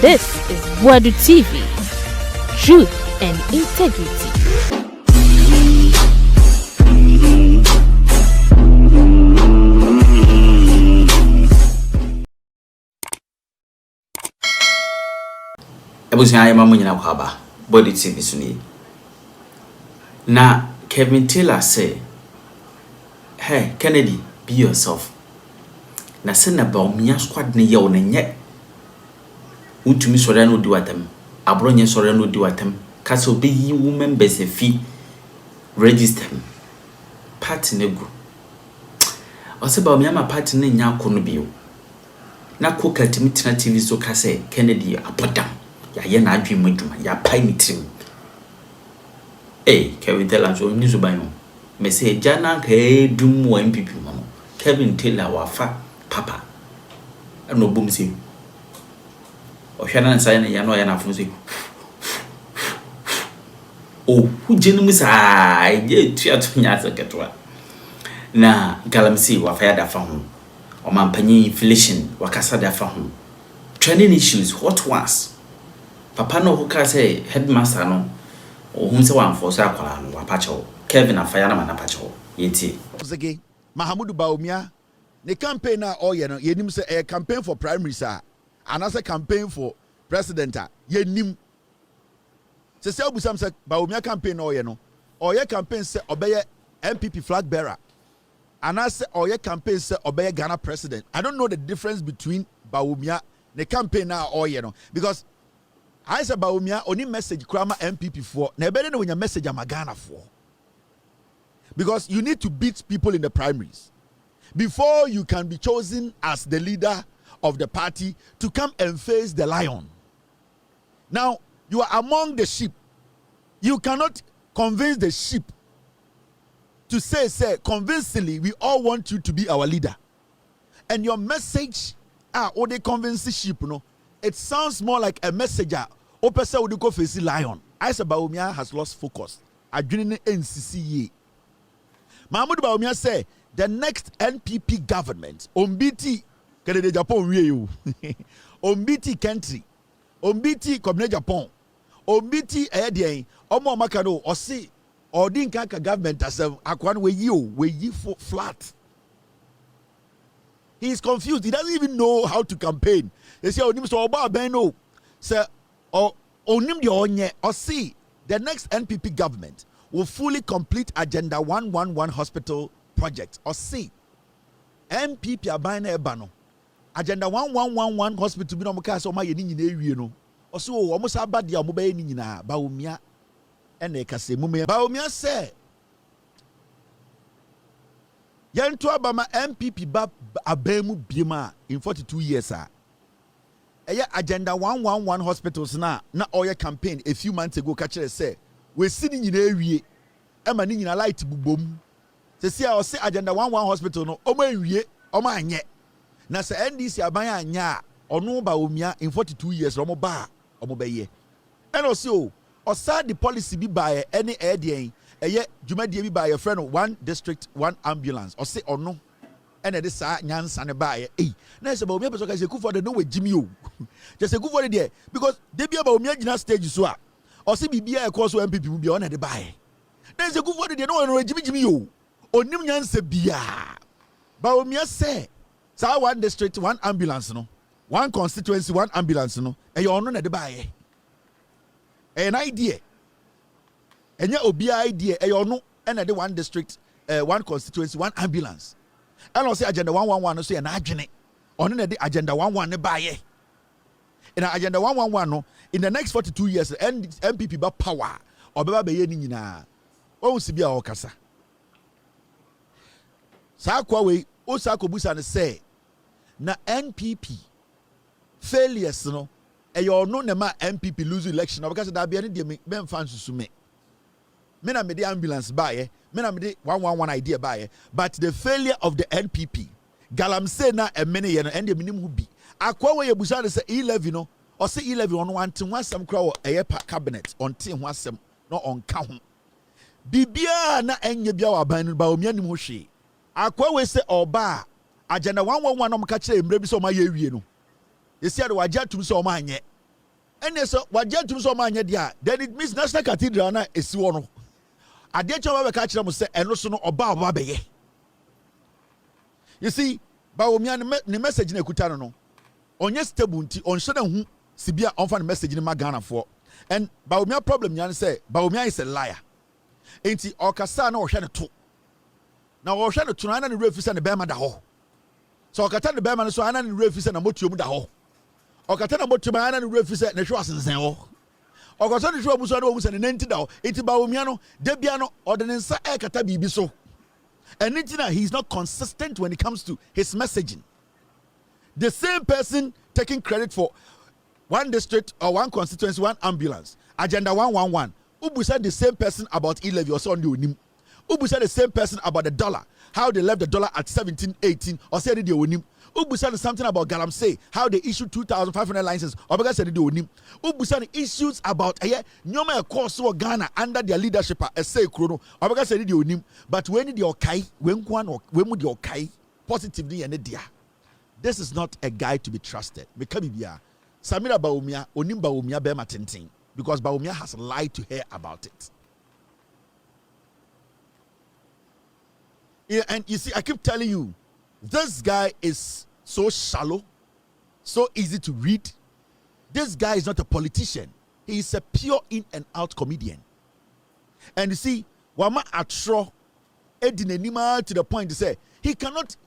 This is Boadu TV. Truth and integrity. Ebusia ayema munyina kwaba Boadu TV suni. Na Kevin Taylor say, "Hey Kennedy, be yourself." Na se na ba omia squad ne ye onenye. Wontumi sore na odi watam. Abronye sore na odi watam. Ka se obeyi women members efi register party nego. Ose ba omia ma party ne nya akono bio. Na koka timi tina TV so ka se Kennedy apodam. Ya ye na adwin madwuma ya pai ni trim. Kevin Taylor so ni so ban me say jana ka edum wa MPP mo. Kevin Taylor wafa papa. No boom say. O hwana nsa ya no ya na afun say. Hu jenu sa ye tuatu nya seketwa. Na galamsi wafa ya dafa ho. O mampanyi inflation wakasa dafa ho. Training issues what was papa no who ka say headmaster no ohun se wan force akwara no wapacho Kevin afaya na manapacho yeti Zege Mahamudu Baumia the campaign na all no yenim say a campaign for primary sir and as a campaign for president yenim se obusam say Baumia campaign no no oye campaign say obeye MPP flag bearer and as oye campaign say obeye Ghana president. I don't know the difference between Baumia the campaign na all no because I say Baumia only message krama MPP for na better when your message am Ghana for because you need to beat people in the primaries before you can be chosen as the leader of the party to come and face the lion. Now you are among the sheep. You cannot convince the sheep to say convincingly we all want you to be our leader, and your message or they convince the sheep it sounds more like a messenger opesa would go face lion. I say Baumia has lost focus. Adwene NCCA. Mahmoud Baumia say the next NPP government ombiti Canada Japan we ombiti country ombiti Community Japan ombiti edien omo makano osi odin kanka government asem akwan we yi for flat. He is confused. He doesn't even know how to campaign. They say onim so oba ben no say onim de onye or see the next NPP government will fully complete Agenda 111 hospital project or see MPP abana ebano Agenda 1111 hospital bi no mo ka so ma ye ni nyina ewie no o so o mo sa ba dia mo ba ye ni nyina Baumia ene ka se mumia Baumia say yanto abama MPP ba abemu biema in 42 years Agenda 111 hospitals na oil campaign a few months ago catch say we see ni nyina ewie e ma ni nyina light bubom se sia o say Agenda 111 hospital no o ma ewie o ma anye na se NDC aban anya ono Baumia in 42 years o mo be ye and also o sa the policy bi ba any edien eye dwumadie bi ba ye friend one district one ambulance o say ono ene de sa nyansa ne ba ye na se Baumia person ka se ku for the no we jimi o just a good for there because they be about me at stage so or see bibia e cause MPP mu bia on the buy then say good for there no jimi yo onim nyanse bia ba me say sa one district one ambulance no one constituency one ambulance no e you no na de buy an idea enya obi idea e you no na de one district one constituency one ambulance and I say Agenda 111 no so e na adwene on na de Agenda 111 ne buy in Agenda 111 no in the next 42 years MPP ba power obeba be ye ni nyina o si bia o kasa sa kwa we o sa ko busa ne say na NPP failures no e yo no na ma MPP lose election because da bia ne de me mfa nsusu me na me de ambulance ba ye me na me de 111 idea ba ye but the failure of the NPP galamse na emene ye no ende minim hu bi akwa we yebusa de say 11 no o say 11 on wante ho asem kra wo eye cabinet on te ho asem no on ka ho bibia na enye bia wa ban no ba omia nim ho hwe akwa we say oba Agenda 111 no mka kire emre bi so ma ye wie no yesi ade wagya tum so ma anye And so what gentlemen so many dia, then it means National Cathedral na esi wo no. Ade chawa be ka kire mo say eno so no oba beye. You see, Bawumia ne message na ekuta no. Onye stable nti onhye na hu sibia on fa message ni magana for. And Bawumia problem yan say Bawumia is a liar. Enti okasa na ohwe ne to. Na ohwe ne to na ne refuse ne bema da ho. So okata ne bema no so ana ne refuse na motuom da ho. Okata na motuom ana ne refuse na hwe asensen ho. Okata ne hwe abuso na wo se ne nenti da ho. Enti Bawumia no de bia no ordinance e kata bibi so. And he's not consistent when it comes to his messaging. The same person taking credit for one district or one constituency, one ambulance, agenda 111. Ubu said the same person about e-levy or so on the unim. Ubu said the same person about the dollar, how they left the dollar at 17, 18, or said the unim. Ubu said something about Galamsey, how they issued 2,500 licenses, or because said the unim. Ubu said issues about Nyoma course or Ghana under their leadership a say chrono, or because said the unim. But when the okay, when would the okay positively and dear. This is not a guy to be trusted. Samira Bawumia, Onim Bawumia Bema Tintin, because Bawumia has lied to her about it. Yeah, and you see, I keep telling you, this guy is so shallow, so easy to read. This guy is not a politician. He is a pure in and out comedian. And you see, Wama Atro Edinenima to the point to say he cannot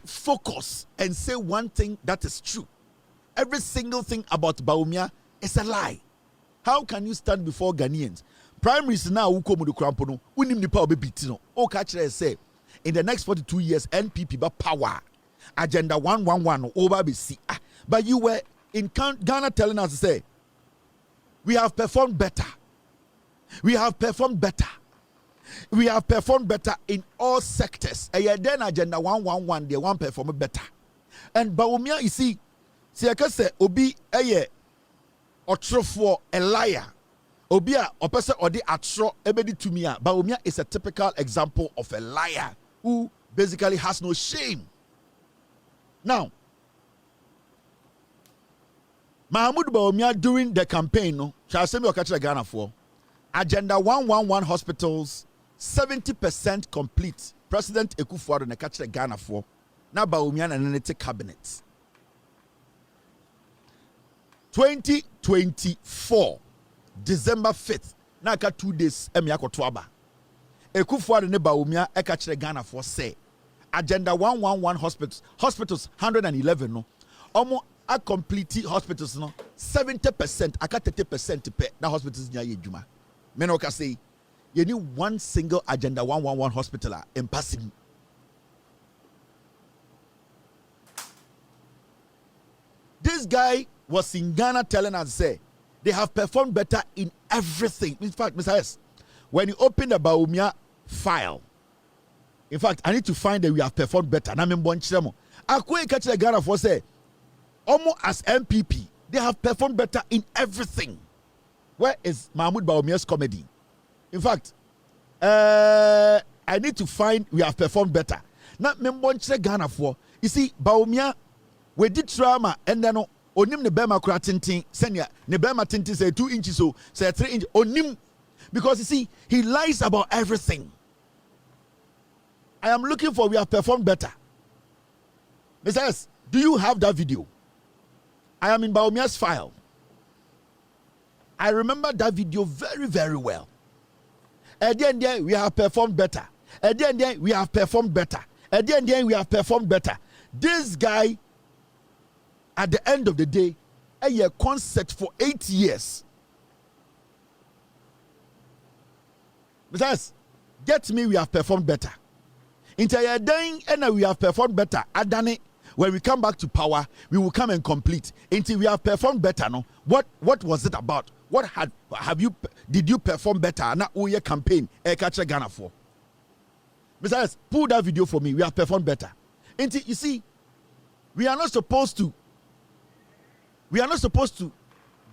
focus and say one thing that is true. Every single thing about Bawumia is a lie. How can you stand before Ghanaians? Primaries now who come to Krampono, unim ni power be bitino. O catch say in the next 42 years, NPP ba power. Agenda 111 over BC. But you were in Ghana telling us to say, we have performed better. We have performed better. We have performed better in all sectors. And then Agenda 111, they want perform better. And Bawumia, you see I can say, Obi Otrofo a liar. Obia opese odi atro ebedi to me. Bawumia is a typical example of a liar who basically has no shame. Now, Mahmoud Bawumia during the campaign, no, shall say me okachira Ghana for Agenda 111 hospitals 70% complete. President Ekufuado na kachira Ghana for na Bawumia na nete cabinet. 2024 December 5th na ka 2 days emiakoto aba Ekufuado ne Bawumia ekachire Ghana for say Agenda 111 hospitals 111 no omo a complete hospitals no 70% aka 30% pe na hospitals nya yedwuma me no ka say you need one single Agenda 111 hospital impossible. This guy was in Ghana telling us say they have performed better in everything. In fact, Mr. S, when you open the Bawumia file, in fact, I need to find that we have performed better. Na membo nchiremo. Akwe catch the Ghana for say, almost as MPP, they have performed better in everything. Where is Mahmoud Bawumia's comedy? In fact, I need to find we have performed better. Na membo nchire Ghana for. You see, Bawumia, we did drama and then onim ne bema kura tintin senya ne bema tintin say 2 inches so say 3 inches onim because you see he lies about everything. I am looking for we have performed better. Mr. S, do you have that video? I am in Bawumia's file. I remember that video very, very well. At the end, we have performed better. At the end, we have performed better. At the end, we have performed better. This guy, at the end of the day, a year concert for 8 years. Besides, get me, we have performed better. Entire day, and we have performed better. Adane, when we come back to power, we will come and complete. Until we have performed better, no? What was it about? What did you perform better? Na uye campaign, catch Ghana for. Besides, pull that video for me. We have performed better. Until you see, we are not supposed to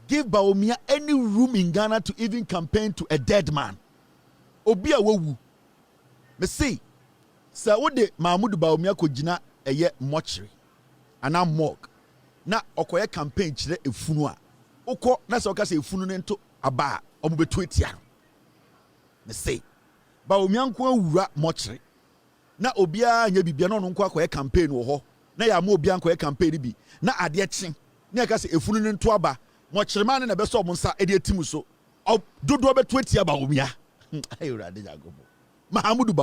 give Bawumia any room in Ghana to even campaign to a dead man. Obia wowu. Me see, sa wode Mahmoud Bawumia ko gina eye mortuary ana morgue. Na okoye campaign chire efunu a Oko na se oka se efunu ne nto aba omo betu etia no. Me say Bawumia nko awura mochre na obia anya bibia no nko akoye campaign wo ho na ya ma obia nkoye campaign bi na ade kye na ka se efunu ne nto aba mochre man na be so omo nsa e de atimu so dodo betu etia Bawumia ayura de jagobo Mahamudu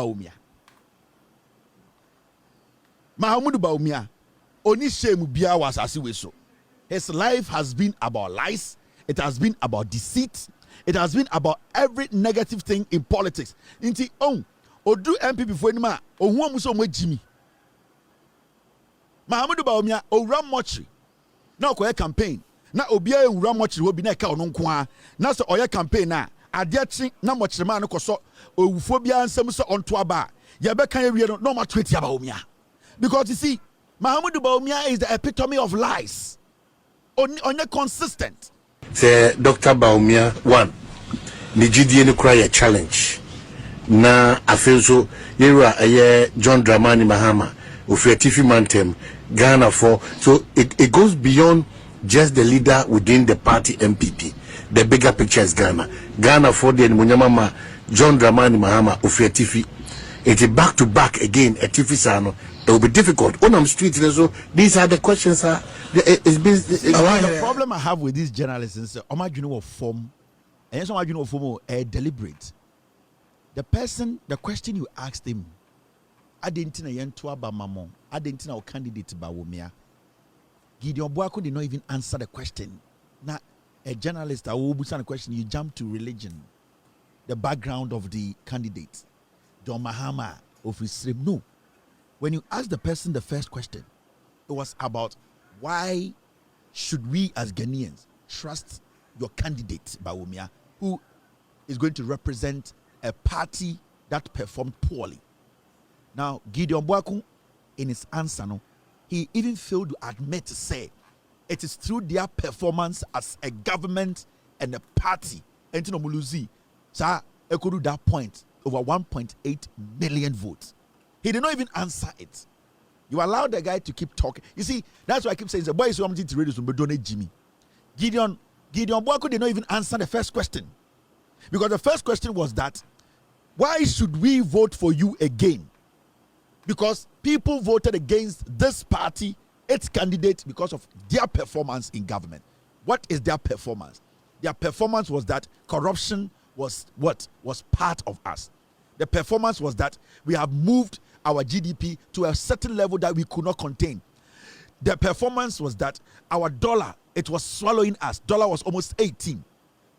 Bawumia oni shame bia was asase we so. His life has been about lies. It has been about deceit. It has been about every negative thing in politics. Inti odu MPP for anima ohu amuso mo jimi. Mahamudu Bawumia owura mochri na okoye campaign na obia ewura mochri wo bi na ka ono nko a na so oye campaign na adechi na mochri ma no koso owufo bia nsem so onto aba ye be kan ewie no ma tweti Bawumia. Because you see Mahamudu Bawumia is the epitome of lies. Onye consistent. Say Dr. Bawumia one. Nijidi ni kura challenge. Na I feel so yera John Dramani Mahama Ufetifi Mantem Ghana for so it goes beyond just the leader within the party MPP. The bigger picture is Ghana for the Munyamama John Dramani Mahama Ufetifi. It is back to back again at Tifi Sano. It will be difficult. On street, so these are the questions. The problem I have with these journalists is that form, and so form deliberate. The question you asked him, I didn't know yentua ba mamo. I didn't know candidate Bawumia. Gideon Boadu did not even answer the question. Now, a journalist, I will answer the question. You jump to religion, the background of the candidate, John Mahama of Islam. No. When you ask the person the first question, it was about why should we as Ghanaians trust your candidate, Bawumia, who is going to represent a party that performed poorly. Now, Gideon Boadu, in his answer, he even failed to admit to say it is through their performance as a government and a party. And to Muluzi, sir, echoed that point over 1.8 million votes. He did not even answer it. You allowed the guy to keep talking. You see, that's why I keep saying the boy is wanting to read but don't Jimmy. Gideon Boadu did not even answer the first question. Because the first question was that why should we vote for you again? Because people voted against this party, its candidate, because of their performance in government. What is their performance? Their performance was that corruption was part of us. The performance was that we have moved our GDP to a certain level that we could not contain. The performance was that our dollar, it was swallowing us. Dollar was almost 18.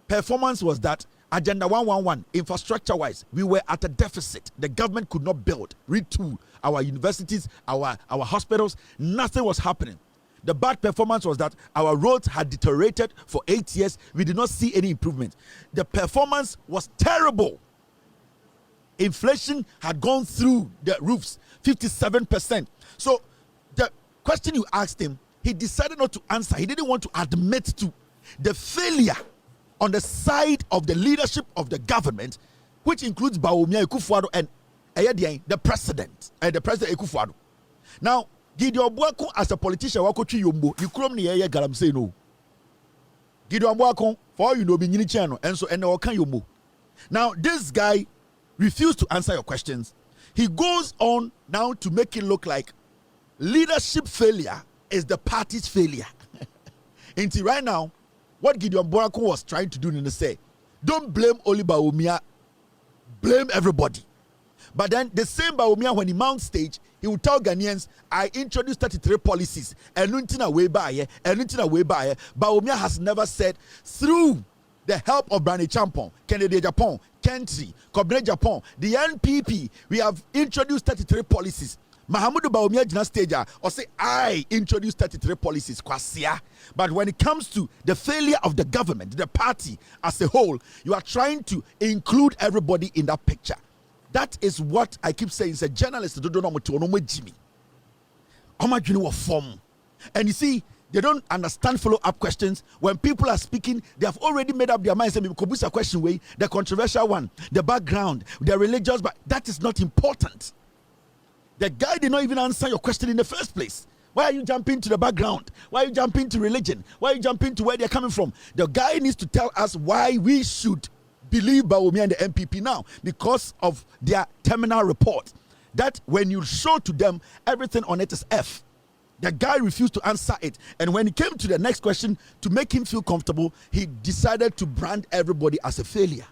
Performance was that Agenda 111, infrastructure-wise, we were at a deficit. The government could not build, retool our universities, our hospitals. Nothing was happening. The bad performance was that our roads had deteriorated for 8 years. We did not see any improvement. The performance was terrible. Inflation had gone through the roofs, 57%. So the question you asked him, he decided not to answer. He didn't want to admit to the failure on the side of the leadership of the government, which includes Bawumia Ekufuado and the president, Ekufuado. Now, Gideon Boadu as a politician, you crom ni galam say no. Gideon Boadu, for all you know, being channel, and so and yombo. Now, this guy refused to answer your questions. He goes on now to make it look like leadership failure is the party's failure. Until right now, what Gideon Boadu was trying to do in the say, don't blame only Bawumia, blame everybody. But then the same Bawumia, when he mounts stage, he will tell Ghanaians, I introduced 33 policies. Bawumia has never said, through the help of Brani Champon, Kennedy Japan, Kentry, Kobne Japan, the NPP, we have introduced 33 policies. Mahamudu Bawumia did not stage or say, I introduced 33 policies. But when it comes to the failure of the government, the party as a whole, you are trying to include everybody in that picture. That is what I keep saying. It's a journalist don't know Jimmy. And you see, they don't understand follow-up questions. When people are speaking, they have already made up their minds. And we a question way, the controversial one, the background, the religious, but that is not important. The guy did not even answer your question in the first place. Why are you jumping to the background? Why are you jumping to religion? Why are you jumping to where they're coming from? The guy needs to tell us why we should believe Bawumia and the MPP now, because of their terminal report. That when you show to them, everything on it is F. The guy refused to answer it. And when he came to the next question, to make him feel comfortable, he decided to brand everybody as a failure.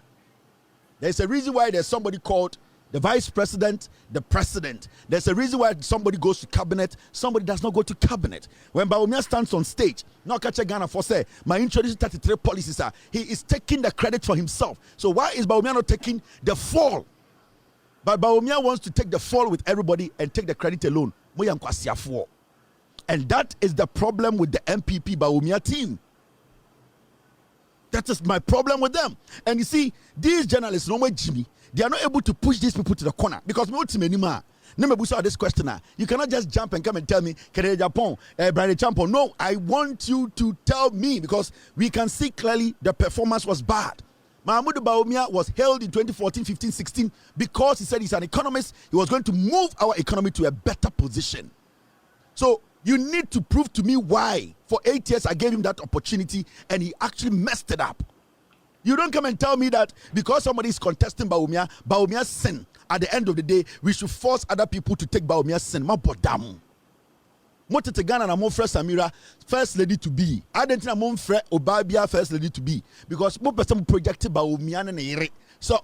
There's a reason why there's somebody called the vice president, the president. There's a reason why somebody goes to cabinet, somebody does not go to cabinet. When Bawumia stands on stage, now catch a Ghana for say, my introduction 33 policies are, he is taking the credit for himself. So why is Bawumia not taking the fall? But Bawumia wants to take the fall with everybody and take the credit alone. And that is the problem with the MPP Bawumia team. That is my problem with them. And you see, these journalists, no more Jimmy, they are not able to push these people to the corner because me anymore. This question, you cannot just jump and come and tell me, Japan, Brian Champo. No, I want you to tell me, because we can see clearly the performance was bad. Mahama Bawumia was held in 2014, 15, 16 because he said he's an economist. He was going to move our economy to a better position. So you need to prove to me why. For 8 years, I gave him that opportunity and he actually messed it up. You don't come and tell me that because somebody is contesting Bawumia's sin, at the end of the day, we should force other people to take Bawumia's sin. Motete Ghana na mon frère Samira first lady to be. I don't think mon frère Obabia first lady to be, because mo person projected Bawumia na yere. So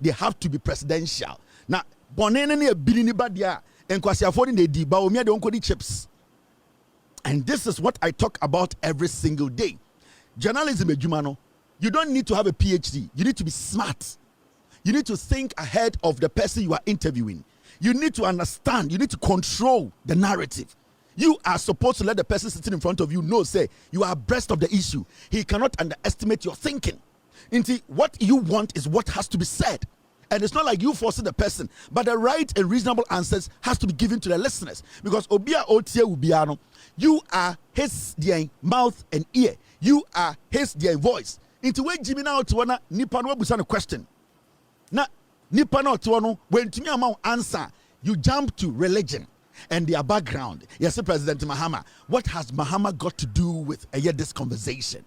they have to be presidential. Now bonene ne bini ni badia enkwasi affording the di Bawumia de onko di chips. And this is what I talk about every single day. Journalism ejumano. You don't need to have a PhD. You need to be smart. You need to think ahead of the person you are interviewing. You need to understand. You need to control the narrative. You are supposed to let the person sitting in front of you know, say, you are abreast of the issue. He cannot underestimate your thinking. What you want is what has to be said. And it's not like you forcing the person, but the right and reasonable answers has to be given to the listeners. Because Obia Otie Ubiano, you are his mouth and ear. You are his voice. Into where Jimmy now to wana nipa no busa no question. Na nipa no to wano when to me amount answer, you jump to religion and their background. Yes, President Mahama. What has Mahama got to do with this conversation?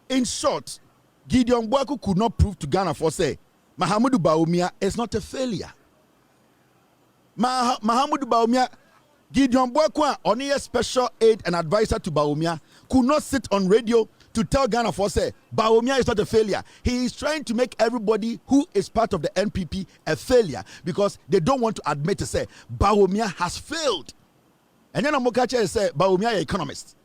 In short, Gideon Boadu could not prove to Ghana for say Mahama Bawumia is not a failure. Mahama Bawumia, Gideon Boadu, only a special aide and advisor to Bawumia, could not sit on radio to tell Ghana for say Bawumia is not a failure. He is trying to make everybody who is part of the NPP a failure because they don't want to admit to say Bawumia has failed. And then Amokache say Bawumia is economist.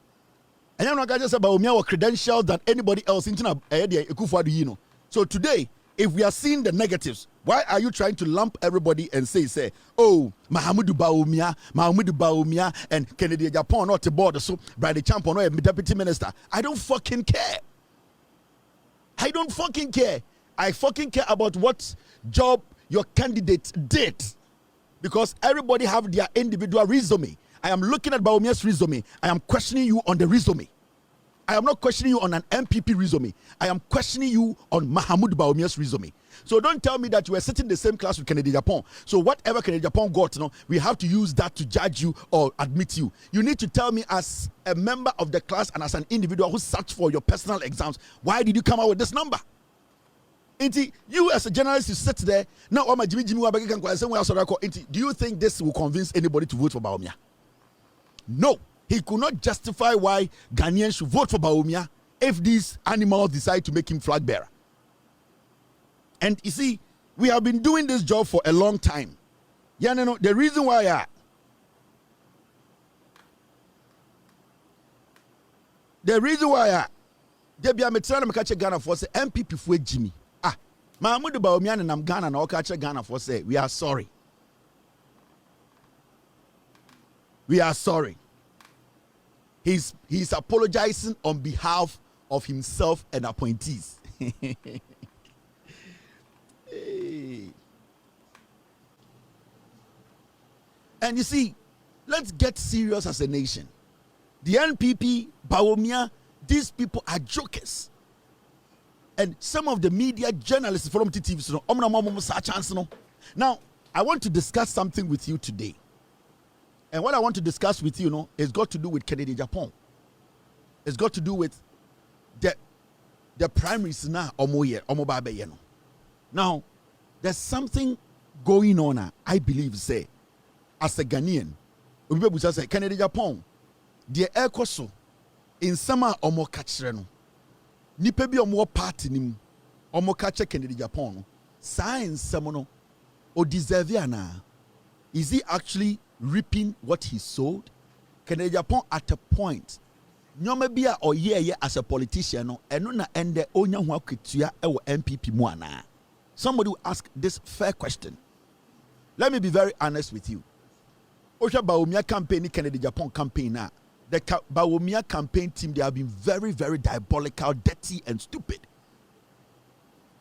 And then Amokache say Bawumia was credentials than anybody else in Ekufuadu. So today, if we are seeing the negatives, why are you trying to lump everybody and say, oh, Mahama Bawumia, and Kennedy Japan not to board, so Brady Champo no deputy minister? I don't fucking care. I don't fucking care. I fucking care about what job your candidate did, because everybody have their individual resume. I am looking at Bawumia's resume. I am questioning you on the resume. I am not questioning you on an MPP resume. I am questioning you on Mahama Bawumia's resume. So don't tell me that you were sitting in the same class with Kennedy Japan. So whatever Kennedy Japan got, we have to use that to judge you or admit you. You need to tell me as a member of the class and as an individual who sat for your personal exams, why did you come out with this number? You as a journalist, you sit there, now do you think this will convince anybody to vote for Bawumia? No. He could not justify why Ghanaians should vote for Bawumia if these animals decide to make him flag bearer. And you see, we have been doing this job for a long time. The reason why Debbie Ametrana Makache Ghana for say MPP for Jimmy. Mahama Bawumia and Ghana na Okache Ghana for say we are sorry. We are sorry. He's apologizing on behalf of himself and appointees. Hey. And you see, let's get serious as a nation. The NPP, Bawumia, these people are jokers. And some of the media journalists from TTV, now, I want to discuss something with you today. And what I want to discuss with you, is got to do with Kennedy Japan. It's got to do with the primaries now, Now, there's something going on, I believe, say, as a Ghanaian, we say Kennedy Japan, the air coso in summer omo kachre no. Nipa bi omo party nim, omo kache Kennedy Japan no. Science no, o deserve ana. Is he actually reaping what he sowed? Kennedy Japan at a point, nyoma bia oyeye as a politician no, eno na ende onya ho aketua e wo MPP mu ana. Somebody will ask this fair question. Let me be very honest with you. Osha Bawumia campaign, Kennedy Japan campaign now. The Bawumia campaign team, they have been very, very diabolical, dirty, and stupid.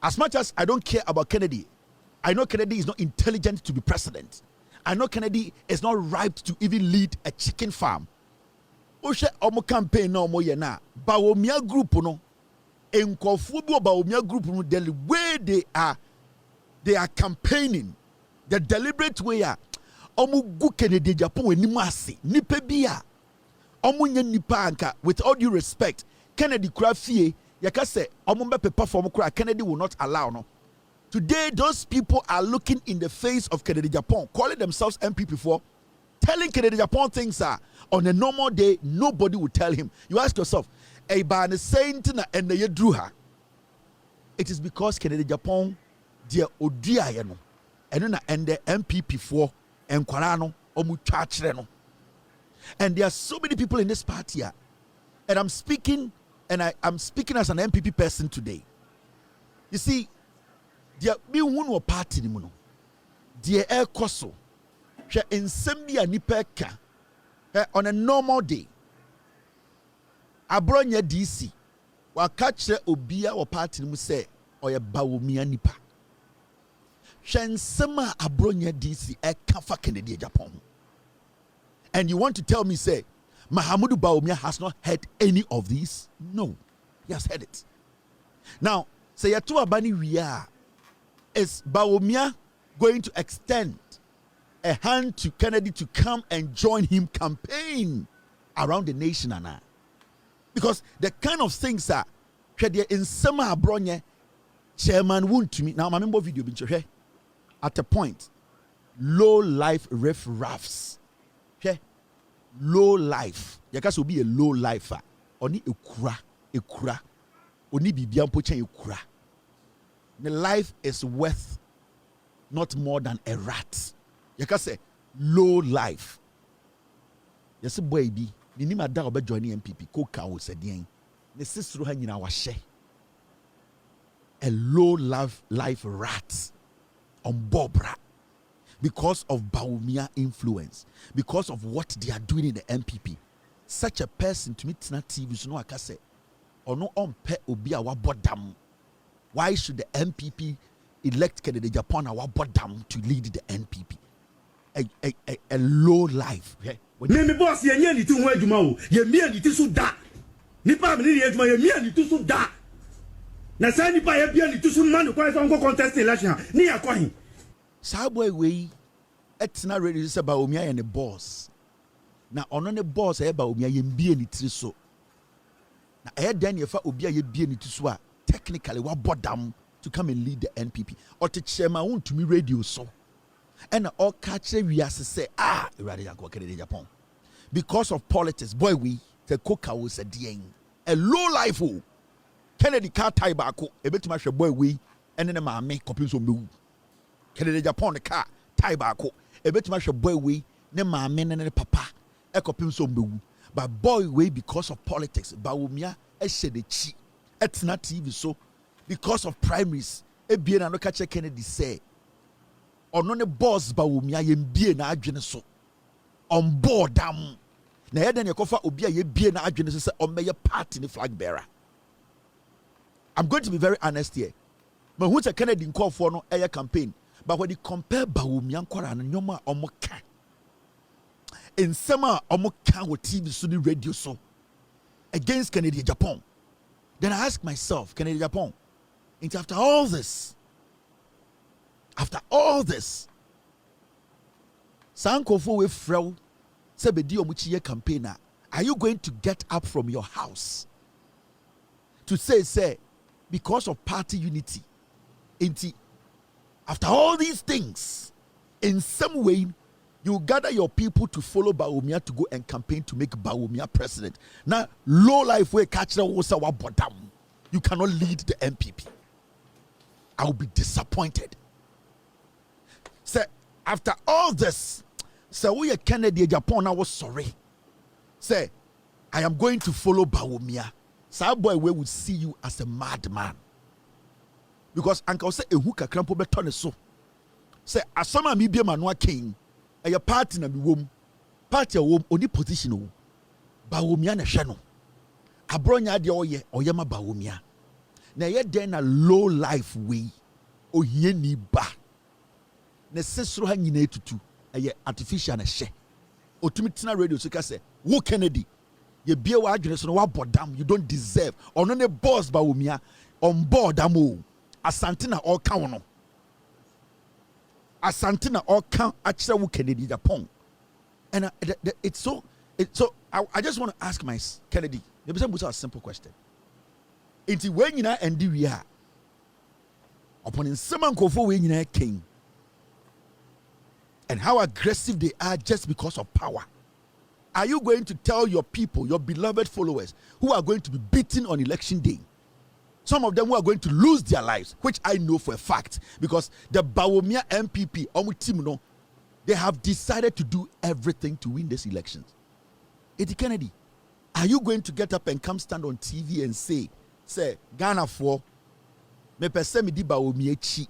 As much as I don't care about Kennedy, I know Kennedy is not intelligent to be president. I know Kennedy is not ripe to even lead a chicken farm. Osha Omo campaign no mo yena. Bawumia group no. Enkofubu Bawumia group no. The way they are campaigning, the deliberate way omu gu Kennedy Japan we nimu ase nipa bia omu nya nipa anka. With all due respect, Kennedy kura fie yaka say omu be perform kura, Kennedy will not allow no. Today those people are looking in the face of Kennedy Japan, calling themselves MPP for, telling Kennedy Japan things on a normal day nobody will tell him. You ask yourself, e ba ne saint na ene ye drew her. It is because Kennedy Japan dear odia ye no eno na ende MPP for enkwara omu twachre no. And there are so many people in this party and I'm speaking I'm speaking as an MPP person today. You see, there be one party ni mu no. There air koso hwe ensem bia nipa ka on a normal day. Abronye DC wa kachre obia wo party ni mu say oye bawomia nipa. Shensema Abronye DC Kafa Kennedy Japan. And you want to tell me, say, Mahama Bawumia has not heard any of these? No, he has heard it. Now, say Yatu Abani Ria, is Bawumia going to extend a hand to Kennedy to come and join him campaign around the nation? Anna? Because the kind of things are in Sema Abronye, Chairman Wontumi. Now, I remember video bincho. At a point, low life riff-raffs. Okay? Low life. Yakas will be a low lifer. Oni ekura. Oni bibian pochen ekura. The life is worth not more than a rat. Yakas say low life. Yes, boy bi. Ni ma da obe join MPP. Ko ka o sedien. Ne sisru ha nyina wa hye. A low life rat. On Bobra, because of Bawumia influence, because of what they are doing in the MPP. Such a person to me tina TV so no aka say or no on pe obi a wabodam. Why should the MPP elect Kennedy Japan a wabodam to lead the NPP? A low life. Me boss ye nya ni tu ho adwuma o. Ye mia ni ti so da. Nipa me ni adwuma ye mia ni tu so da. Na sa nipa ye bia ni tu so man ko so nko contest election ni akwahin. Sa boy we etina ready to say Bawumia ye ne boss. Na ono ne boss e Bawumia ye mbie ni tiri so. Na e den ye fa obi a ye bie ni ti so a technically wa bodam to come and lead the NPP. Or to chairman Wontumi radio so. And all catch we as say Irade Yanko Kennedy Japan. Because of politics, boy we the coca was a ding. A low life oh. Kennedy car tie back a bit much a boy we and then my make copies of move. Kennedy Japan the car tie back a bit much a boy we then my men and papa a copies of move. But boy we because of politics, Bawumia a shed the chi. It's not TV so because of primaries. A bien and catch Kennedy say or no boss Bawumia ye bien na adwene so on board dam. Na yɛ den yɛ kɔfa obi a yɛ bie na adwene sɛ ɔmmɛyɛ party ne flag bearer. I'm going to be very honest here. But who's a Kennedy nkɔfoɔ no ɛyɛ campaign, but when you compare Bawumia nkɔra no nyɔma a ɔmo ka nsɛm a ɔmo ka wɔ TV so ne radio so against Kennedy Japan, then I ask myself, Kennedy Japan, after all this, Sankofo we frau se bedi omuchi ye campaigner. Are you going to get up from your house to say because of party unity, after all these things, in some way you gather your people to follow Bawumia to go and campaign to make Bawumia president? Now low life way catch the wosa wa bodam. You cannot lead the MPP. I will be disappointed. Say after all this, say we are Kennedy Japan. I was sorry. Say I am going to follow Bawumia. Say boy, we would see you as a madman. Because Uncle say a hook a crampo beton so. Say asoma mi be manwa king. A your party na mi wom. Party a wom only position o. Bawumia na hwe no. Abronye de oyema Bawumia. Na ye den na low life way. Ohie ni ba. Na sesro ha nyina etutu. Eye artificial na hye. Otumi tina radio so ka say, "Wo Kennedy, ye bie wa adwene so no wa bodam, you don't deserve." Ono ne boss Bawumia on board am o. Asante na all ka wono. Asante na all ka akire wo Kennedy Japan. And it's so I just want to ask my Kennedy, the person puts a simple question. It's when you know and we are upon in someone kofo when you know king. And how aggressive they are just because of power. Are you going to tell your people, your beloved followers, who are going to be beaten on election day? Some of them who are going to lose their lives, which I know for a fact, because the Bawumia MPP, Omutimono, they have decided to do everything to win these elections. Eddie Kennedy, are you going to get up and come stand on TV and say, Ghana for me pese me di Bawumia chi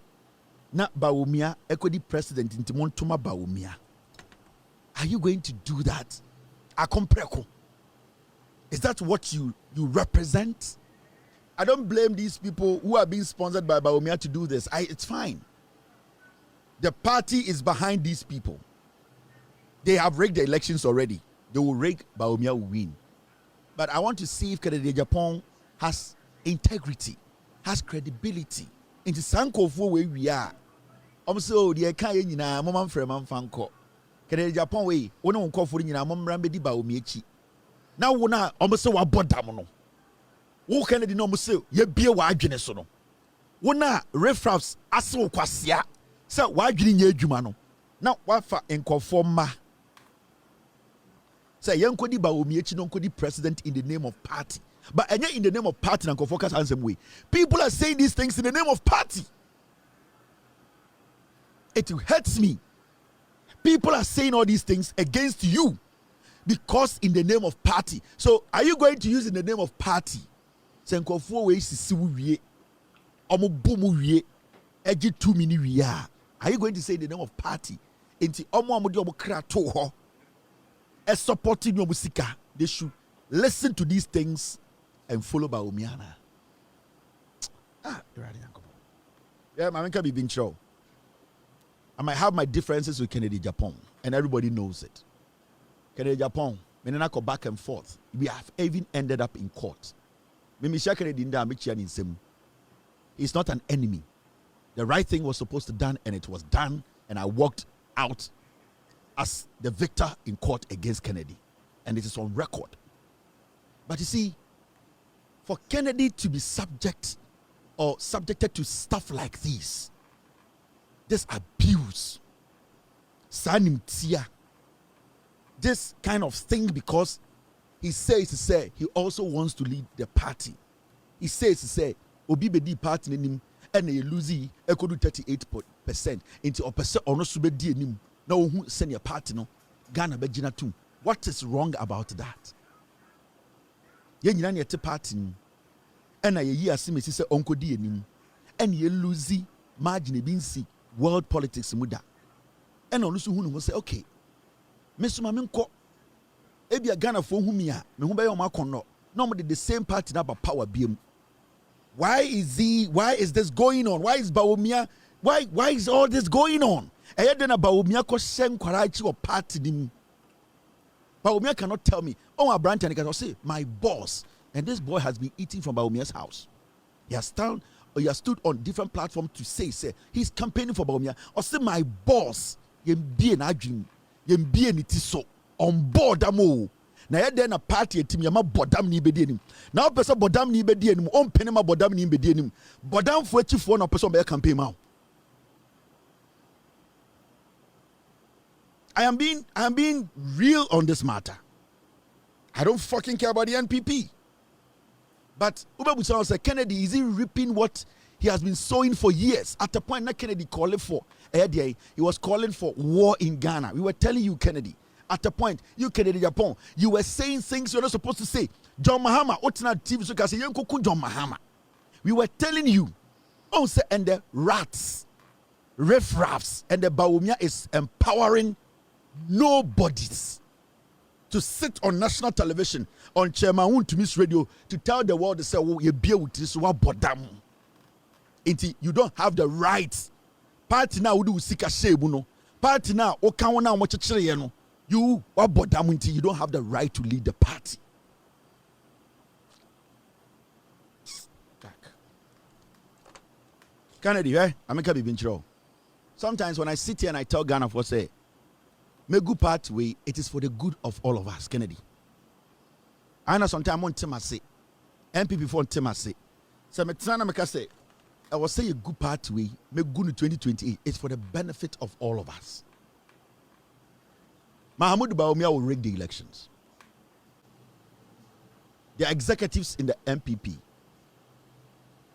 na Bawumia ekodi president inti Wontumi Bawumia? Are you going to do that? Akompreko. Is that what you represent? I don't blame these people who are being sponsored by Bawumia to do this. It's fine. The party is behind these people. They have rigged the elections already. They will rig, Bawumia will win. But I want to see if Kennedy Japan has integrity, has credibility. Into Sankofo where we are. So the Ekaya Nina, Mamma Freman Fanko. Kennedy Japan way, one on call for Nina, Mam Rambi Bawumia. Now, one almost so about Damono. Who Kennedy no Musso, ye be a wide genesono. One refraps aso quasia. So why didn't ye Jumano? Now, what for and conform ma? Say, young Kodi Bawumia, non Kodi president in the name of party. But and yet in the name of party and focus on some way. People are saying these things in the name of party. It hurts me. People are saying all these things against you because in the name of party. So are you going to use in the name of party? Senkofo we sisi wie. Omo bomu wie. Eji 2 mini wie. Are you going to say in the name of party? Enti omo amodi omo kra to ho. E supporting your musika. They should listen to these things and follow Bawumia. Yeah, my man can be being show. I might have my differences with Kennedy Japan, and everybody knows it. Kennedy Japan, we go back and forth. We have even ended up in court. He's not an enemy. The right thing was supposed to be done, and it was done, and I walked out as the victor in court against Kennedy. And it is on record. But you see, for Kennedy to be subjected to stuff like this abuse, this kind of thing, because he says he also wants to lead the party. He says Obi Bedi party nim and you lose e could do 38% into a percent or no subedi nim. No who send your party no Ghana Bejina too. What is wrong about that? Yen yan yet party and a year simisi say uncle di nim and ye lose margin binsi world politics muda. And on who will say, okay, Mr. Maminko, ebi a Ghana for whom ya, me who by your macono, normally the same party that about power beam. Why is this going on? Why is Bawumia? Why is all this going on? And then Bawumia ko send kwarachi or party dim. Bawumia cannot tell me, oh, my branch and can say, my boss, and this boy has been eating from Bawumia's house. He has stood on different platforms to say he's campaigning for Bawumia. Or say my boss, ye be an dream. yembie ni ti so on board amo na ye den na party team yama bodam ni bedi anim na opese bodam ni bedi anim on pene ma bodam ni bedi anim bodam fo achifo na opese be campaign ma I am being real on this matter. I don't fucking care about the NPP. But Ubebusa said, Kennedy, is he reaping what he has been sowing for years? At the point that Kennedy calling for, he was calling for war in Ghana. We were telling you, Kennedy, at the point, you Kennedy Japan, you were saying things you're not supposed to say. John Mahama, Otina TV, so can say, John Mahama. We were telling you, and the rats, riffraffs, and the Bawumia is empowering nobodies to sit on national television on Chairman Wontumi's radio to tell the world to say, oh, you be with this what bodam. You don't have the rights. Party now do sika shebu no. Party now o kan na mo chechire no. You what bodam until you don't have the right to lead the party. Kennedy, I'm a be sometimes when I sit here and I tell Ghana for say me good part way, it is for the good of all of us, Kennedy. I know sometimes on Timasi, MPP for Timasi. So me trying to make say, I will say a good part way, me good in 2028. It's for the benefit of all of us. Mahama Bawumia will rig the elections. The executives in the MPP,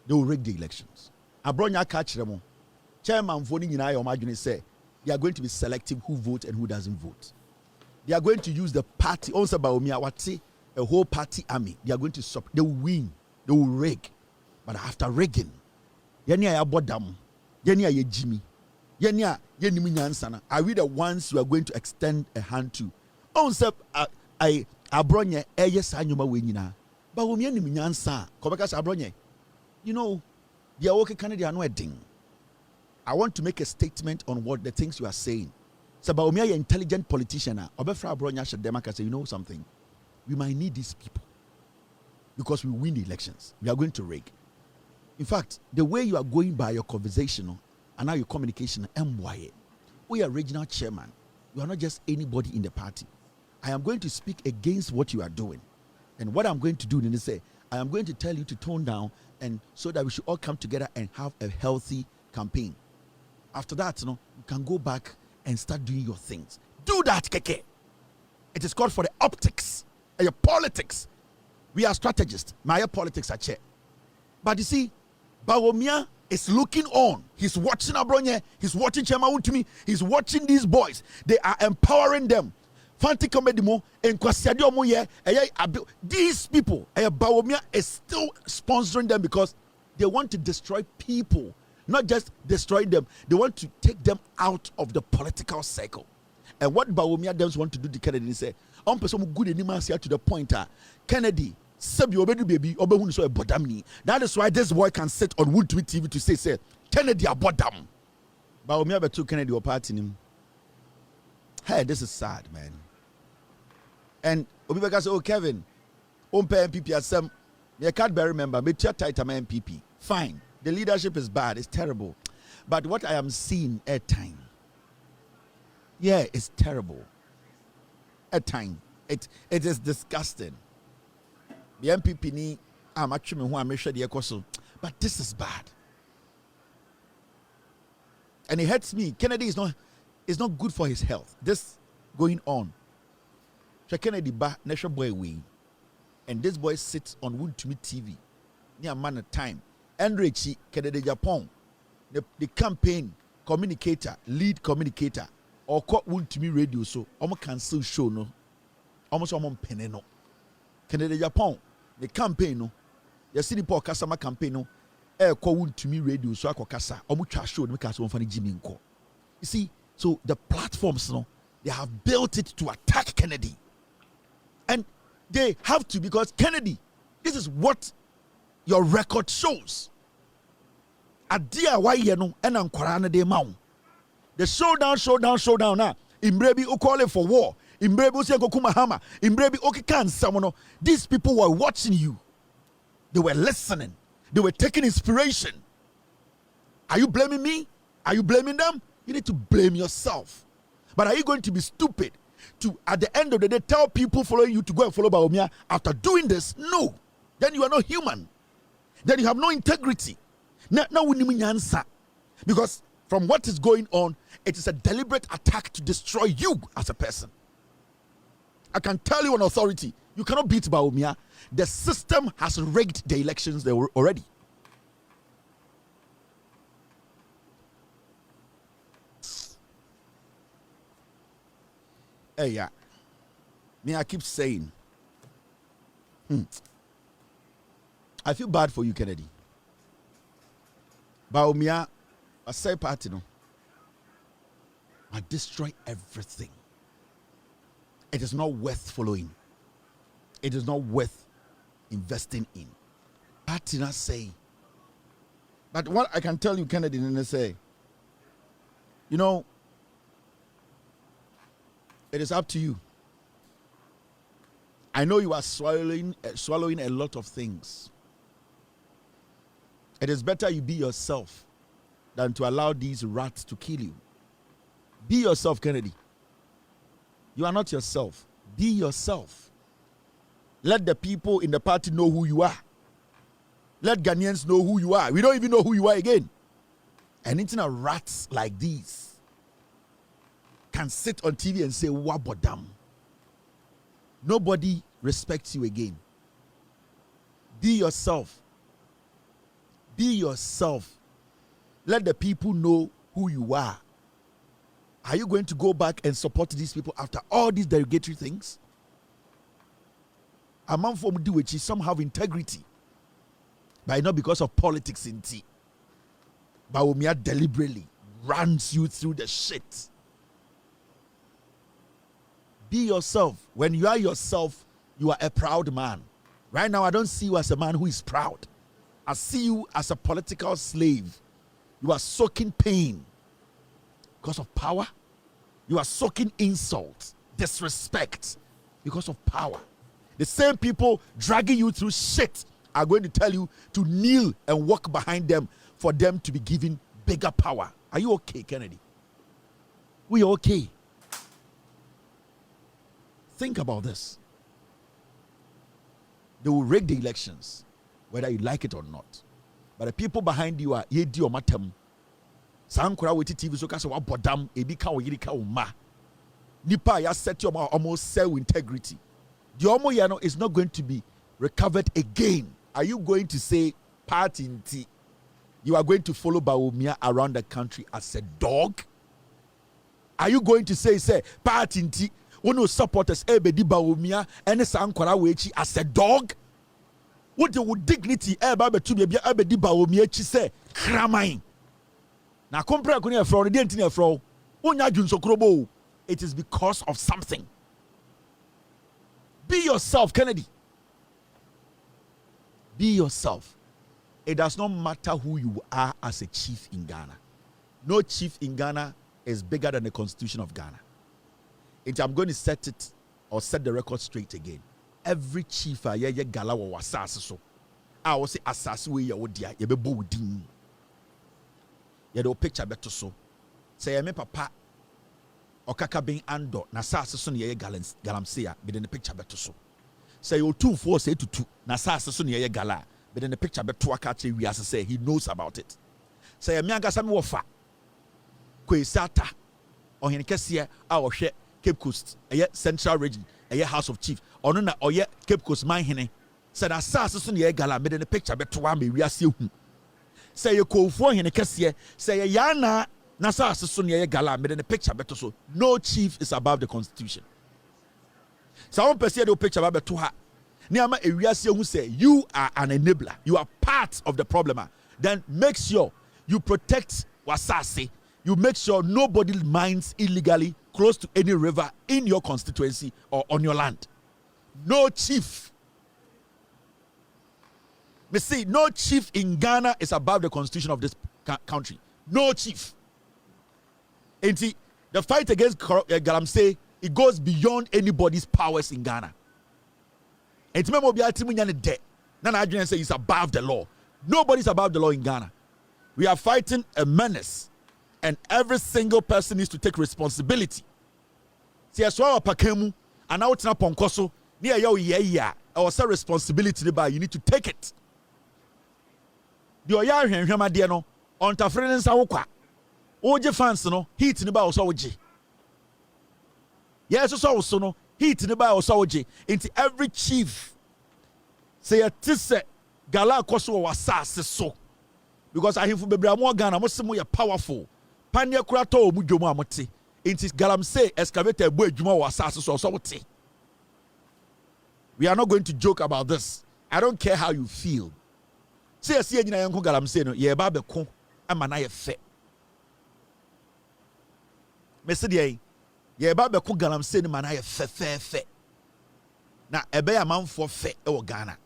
they will rig the elections. Abronye catch them. Chairman voting in Ayomajuni say, they are going to be selective who votes and who doesn't vote. They are going to use the party. Also, a whole party army. They are going to support. They will win. They will rig. But after rigging, yenia bodam, yenia ye Jimmy, yenia ye niminyansana. Are we the ones who are going to extend a hand to? Also, I Abronye yes anyuma wenina. But we niminyansa. Kobekas Abronye. You know, they are okay. Canada are no ding. I want to make a statement on what the things you are saying. So, about me, an intelligent politician, Obefra Abronye Shadema say, you know something, we might need these people because we win the elections. We are going to rig. In fact, the way you are going by your conversation and now your communication, we are regional chairman. You are not just anybody in the party. I am going to speak against what you are doing, and what I'm going to do is say, I am going to tell you to tone down, and so that we should all come together and have a healthy campaign. After that, you can go back and start doing your things. Do that, Keke. It is called for the optics and your politics. We are strategists. My politics are chair. But you see, Bawumia is looking on. He's watching Abronye. He's watching Chairman Wontumi. He's watching these boys. They are empowering them. Fanti Komedimo and Kwasiadio Moye. These people, Bawumia is still sponsoring them because they want to destroy people. Not just destroy them, they want to take them out of the political cycle. And what Bawumia does want to do to Kennedy is say, I'm person good anymore to the point. Kennedy, baby, that is why this boy can sit on Wontumi TV to say, Kennedy a bottom. Bawumia betu Kennedy or party him. Hey, this is sad, man. And Obibeka say, oh Kevin, pay MPP as some you can't bear remember, me tight MPP. Fine. The leadership is bad, it's terrible. But what I am seeing at time, it's terrible. At time, it is disgusting. The MPP ni I'm actually who I'm sure the equation, but this is bad. And it hurts me. Kennedy is not good for his health. This going on. So Kennedy ba national boy way. And this boy sits on Wontumi TV. Near man at time. Enrichi Kennedy Japan, the campaign communicator, lead communicator, or call Wontumi radio so almost cancel show no, almost penny no. Kennedy Japan, the campaign no, you see the poor customer campaign no, call Wontumi radio so I call kasa, almost show no because one funny Jimmy Nko. You see, so the platforms no, they have built it to attack Kennedy, and they have to because Kennedy, this is what your record shows. Adia why you know and Ankorana de Mount. The showdown now. Imbrebi who call it for war. Imbrebi say Mahama. Imbrebi Okikan someone. These people were watching you. They were listening. They were taking inspiration. Are you blaming me? Are you blaming them? You need to blame yourself. But are you going to be stupid to, at the end of the day, tell people following you to go and follow Bawumia after doing this? No. Then you are not human. Then you have no integrity. Now we need answer. Because from what is going on, it is a deliberate attack to destroy you as a person. I can tell you on authority, you cannot beat Bawumia. The system has rigged the elections there already. Hey, yeah. Me, I keep saying, I feel bad for you, Kennedy. Bawumia, I say party, no. I destroy everything. It is not worth following. It is not worth investing in. Party not say. But what I can tell you, Kennedy, and say, you know, it is up to you. I know you are swallowing a lot of things. It is better you be yourself than to allow these rats to kill you. Be yourself, Kennedy. You are not yourself. Be yourself. Let the people in the party know who you are. Let Ghanaians know who you are. We don't even know who you are again. Anything a rats like these can sit on TV and say, Wabodam. Nobody respects you again. Be yourself. Be yourself. Let the people know who you are. Are you going to go back and support these people after all these derogatory things? A man from do which some have integrity, but not because of politics in tea. Bawumia deliberately runs you through the shit. Be yourself. When you are yourself, you are a proud man. Right now, I don't see you as a man who is proud. I see you as a political slave. You are soaking pain because of power. You are soaking insult, disrespect because of power. The same people dragging you through shit are going to tell you to kneel and walk behind them for them to be given bigger power. Are you okay, Kennedy? We are okay. Think about this. They will rig the elections, whether you like it or not. But the people behind you are yedi or matem. Sankura weti TV so kasa wa bodam ebi ka o yiri ka o ma. Nipa ya set your almost sell integrity. The omo yano is not going to be recovered again. Are you going to say party nti? You are going to follow Bawumia around the country as a dog? Are you going to say party nti? One supporters ebedi Bawumia ene Sankura wechi as a dog? What the dignity betu be ebedi Bawumia chi say kramain. Na compare kuni afro de ntini afro. Onya dwunsokrobo. It is because of something. Be yourself, Kennedy. Be yourself. It does not matter who you are as a chief in Ghana. No chief in Ghana is bigger than the Constitution of Ghana. I'm going to set the record straight again. Every chief gala wa wasase so. I will say asase we ya wodia ye bebo wudin. Ye do picture beto so. Say me papa okaka ben ando na sase so ne ye galamsea be the picture beto so. Say you 2-4 say to 2 na sase so ne ye gala be the picture beto aka che wi ase say he knows about it. Say me agasa me wo fa kwesata ohene kese a wo hwe Cape Coast, Central Region, House of Chief. Or no, or Cape Coast, my hene. Said, Assassin, ye gala, made in a picture, but to one be we are seeing. Say, you call for him, say, Yana, Nasa, Sunia gala, made in a picture, but so no chief is above the Constitution. Someone perceive the picture about to her. Niama, we are seeing who say, you are an enabler, you are part of the problem. Then make sure you protect Wasasi. You make sure nobody mines illegally close to any river in your constituency or on your land. No chief. Me see, no chief in Ghana is above the constitution of this country. No chief. And see, the fight against Galamsey, it goes beyond anybody's powers in Ghana. And remember, Nana say it's above the law. Nobody's above the law in Ghana. We are fighting a menace. And every single person needs to take responsibility Si yɛsoa wapaka mu anaa wotena pɔnkɔ so ne ɛyɛ wo yɛyi a ɛwɔ sɛ responsibility ne ba you need to take it. Deɛ ɔyɛ ahwɛnhwɛm adeɛ no ɔntafere ne nsa wo kwa wogye fans no heat ne ba wo sɛ wogye yɛ so wo so no heat ne ba wo sɛ wogye nti every chief sɛ yɛte sɛ gala akɔ so wɔ w'asase so because ahemfo bebree a mo Ghana mo se mo yɛ powerful paneɛ kora tɔ wɔ mu dwom a mote nti galamsey excavator ebu adwuma wɔ asase so ɔsɔ wote. We are not going to joke about this. I don't care how you feel. See, I see you na yanko galamsey no ye ba beko ama na ye fe. Me se dey ye ba beko galamsey no ma na ye fe. Na ebe ya manfo fe e wo Ghana.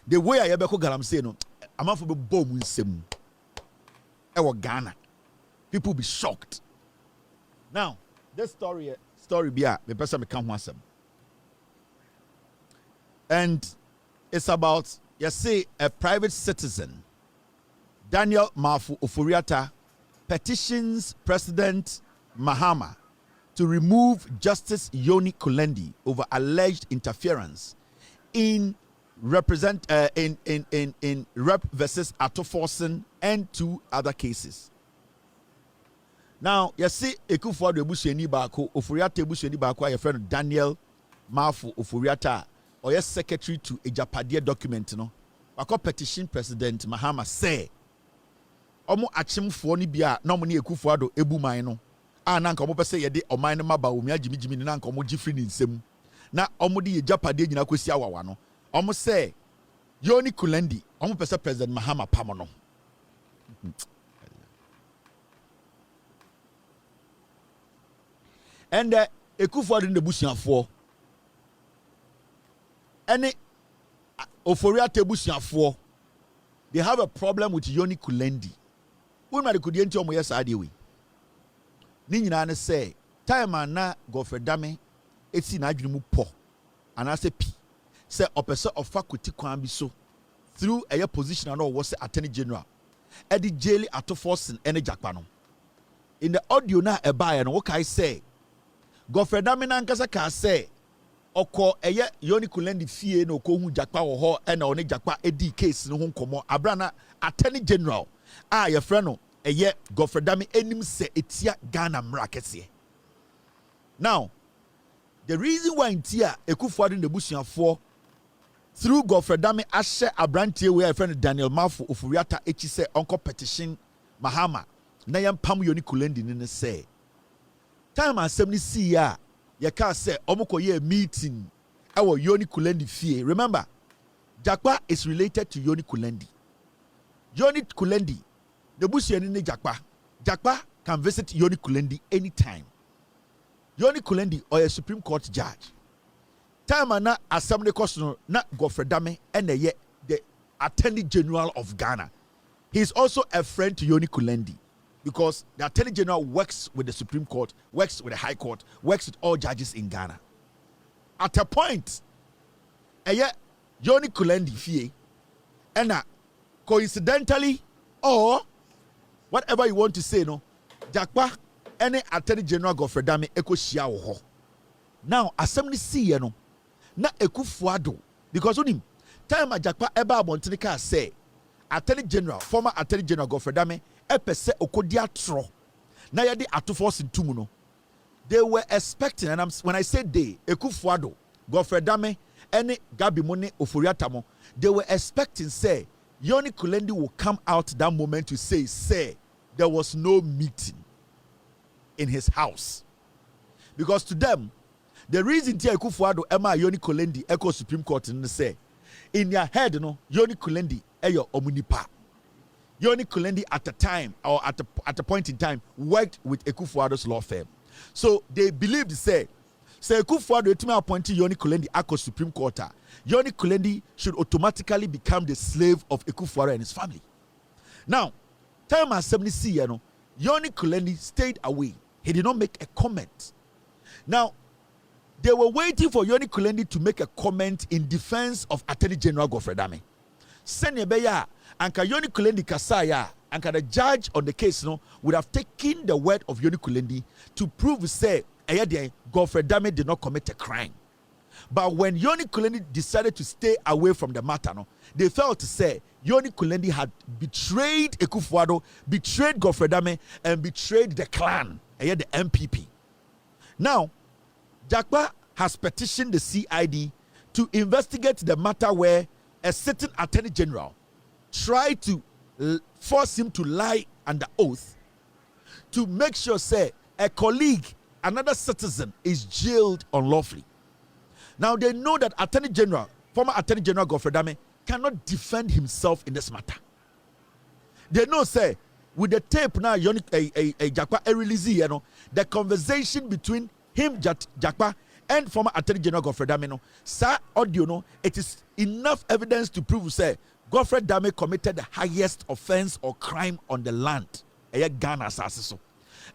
The way ye beko galamsey no amanfo be bom nsem e wo Ghana. People be shocked. Now, this story be me person me kan ho asem. And it's about, you see, a private citizen, Daniel Mafu Oforiatta, petitions President Mahama to remove Justice Yoni Kulendi over alleged interference in Rep versus Atoforsen and 2 other cases. Now, you see, Ekufuado Ebusuani Bako, Oforiatta Ebusuani Bako, your friend Daniel Mafu Oforiatta, or yes, secretary to a Japadia document, no. Wako petition President Mahama say, Omo achim fuoni bia no moni Ekufuado ebu man no. Ah nanka omo pese yede oman no maba omia jimi ni nanka omo gifri ni nsem. Na omo di Japadia nyina kwesi awawa no. Omo say Yoni Kulendi, omo pese President Mahama pamo no. And Ekufuado in the busianfo any Oforiatta busianfo they have a problem with Yoni Kulendi. When ma de kudie nti omo yes ade we. Ni nyina ne say time na Gofredame eti na adwene mu po anase pi say opese of faculty kwan bi so through a position na was attorney general e di jail Atoforsen ene jakpa no. In the audio na e ba no what I say Gofredame na nkasa ka say oko eye Yoni Kulendi fie na okohu jakpa wo ho e na one jakpa edi case no ho nkomo abrana attorney general a ye frɛ no eye Gofredame enim se etia Ghana mrakese. Now the reason why intia Ekufuado in the busianfo through Gofredame ahye abrantie we friend Daniel Mafu Oforiatta echi say onko petition Mahama na yam pam Yoni Kulendi ne say time asem ni see ya ye ka say omokoye meeting our Yoni Kulendi fie. Remember Jakpa is related to Yoni Kulendi. Yoni Kulendi the busiani ne Jakpa can visit Yoni Kulendi anytime. Yoni Kulendi or a Supreme Court judge time na assembly question na Gofredame and the Attorney General of Ghana. He is also a friend to Yoni Kulendi because the Attorney General works with the Supreme Court, works with the High Court, works with all judges in Ghana. At a point, Yoni Kulendi fie and coincidentally or whatever you want to say, no, Jakpa any Attorney General Gofredame eko shia wo ho. Now assembly see no na Ekufuado because onim time Jakpa eba abontene ka say Attorney General former Attorney General Gofredame epese okodi atro na yede Atoforsen tumu no. They were expecting, and when I say they, Ekufuado Gofredame any Gabi Mone Oforiatta mo, they were expecting say Yoni Kulendi will come out that moment to say there was no meeting in his house. Because to them, the reason Tia Ekufuado Emma Yoni Kulendi Echo Supreme Court and say in their head, no, Yoni Kulendi eyo omunipa. Yoni Kulendi at the time or at a point in time worked with Ekufuado's law firm. So they believed say Ekufuado etumi appointed Yoni Kulendi Echo Supreme Court. Yoni Kulendi should automatically become the slave of Ekufuado and his family. Now, time as 70 years, no, Yoni Kulendi stayed away. He did not make a comment. Now, they were waiting for Yoni Kulendi to make a comment in defense of Attorney General Gofredame. Senebeya, Anka Yoni Kulendi Kasaya, Anka the judge on the case no, would have taken the word of Yoni Kulendi to prove, say, Godfrey Dame did not commit a crime. But when Yoni Kulendi decided to stay away from the matter, they felt to say Yoni Kulendi had betrayed Ekufuado, betrayed Godfrey Dame, and betrayed the clan, the MPP. Now, Jakpa has petitioned the CID to investigate the matter where a certain attorney general tried to force him to lie under oath to make sure, say, a colleague, another citizen, is jailed unlawfully. Now they know that former Attorney General Godfrey Dame cannot defend himself in this matter. They know, say, with the tape now, Jakpa release, the conversation between him, Jakpa, and former Attorney General Godfrey Dame, audio, it is enough evidence to prove, say, Godfrey Dame committed the highest offense or crime on the land, Ghana.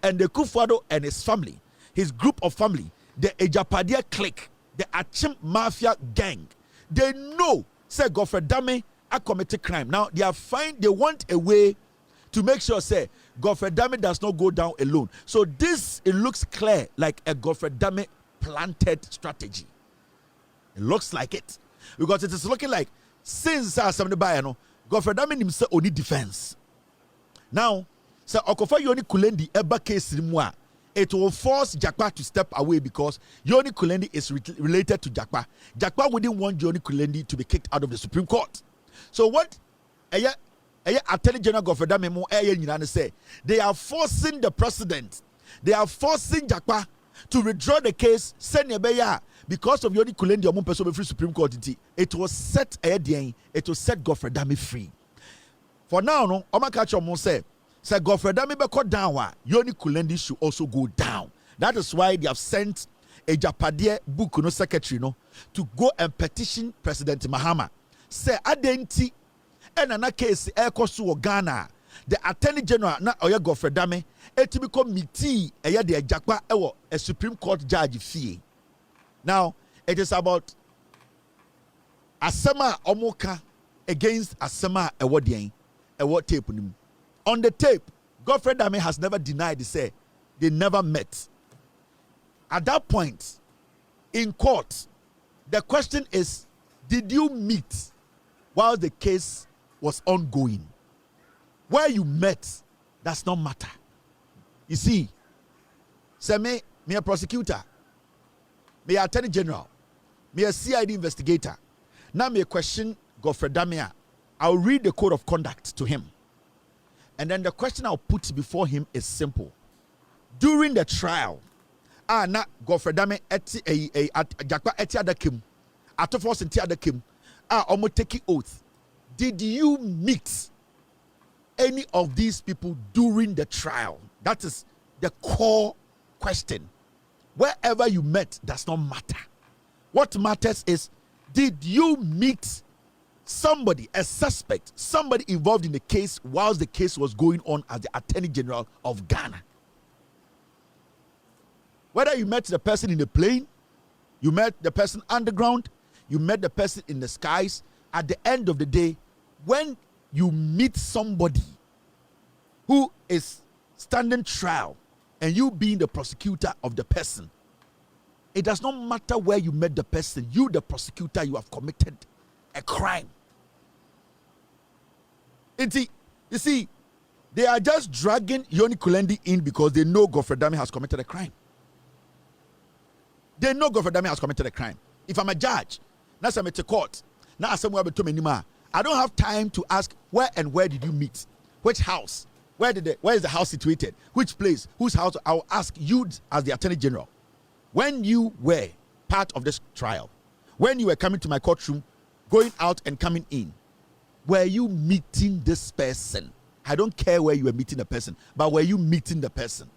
And the Kufuado and his family, his group of family, the Ejapadia clique, the Achim Mafia gang, they know, say, Godfrey Dame a committed crime. Now, they want a way to make sure, say, Godfrey Dame does not go down alone. So it looks clear like a Godfrey Dame planted strategy. It looks like it. Because it is looking like, since somebody buy, Godfrey Dame himself only defense. Now, so Okofa Yoni Kulendi eba case rimwa, it will force Jakpa to step away because Yoni Kulendi is related to Jakpa. Jakpa wouldn't want Yoni Kulendi to be kicked out of the Supreme Court. So what Attorney General Godfrey Dame say, they are forcing the president, they are forcing Jakpa to withdraw the case, send Nebeya, because of Yoni Kulendi or person free Supreme Court. It will set Godfrey Dame free. For now, no, Omakacho Mon say Godfrey Dame be cut down, Yoni Kulendi should also go down. That is why they have sent a Japadie book secretary to go and petition President Mahama. Say adenti and another case Ekosu Ghana. The Attorney General na Oya Godfrey Dame eti committee de Jakpa ewo a Supreme Court judge fee. Now it is about Asema Omoka against Asema Ewodien Ewod tape. On the tape, Godfrey Dame has never denied say they never met. At that point, in court, the question is, did you meet while the case was ongoing? Where you met does not matter. You see, say me a prosecutor, me a attorney general, me a CID investigator. Now me a question Godfrey Dame. I'll read the code of conduct to him. And then the question I'll put before him is simple. During the trial, na Godfrey Dame Jakpa eti adakim, atofos enti adakim, omo take oath. Did you meet any of these people during the trial? That is the core question. Wherever you met does not matter. What matters is, did you meet somebody, a suspect, somebody involved in the case whilst the case was going on as the Attorney General of Ghana? Whether you met the person in the plane, you met the person underground, you met the person in the skies, at the end of the day, when you meet somebody who is standing trial and you being the prosecutor of the person, it does not matter where you met the person. You, the prosecutor, you have committed a crime. You see, they are just dragging Yoni Kulendi in because they know Godfrey Dame has committed a crime. They know Godfrey Dame has committed a crime. If I'm a judge, now I'm at a court, now I don't have time to ask where did you meet, which house, where is the house situated, which place, whose house. I'll ask you as the Attorney General, when you were part of this trial, when you were coming to my courtroom, going out and coming in, were you meeting this person? I don't care where you were meeting the person, but were you meeting the person?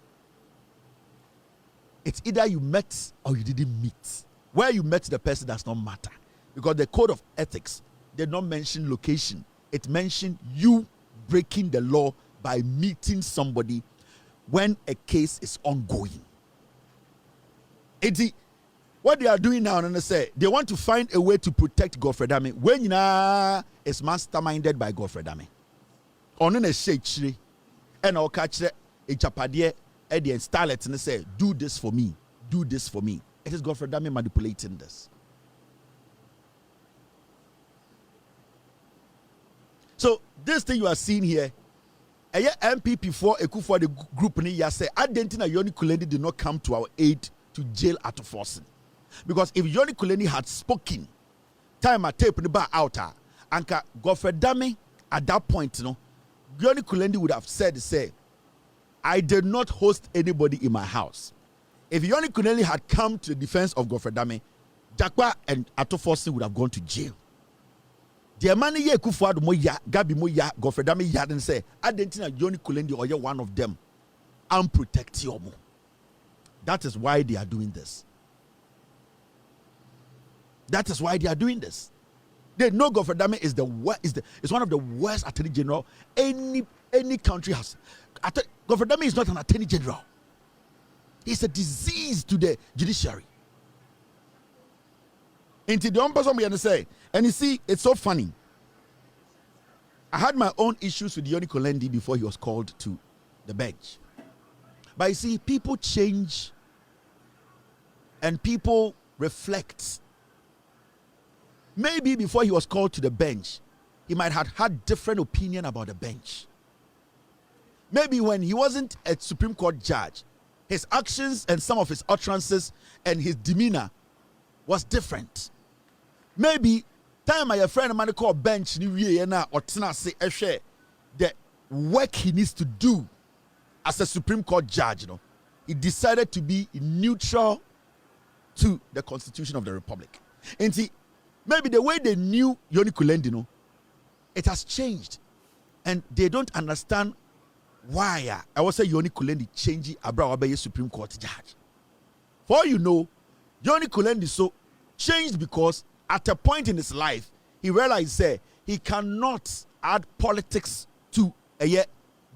It's either you met or you didn't meet. Where you met the person does not matter, because the code of ethics did not mention location. It mentioned you breaking the law by meeting somebody when a case is ongoing. What they are doing now, and they want to find a way to protect Godfrey Dame when is masterminded by Godfrey Dame. On a shake and I'll catch a chapadie and starlet and say, do this for me, do this for me. It is Godfrey Dame manipulating this. So this thing you are seeing here, a MPP for Ekufuado the group ni ya say Adentina Yoni Kulendi did not come to our aid to jail at forcing. Because if Yoni Kulendi had spoken, time I tape the bar out, Anka Godfrey Dame at that point, Yoni Kulendi would have said, I did not host anybody in my house. If Yoni Kulendi had come to the defense of Godfrey Dame, Jakwa and Atoforsi would have gone to jail. The money ye Ekufuado moya, Gabi moya, Godfrey Dame yaden say, Adentina Yoni Kulendi or one of them, and protect you. That is why they are doing this. That is why they are doing this. They know Godfrey Dame is is one of the worst attorney general any country has. Godfrey Dame is not an attorney general. He's a disease to the judiciary. Into the one person we say, and you see, it's so funny. I had my own issues with Yoni Kulendi before he was called to the bench. But you see, people change and people reflect. Maybe before he was called to the bench, he might have had different opinion about the bench. Maybe when he wasn't a Supreme Court judge, his actions and some of his utterances and his demeanor was different. Maybe time my friend man call bench or say the work he needs to do as a Supreme Court judge, he decided to be neutral to the Constitution of the Republic. And see, maybe the way they knew Yoni Kulendi, it has changed, and they don't understand why. I was say Yoni Kulendi changing Abrawabe Supreme Court judge. For all you know, Yoni Kulendi so changed because at a point in his life, he realized he cannot add politics to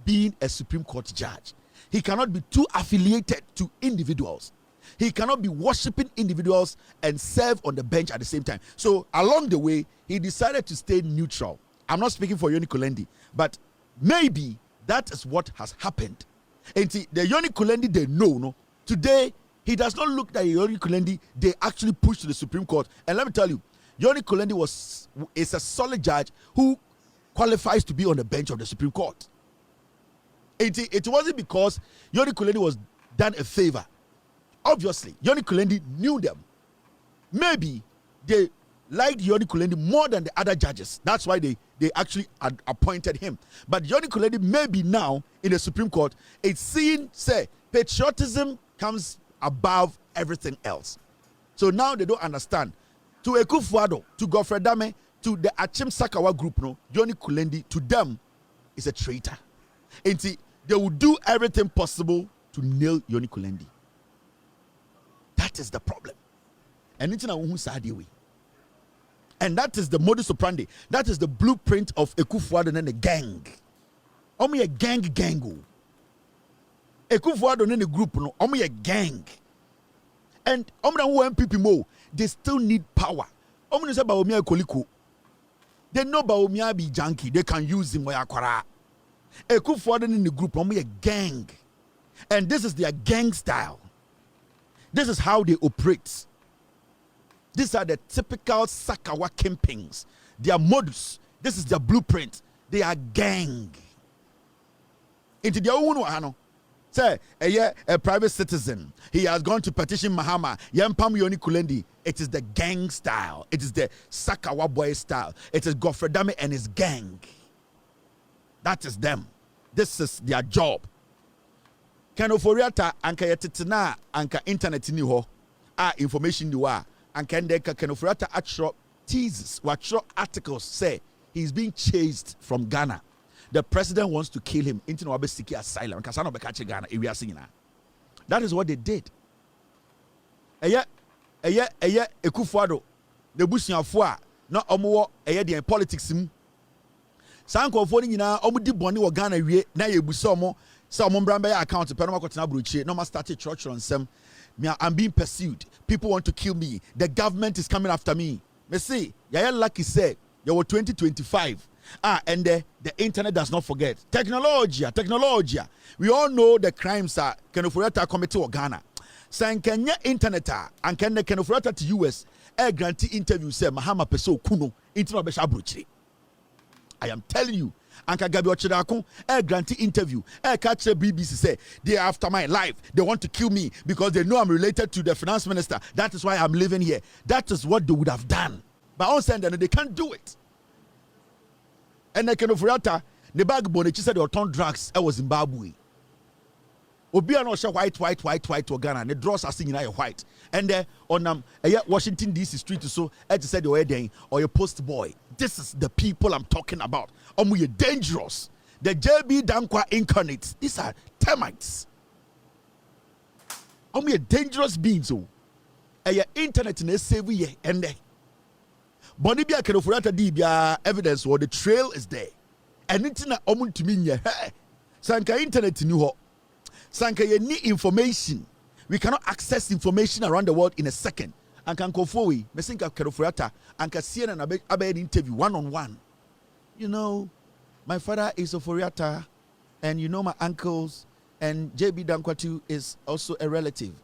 being a Supreme Court judge. He cannot be too affiliated to individuals. He cannot be worshiping individuals and serve on the bench at the same time. So along the way, he decided to stay neutral. I'm not speaking for Yoni Kulendi, but maybe that is what has happened. And the Yoni Kulendi they know, today, he does not look like Yoni Kulendi they actually pushed to the Supreme Court. And let me tell you, Yoni Kulendi is a solid judge who qualifies to be on the bench of the Supreme Court. It wasn't because Yoni Kulendi was done a favor. Obviously, Yoni Kulendi knew them. Maybe they liked Yoni Kulendi more than the other judges. That's why they appointed him. But Yoni Kulendi maybe now in the Supreme Court, it's seen, patriotism comes above everything else. So now they don't understand. To Ekufuado, to Godfrey Dame, to the Achim Sakawa group, Yoni Kulendi, to them, is a traitor. And they will do everything possible to nail Yoni Kulendi. That is the problem. And that is the modus operandi. That is the blueprint of Ekufuado and the gang. Omi a gang. Ekufuado and the group, omi a gang. And MPP mo, they still need power. Omi say Baomia Koliko. They know Baomia be junkie. They can use him where akwara. Ekufuado in the group, omi a gang. And this is their gang style. This is how they operate. These are the typical Sakawa campings. Their modus. This is their blueprint. They are gang. Into their own say a private citizen. He has gone to petition Mahama. Yampam Yoni Kulendi. It is the gang style. It is the Sakawa boy style. It is Godfrey Dame and his gang. That is them. This is their job. Kenoforiata anka yetetena anka internet ni ho information ni wa anka ndeka Kenoforiata atro teases watro articles say he's being chased from Ghana. The president wants to kill him into no abesiki asylum kasano bekache Ghana area singina. That is what they did. Eye Ekufuado the busuafo a na omo eye the politics mu sankofo ni nyina omo di bone wo Ghana wie na yebusa omo. So account no started church on some. I'm being pursued. People want to kill me. The government is coming after me. Me see, lucky say you were 2025. And the internet does not forget. Technology. We all know the crimes are Kenoforiata committee or Ghana. Sankanya internet and can the Kenofrata to US grantee interview say Mahama peso kuno internet besha bruchiri. I am telling you, Anka Gabi Ochidakun grantee interview catch the BBC say they are after my life. They want to kill me because they know I'm related to the finance minister. That is why I'm living here. That is what they would have done. But on Sunday they can't do it. And the Kenofrata the bag bonnet said they turn drugs. I was Zimbabwe. Obia no white to Ghana. The draws are singing white. And there on Washington DC street so as said you're wedding or your post boy. This is the people I'm talking about. You're dangerous. The JB Dankwa incarnates. These are termites. You're dangerous beings. So your internet is save ye and there. Bonibia Kenofurata Dibia evidence or the trail is there. And it's not to mean ye. Sanka internet new ho. Sanka you need information. We cannot access information around the world in a second. And can go forward. Mesinka Kenofurata and can see an abed interview one-on-one. You know, my father is a Furiata, and you know my uncles, and JB Dankwatu is also a relative.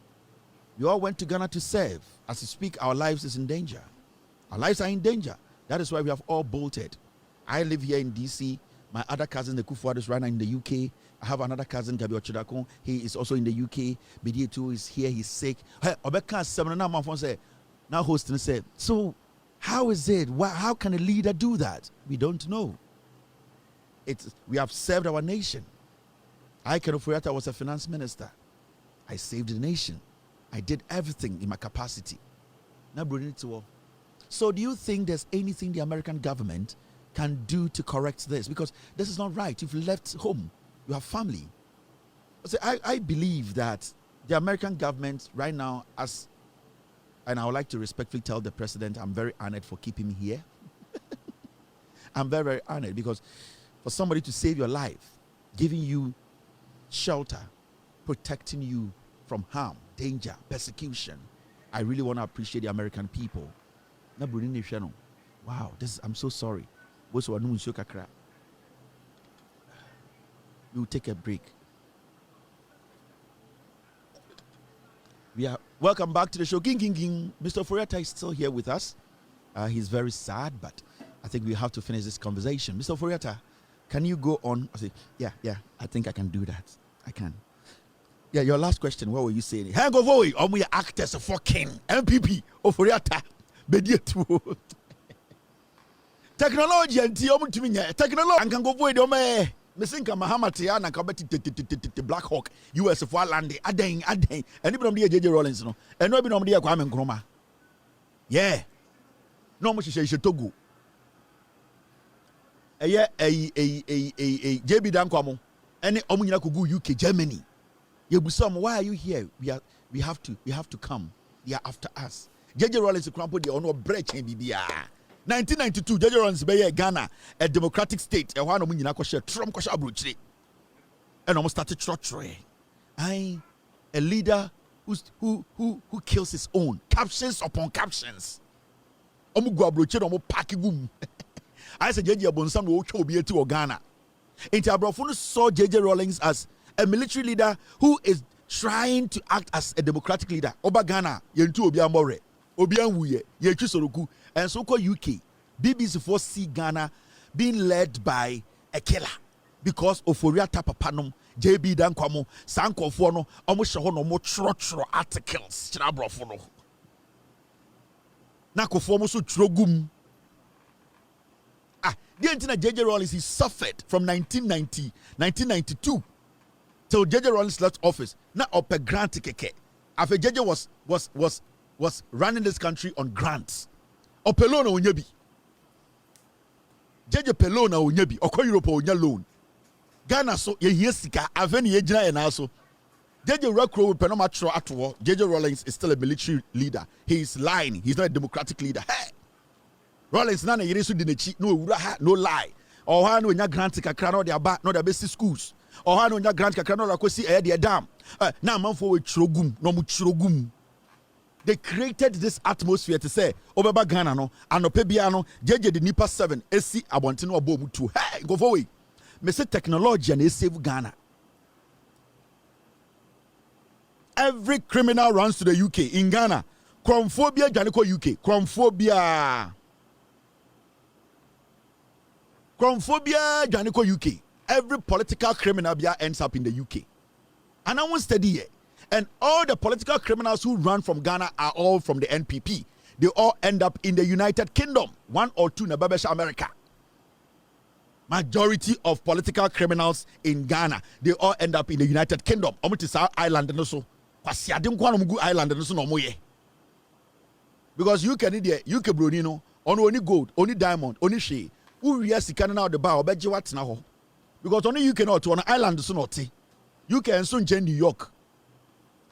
We all went to Ghana to serve. As we speak, our lives is in danger. Our lives are in danger. That is why we have all bolted. I live here in DC. My other cousin, the Kufuor, is right now in the UK. I have another cousin, Gabi Ochidakun. He is also in the UK. BD2 is here. He's sick. Hey, Obeka 7 months say, now hosting said, so how is it? How can a leader do that? We don't know. We have served our nation. I, Kenofurata, was a finance minister. I saved the nation. I did everything in my capacity. Now, so do you think there's anything the American government can do to correct this? Because this is not right. You've left home. You have family. So I believe that the American government right now, and I would like to respectfully tell the president, I'm very honored for keeping me here. I'm very, very honored because for somebody to save your life, giving you shelter, protecting you from harm, danger, persecution, I really want to appreciate the American people. Wow, I'm so sorry. We'll take a break. Welcome back to the show. Mr. Furiata is still here with us. He's very sad, but I think we have to finish this conversation. Mr. Furiata, can you go on? I say, yeah, I think I can do that. I can. Yeah, your last question, what were you saying? Hang over, we actors for King, MPP, Furiata, Bediatu. Technology and technology, and can go for it, Mesinka Mahama Tiana Kabeti Black Hawk, US of Walandi, Adang, anybody JJ Rollins, no, and nobody Kwame Nkrumah. Yeah, no much say Togo. A JB Dankwamo, any Omuina Kugu UK, Germany. Yebusam, why are you here? We have to come. They are after us. JJ Rollins Crampo, the honor break in BBA. 1992, JJ Rollins Bay Ghana, a democratic state. A one of Trump Kosha Abronye, and almost started torturing. A leader who kills his own. Captions upon captions. Omugwa Abronye omo pakigum. I said JJ Abonsam no chobi to Ghana. Into Abrofunu saw JJ Rollins as a military leader who is trying to act as a democratic leader. Oba Ghana, yentu obi amore, obi anwuye, yechu soroku. And so called UK, BBC 4C Ghana being led by a killer because of Furiata Papanum, JB Dankwamo, Sanko Fono, almost no more trotro articles. Chinabrofono. Nako Fomo so trogum. The internet JJ Rollins he suffered from 1992 till JJ Rollins left office. Now up a grant keke. After JJ was running this country on grants. O pelona onyebi. Jeje pelona onyebi. Oko Europe onya loan. Ghana so ye sika aveni ye gina ye na so. Jeje Rekro penoma tro atwo. JJ Rollins is still a military leader. He is lying. He's not a democratic leader. Hey. Rollins na yere so dinechi no ewura ha no lie. O ha no nya grant kakra no de aba no de basic schools. O ha no nya grant kakra no akosi de dam. Na manfo we trogum no mu trogum. They created this atmosphere to say, Obeba Ghana no, Anopebiano, JJ the Nipa 7, AC Abontino Abomu 2. Hey, go forward. Me say technology and save Ghana. every criminal runs to the UK. In Ghana, chromophobia janiko UK. Chromophobia janiko UK. Every political criminal ends up in the UK. And I won't study it. And all the political criminals who run from Ghana are all from the NPP. They all end up in the United Kingdom. 1 or 2 in America. Majority of political criminals in Ghana, they all end up in the United Kingdom. Island and so. Island and so. Because you can need the UK Brunino, only gold, only diamond, only shea. Who yes, can now the bar, bet you what's now. Because only you cannot to an island so not. You can soon change New York.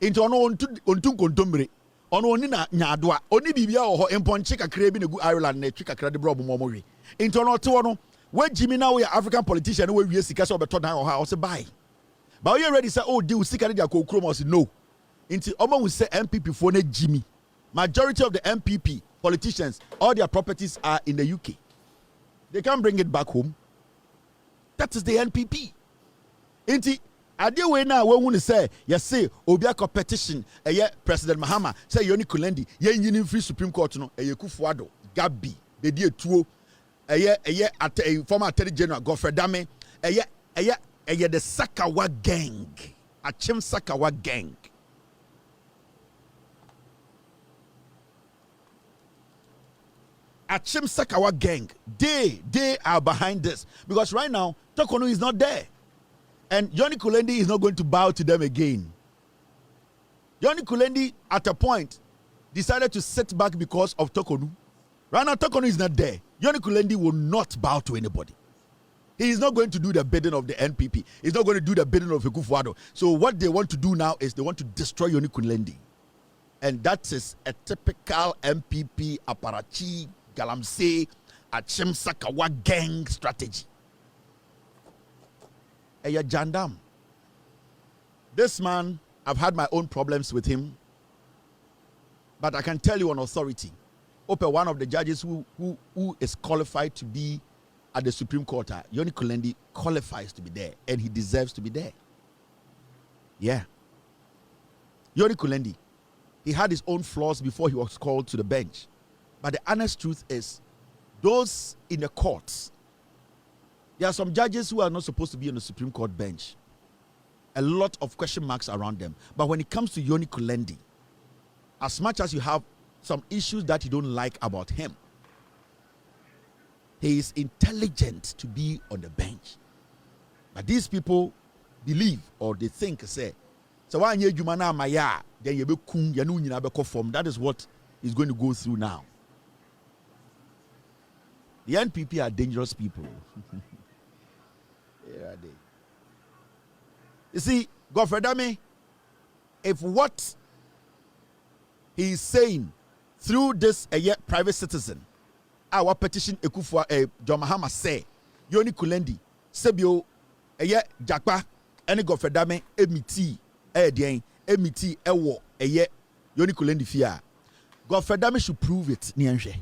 Into on contumbre. Only na nyadwa. Only bibia or empon chika crabin a good Ireland, ne chika cradi brobo momori. Into no to where Jimmy now we are African politician where we are sick as over to now house buy. But you already say, oh, deal sick at the chromos. No. Into Omo will say MPP for ne Jimmy. Majority of the MPP politicians, all their properties are in the UK. They can't bring it back home. That is the NPP. Inti ade we na we won say you say obi a competition President Mahama say Yoni Kulendi ye nyini free Supreme Court no Kufuado Gabi be die tuo at former Attorney General Godfrey Dame the Sakawa gang Achim Sakawa gang. Achim Sakawa gang, they are behind this because right now Tokono is not there, and Johnny Kulendi is not going to bow to them again. Johnny Kulendi at a point decided to sit back because of Tokono. Right now Tokono is not there. Johnny Kulendi will not bow to anybody. He is not going to do the bidding of the NPP. He's not going to do the bidding of Kufuado. So what they want to do now is they want to destroy Johnny Kulendi, and that is a typical MPP aparachi Galamsey Achim Sakawa gang strategy. Eya Jandam. This man, I've had my own problems with him, but I can tell you on authority, one of the judges who is qualified to be at the Supreme Court, Yoni Kulendi, qualifies to be there, and he deserves to be there. Yeah. Yoni Kulendi, he had his own flaws before he was called to the bench. But the honest truth is, those in the courts, there are some judges who are not supposed to be on the Supreme Court bench. A lot of question marks around them. But when it comes to Yoni Kulendi, as much as you have some issues that you don't like about him, he is intelligent to be on the bench. But these people believe or they think, say, so why you jumana maya, then you be kung yanu nyina be form. That is what he's going to go through now. The NPP are dangerous people. Here are they. You see, Godfrey Dame, if what he is saying through this private citizen, our petition Ekufua John Mahama say, Yoni Kulendi, Sebio, Jakpa, any Godfrey Dame, emiti, emiti, ewo, Yoni Kulendi fia. Godfrey Dame should prove it, Nianje.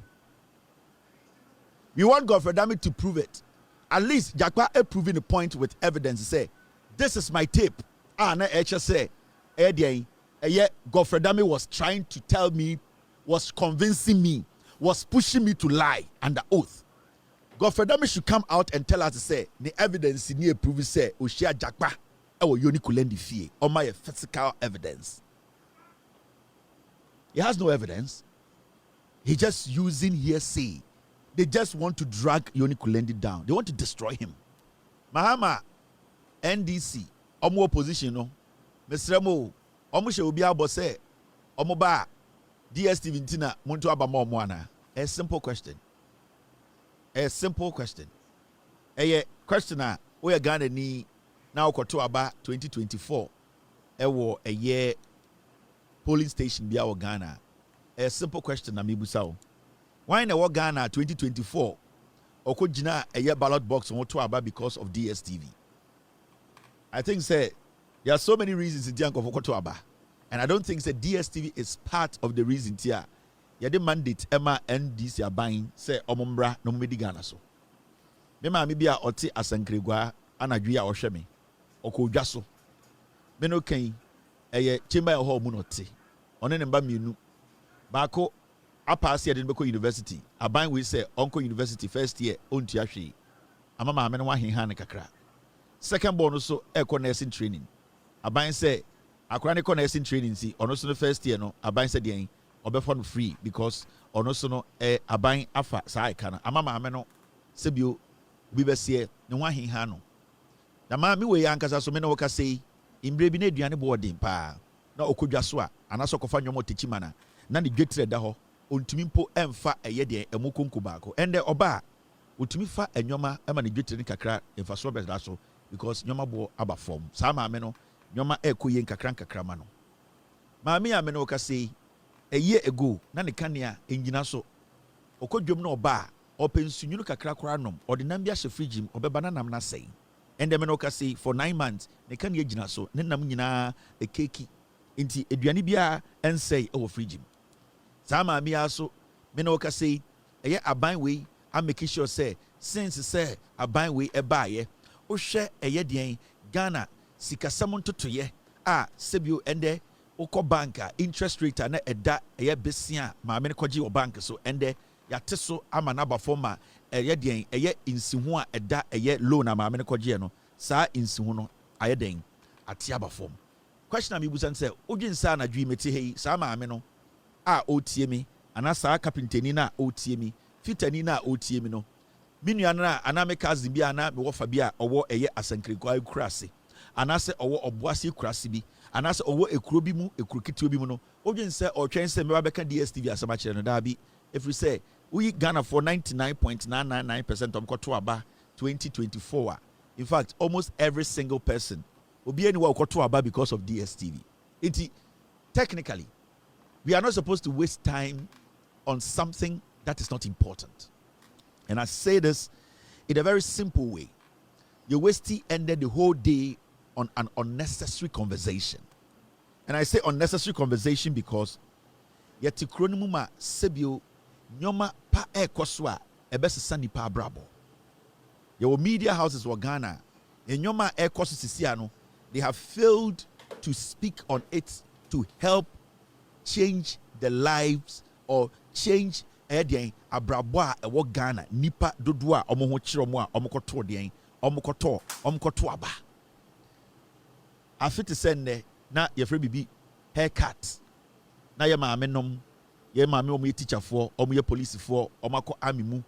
We want Godfrey Dame to prove it. At least Jakpa is proving the point with evidence. Say, this is my tape. Na say, Godfrey Dame was trying to tell me, was convincing me, was pushing me to lie under oath. Godfrey Dame should come out and tell us to say, the evidence in here prove say, Oshia Jakpa, Yoni Kulendi fie, or my physical evidence. He has no evidence. He's just using hearsay. They just want to drag Yoni Kulendi down. They want to destroy him. Mahama, NDC, Omo opposition, no. Mesremo, Omo she obi abo say, Omo ba, DSTV ntina, muntu abama omwana. A simple question. A simple question. A questioner, we are Ghana ni, now koto aba 2024. Ewo a year polling station be our Ghana. A simple question, Namibusao. Why in the Ghana 2024? Oko jina a year ballot box on to aba because of DSTV. I think say there are so many reasons in Dianko for to aba, and I don't think say DSTV is part of the reason here. You the mandate Emma NDC are buying say omombra no medi Ghana so. Me ma me bia oti asankregwa anadwia ohwe me. Oko dwaso. Me no kan chamber hall mu no te one ne mba mienu baako apase de beko university aban we say onko university first year ontua hwe ama maame no wahenha ne kakra second born no so eko nursing training aban say akora ne ko nursing training si ono so no first year no aban say den obefo no free because ono so no aban afa saa eka na ama maame no sebio bi besie ne wahenha no na maame we yankasa so me no woka sei imbre bi na aduane bo odin pa na okodwa so a anaso kofa nyomo techimana na ne dwetre da ho ontumi mpo emfa eye de emokonko baako ende oba otumi fa enyoma ema ne dwetre kakra emfa so beda so because nyoma bo aba form saa maame no nyoma ekoye nkakra ma no maame ya me no woka sei eye ego na ne kanea engina so okodwom na oba opensunyunu kakra kora nom ordinam bia hye fridge obeba na nam na sei ende me no woka sei for 9 months ne kanea gina so ne nam nyina ekeki inti eduane bia ensei o fridge saa maame ya so me no woka sei eye aban we a make sure say since say aban we ebaaye wo hwe eye den Ghana sikasam ntotoye a sebio ende ukọ banka interest rate na eda eye besia maame ne kwaji wo bank so ende yate so ama na ba forma eye den eye insihu a eda eye loan na maame ne kwaji no saa insihu no aye den ate aba form question am ibusan say odwinsa na dwi meti hei saa maame no a otie mi ana saa kapinteni na otie mi fitani na otie mi no minua na ana me cousin bi ana me wofa bi a owo eye asankrikwa kurase ana se owo oboase kurase bi ana se owo ekuro bi mu ekuro kitio bi mu no odwen se otwen se me ba beka DSTV asama kire no da bi if you say we Ghana for 99.999% of koto aba 2024 in fact almost every single person obi any wa koto aba because of DSTV it technically we are not supposed to waste time on something that is not important. And I say this in a very simple way. You wasting ended the whole day on an unnecessary conversation. And I say unnecessary conversation because yeti kronimuma sebio nyoma pa ekoswa ebesesa nipa brabo. Your media houses were Ghana. Nyoma ekosisiano, they have failed to speak on it to help change the lives or change eden abrabo a ewo Ghana nipa dodo a omo ho kire omo a omo koto den omo koto aba afite senne na ye fre bibi haircut na ye maame nom ye maame omo ye teacher fo omo ye police fo omo akọ army mu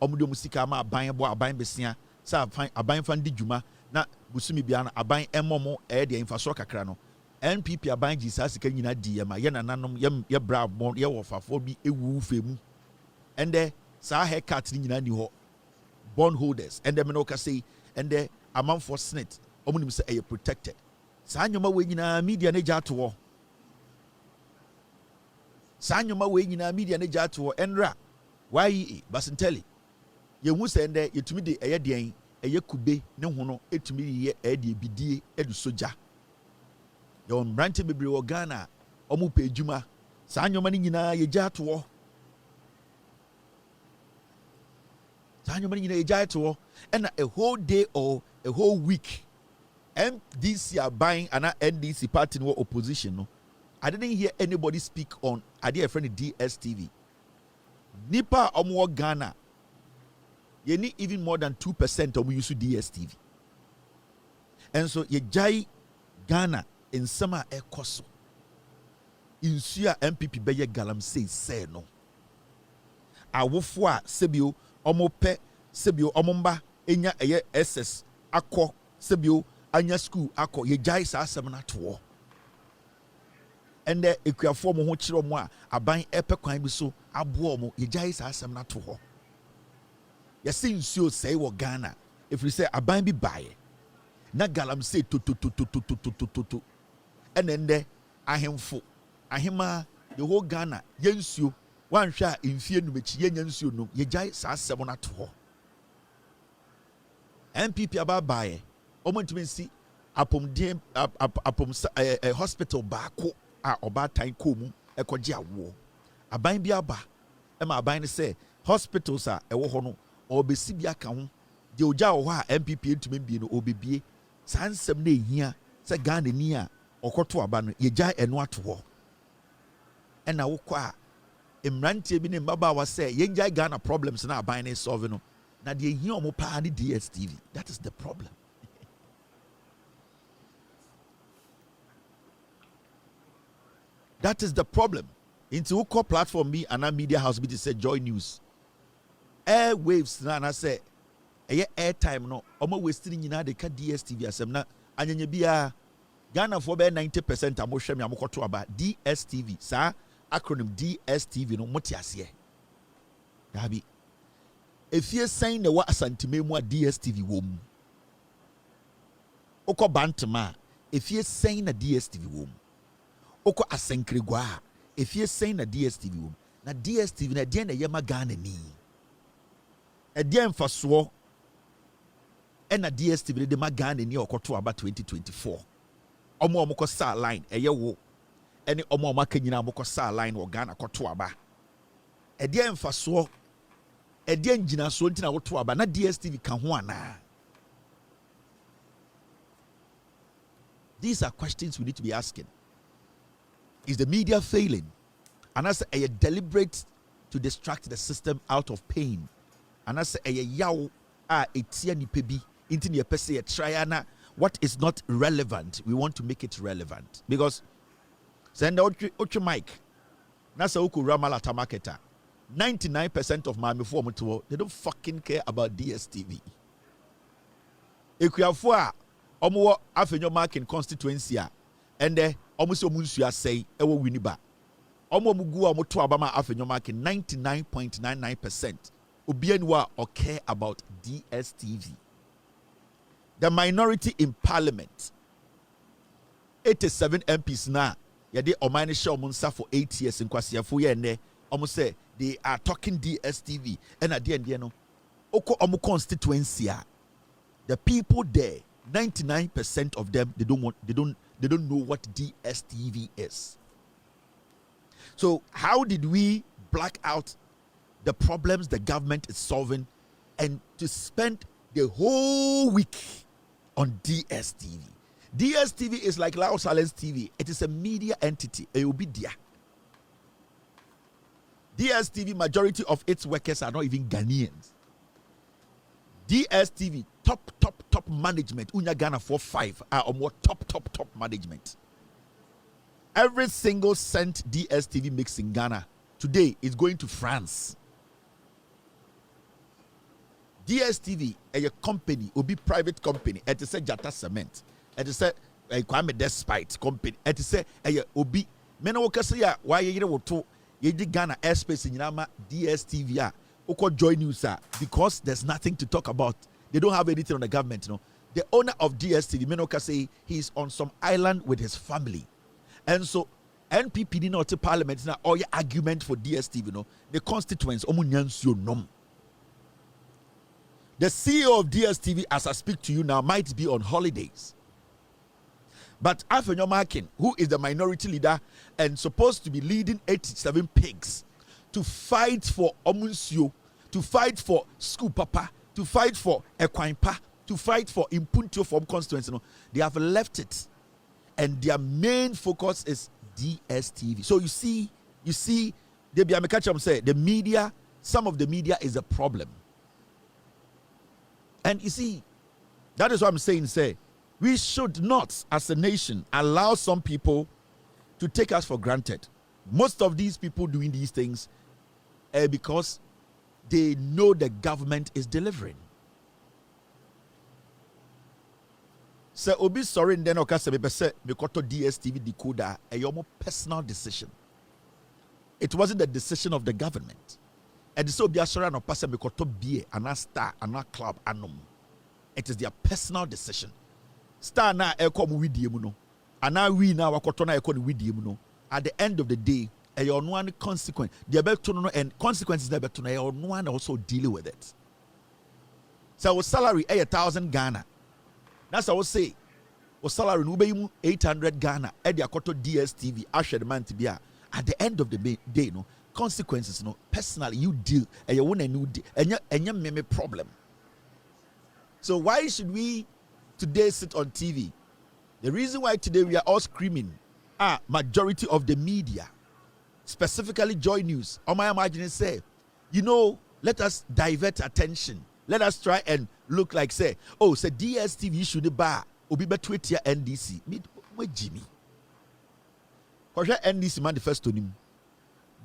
omo de musika ma aban bo aban besia sa aban fan di djuma na busumi bia na aban emomo de infrastructure kakra no NPP aban ji sa sika nyina di ye ma ye nananom ye bra bon ye wofafo bi ewu femu ende sa haircut ni nyina ni ho bond holders ende me no ka say ende amount for snit omunim say e protected sa nyoma we nyina media ne ja to sa nyoma we nyina media ne ja to enra why basenteli ye hu say ende yetumi de eye den eye kube ne ho no etumi ye e de bidie edu soja yon branche bebre wo Ghana omu pe adwuma sa nyoma ni nyina ye ja to and a whole day or a whole week MDC are buying an NDC party in opposition. No, I didn't hear anybody speak on I did a friend DSTV. Nipa omwo Ghana. You need even more than 2% of use DSTV. And so ye jai Ghana in summer e koso. In suya MPP beye galam say no. Awofo sebio omo pe sebio omomba enya eye SS akọ sebio anya school akọ ye jai sa asem na to ende ekuafo mo ho kire mo a aban epe kwan bi so abo mo ye jai sa asem na to ho ye sin suo sei wo Ghana if we say aban bi bae na galam say to ende ahemfo ahema the whole Ghana yensuo wan hwa mfie numechi yenya nsuo no ye jai sa asem na to ho MPP ababaye omontumi nsi apomdem hospital baako a obatan komu ekoje awo aban bi aba e ma aban ne se hospitals a ewo ho no obesi bi aka ho de oja wo a MPP entumi bi no obebie sansem na ehia se Ghana ni a okoto aba no yegya eno ato ho ena wokɔ a emrantie bi ne mbaba say yegya Ghana problems na aban ne solve no na de ehia omo pa ne DSTV. That is the problem. That is the problem. Into who platform me and a media house be to say Joy News. Airwaves na say airtime no omo wasting nyina de ka DSTV asem na anyanye bia Ghana for be 90% amohwe me amokoto aba DSTV sa acronym DSTV no motiase dabi efie sign na wa asantime mu a DSTV wom okọ bantama efie sign na DSTV wom okọ asenkregwa efie sign na DSTV wom na DSTV na de na yema Ghana ni de mfaso na DSTV de ma Ghana ni okoto aba 2024 omo ko sa line eye wo ene omo akanyina ko sa line wo Ghana koto aba de mfaso de ngina so ntina woto aba na DSTV ka ho ana. These are questions we need to be asking. Is the media failing? And as a deliberate to distract the system out of pain. And as a yaw etia ni pebi into ni pese try na what is not relevant, we want to make it relevant. Because send out mic. Nasa uku ramalata marketer. 99% of my before they don't fucking care about DSTV. Ekuafo omo afenyo mark in constituency and omo munsu say ewo winiba. Omo mugu omo to abama afenyo mark 99.99% obianwa or care about DSTV. The minority in parliament 87 MPs na yade omane show munsa for 8 years in kwasiafo ye ne omo say they are talking DSTV and at the end no oko omo constituency the people there 99% of them they don't know what DSTV is. So how did we black out the problems the government is solving and to spend the whole week on DSTV? DSTV is like Loud Silence TV. It is a media entity. It will be there. DSTV, majority of its workers are not even Ghanaians. DSTV, top management. Unya Ghana 4-5 are more top management. Every single cent DSTV makes in Ghana today is going to France. DSTV, a company, will be private company. It is a Jata Cement. It is a Kwame Despite company. It is a Obi. Mena wakasiya why you to Yedi Ghana airspace in Yama DSTV Oko Joy News because there's nothing to talk about. They don't have anything on the government, you know. The owner of DSTV, Menoka say he's on some island with his family. And so NPP did not to parliament now all your argument for DSTV, you know. The constituents nom. The CEO of DSTV, as I speak to you now, might be on holidays. But Afenyo Ken, who is the minority leader and supposed to be leading 87 pigs to fight for Omunsio, to fight for School Papa, to fight for Ekwaimpa, to fight for Impuntio from constituency, you know, they have left it. And their main focus is DSTV. So you see, the media, some of the media is a problem. And you see, that is what I'm saying, we should not, as a nation, allow some people to take us for granted. Most of these people doing these things because they know the government is delivering. So, Obi sorry, then okay, say because DSTV decoder a your personal decision. It wasn't the decision of the government. And so be sorry no pass because be an star and club anum. It is their personal decision. Star na ekom widiemu no ana we na wakoto na ekon widiemu no at the end of the day e your one consequence the beto no and consequences na beto na your one also deal with it. So our salary 1,000 Ghana, that's how we say our salary no be 800 Ghana e the akoto DSTV ahwe the man to be at the end of the day no consequences no personally you deal e your one and enya me problem. So why should we today sit on TV The reason why today we are all screaming, majority of the media, specifically Joy News, on my imagination say, let us divert attention. Let us try and look like say DSTV should buy obi betwetia NDC. Me Jimmy. Kosha NDC manifesto nim.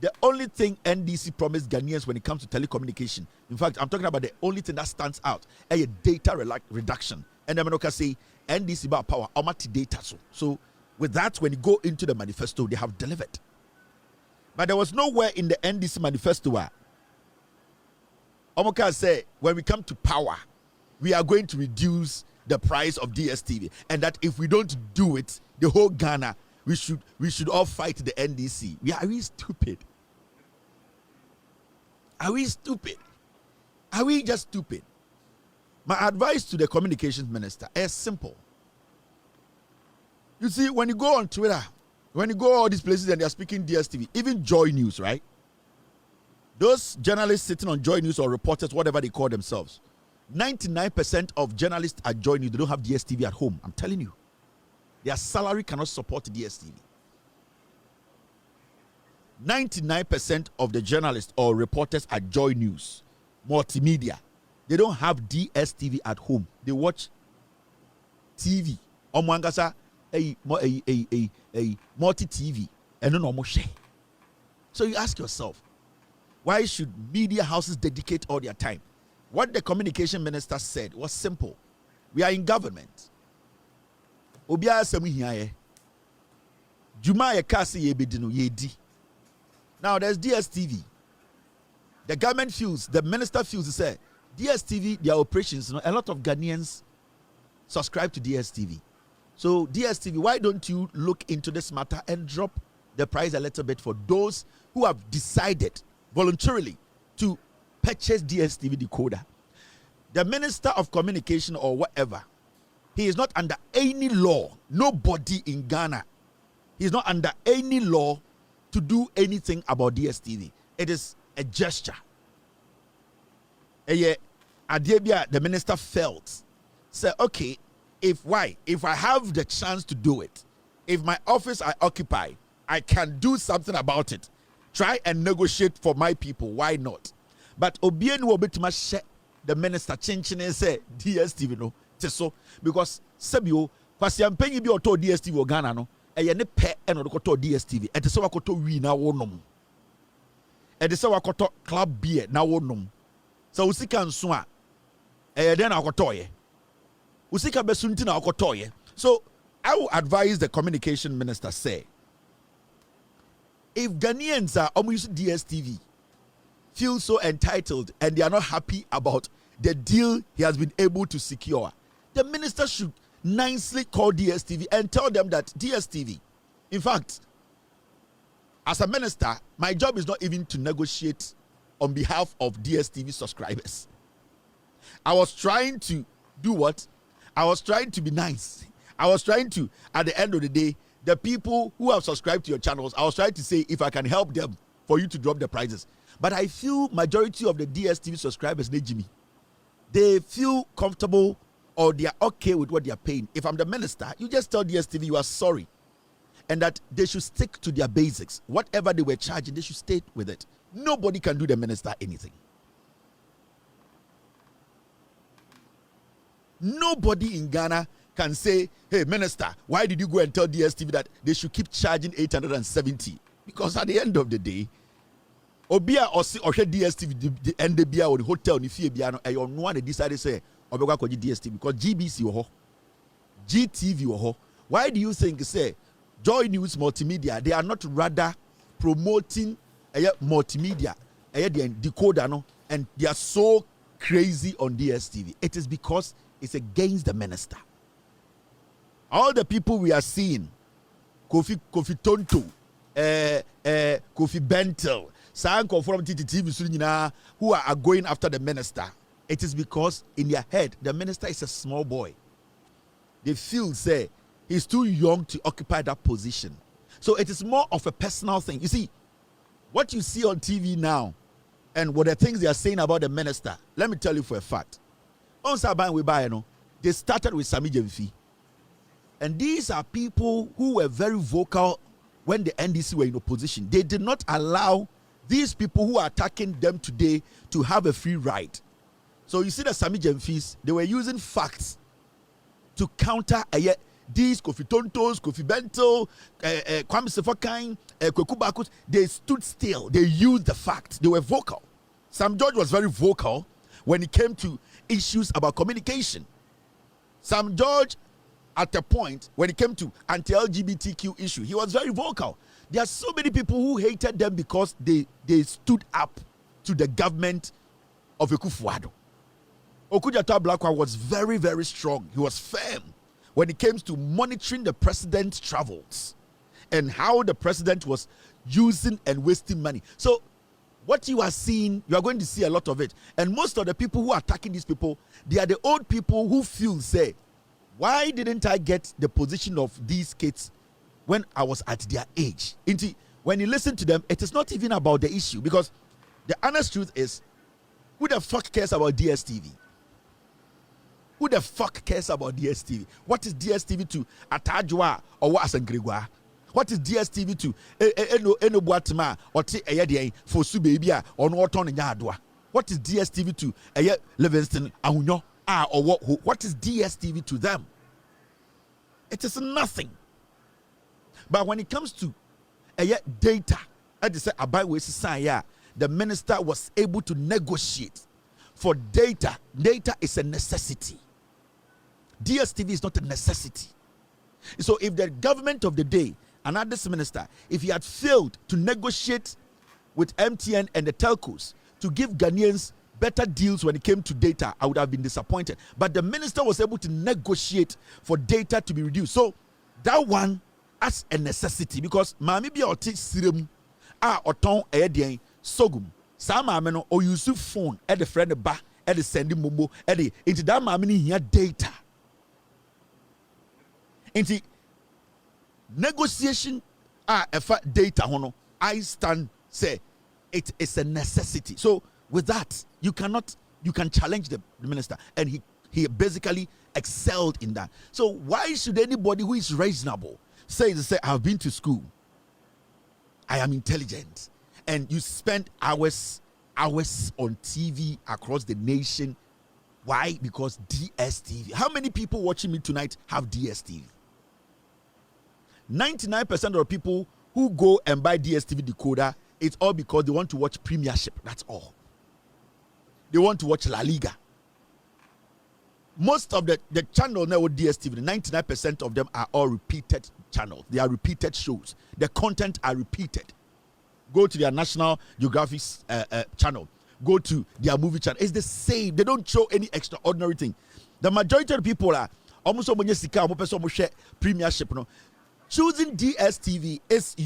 The only thing NDC promised Ghanaians when it comes to telecommunication, in fact, I'm talking about the only thing that stands out, a data reduction. And I'm going say NDC about power, almighty data. So with that, when you go into the manifesto, they have delivered. But there was nowhere in the NDC manifesto where Omoka say when we come to power, we are going to reduce the price of DSTV, and that if we don't do it, the whole Ghana, we should all fight the NDC. Are we stupid? Are we stupid? Are we just stupid? My advice to the communications minister is simple. You see, when you go on Twitter, when you go all these places and they are speaking DSTV, even Joy News, right? Those journalists sitting on Joy News or reporters, whatever they call themselves, 99% of journalists at Joy News, they don't have DSTV at home. I'm telling you. Their salary cannot support DSTV. 99% of the journalists or reporters at Joy News, multimedia, they don't have DSTV at home. They watch TV. Omwangasa a multi-TV. And no more share. So you ask yourself, why should media houses dedicate all their time? What the communication minister said was simple. We are in government. Obia semi hiaye. Juma ye kasi ye bedino ye di. Now there's DSTV. The government feels, the minister feels to say, DSTV, their operations, a lot of Ghanaians subscribe to DSTV. So DSTV, why don't you look into this matter and drop the price a little bit for those who have decided voluntarily to purchase DSTV decoder? The Minister of Communication or whatever, he is not under any law. Nobody in Ghana, he is not under any law to do anything about DSTV. It is a gesture. The minister felt, say, okay, if I have the chance to do it, if my office I occupy, I can do something about it. Try and negotiate for my people. Why not? But Obien will be to my the minister changing and say DSTV no so because Sabio kwasiam penyi bi oto DSTV o Ghana no eye ne pe e no ko to DSTV e te se wakoto wi na wonom e te se wakoto club beer na wonom so usika nso a eye den na wakoto ye usika besunti na wakoto ye. So I will advise the communication minister say, if Ghanaians are almost DSTV feel so entitled and they are not happy about the deal he has been able to secure, the minister should nicely call DSTV and tell them that DSTV, in fact, as a minister, my job is not even to negotiate on behalf of DSTV subscribers. I was trying to do what? I was trying to be nice. I was trying to, at the end of the day, the people who have subscribed to your channels, I was trying to say if I can help them for you to drop the prices. But I feel majority of the DSTV subscribers, they feel comfortable or they are okay with what they are paying. If I'm the minister, you just tell DSTV you are sorry and that they should stick to their basics. Whatever they were charging, they should stay with it. Nobody can do the minister anything. Nobody in Ghana can say, hey, minister, why did you go and tell DSTV that they should keep charging 870? Because at the end of the day, Obia or DSTV the NDBA or the hotel ni fie bia no e no one decided say obekwa koji DSTV because GBC wo ho, GTV wo ho. Why do you think say Joy News Multimedia, they are not rather promoting multimedia the decoder no, and they are so crazy on DSTV? It is because it's against the minister. All the people we are seeing, Kofi Tonto, Kofi Bentel, Sanko from TTTV, who are going after the minister, it is because in their head, the minister is a small boy. They feel, say, he's too young to occupy that position. So it is more of a personal thing. You see, what you see on TV now, and what the things they are saying about the minister, let me tell you for a fact. On Saban we buy, they started with Sami Jemfi. And these are people who were very vocal when the NDC were in opposition. They did not allow these people who are attacking them today to have a free ride. So you see the Sami Jemfis, they were using facts to counter these Kofi Tontos, Kofi Bento, Kwame Sefokan, Kweku Bakus. They stood still. They used the facts. They were vocal. Sam George was very vocal when it came to issues about communication. Sam George, at a point, when it came to anti-LGBTQ issue, he was very vocal. There are so many people who hated them because they stood up to the government of Ekufuado. Okudjata Blakwa was very, very strong. He was firm when it came to monitoring the president's travels and how the president was using and wasting money. So what you are seeing, you are going to see a lot of it. And most of the people who are attacking these people, they are the old people who feel, say, why didn't I get the position of these kids when I was at their age? When you listen to them, it is not even about the issue, because the honest truth is, who the fuck cares about DSTV? Who the fuck cares about DSTV? What is DSTV to Atajwa or Wasangregwa? What is DSTV to Eno Boatma or T Ayadi for Subebia or Norton and Yadwa? What is DSTV to Livingston Aunyo? Or what is DSTV to them? It is nothing. But when it comes to data, I just say the minister was able to negotiate for data. Data is a necessity. DSTV is not a necessity. So if the government of the day, another minister, if he had failed to negotiate with MTN and the telcos to give Ghanaians better deals when it came to data, I would have been disappointed. But the minister was able to negotiate for data to be reduced. So that one as a necessity, because Mami bi oti sirem oton edien sogum. Sa maame no o use phone the friend ba the send momo into that maame ni here data. Into negotiation efa data hono, I stand say it is a necessity. So with that, you can challenge the minister, and he basically excelled in that. So why should anybody who is reasonable say I've been to school, I am intelligent, and you spend hours on TV across the nation? Why? Because DSTV. How many people watching me tonight have DSTV? 99% of the people who go and buy DSTV decoder, it's all because they want to watch Premiership. That's all. They want to watch La Liga. Most of the channel now with DSTV, 99% of them are all repeated channels. They are repeated shows. The content are repeated. Go to their National Geographic channel. Go to their movie channel. It's the same. They don't show any extraordinary thing. The majority of the people are almost Premiership. Choosing DSTV is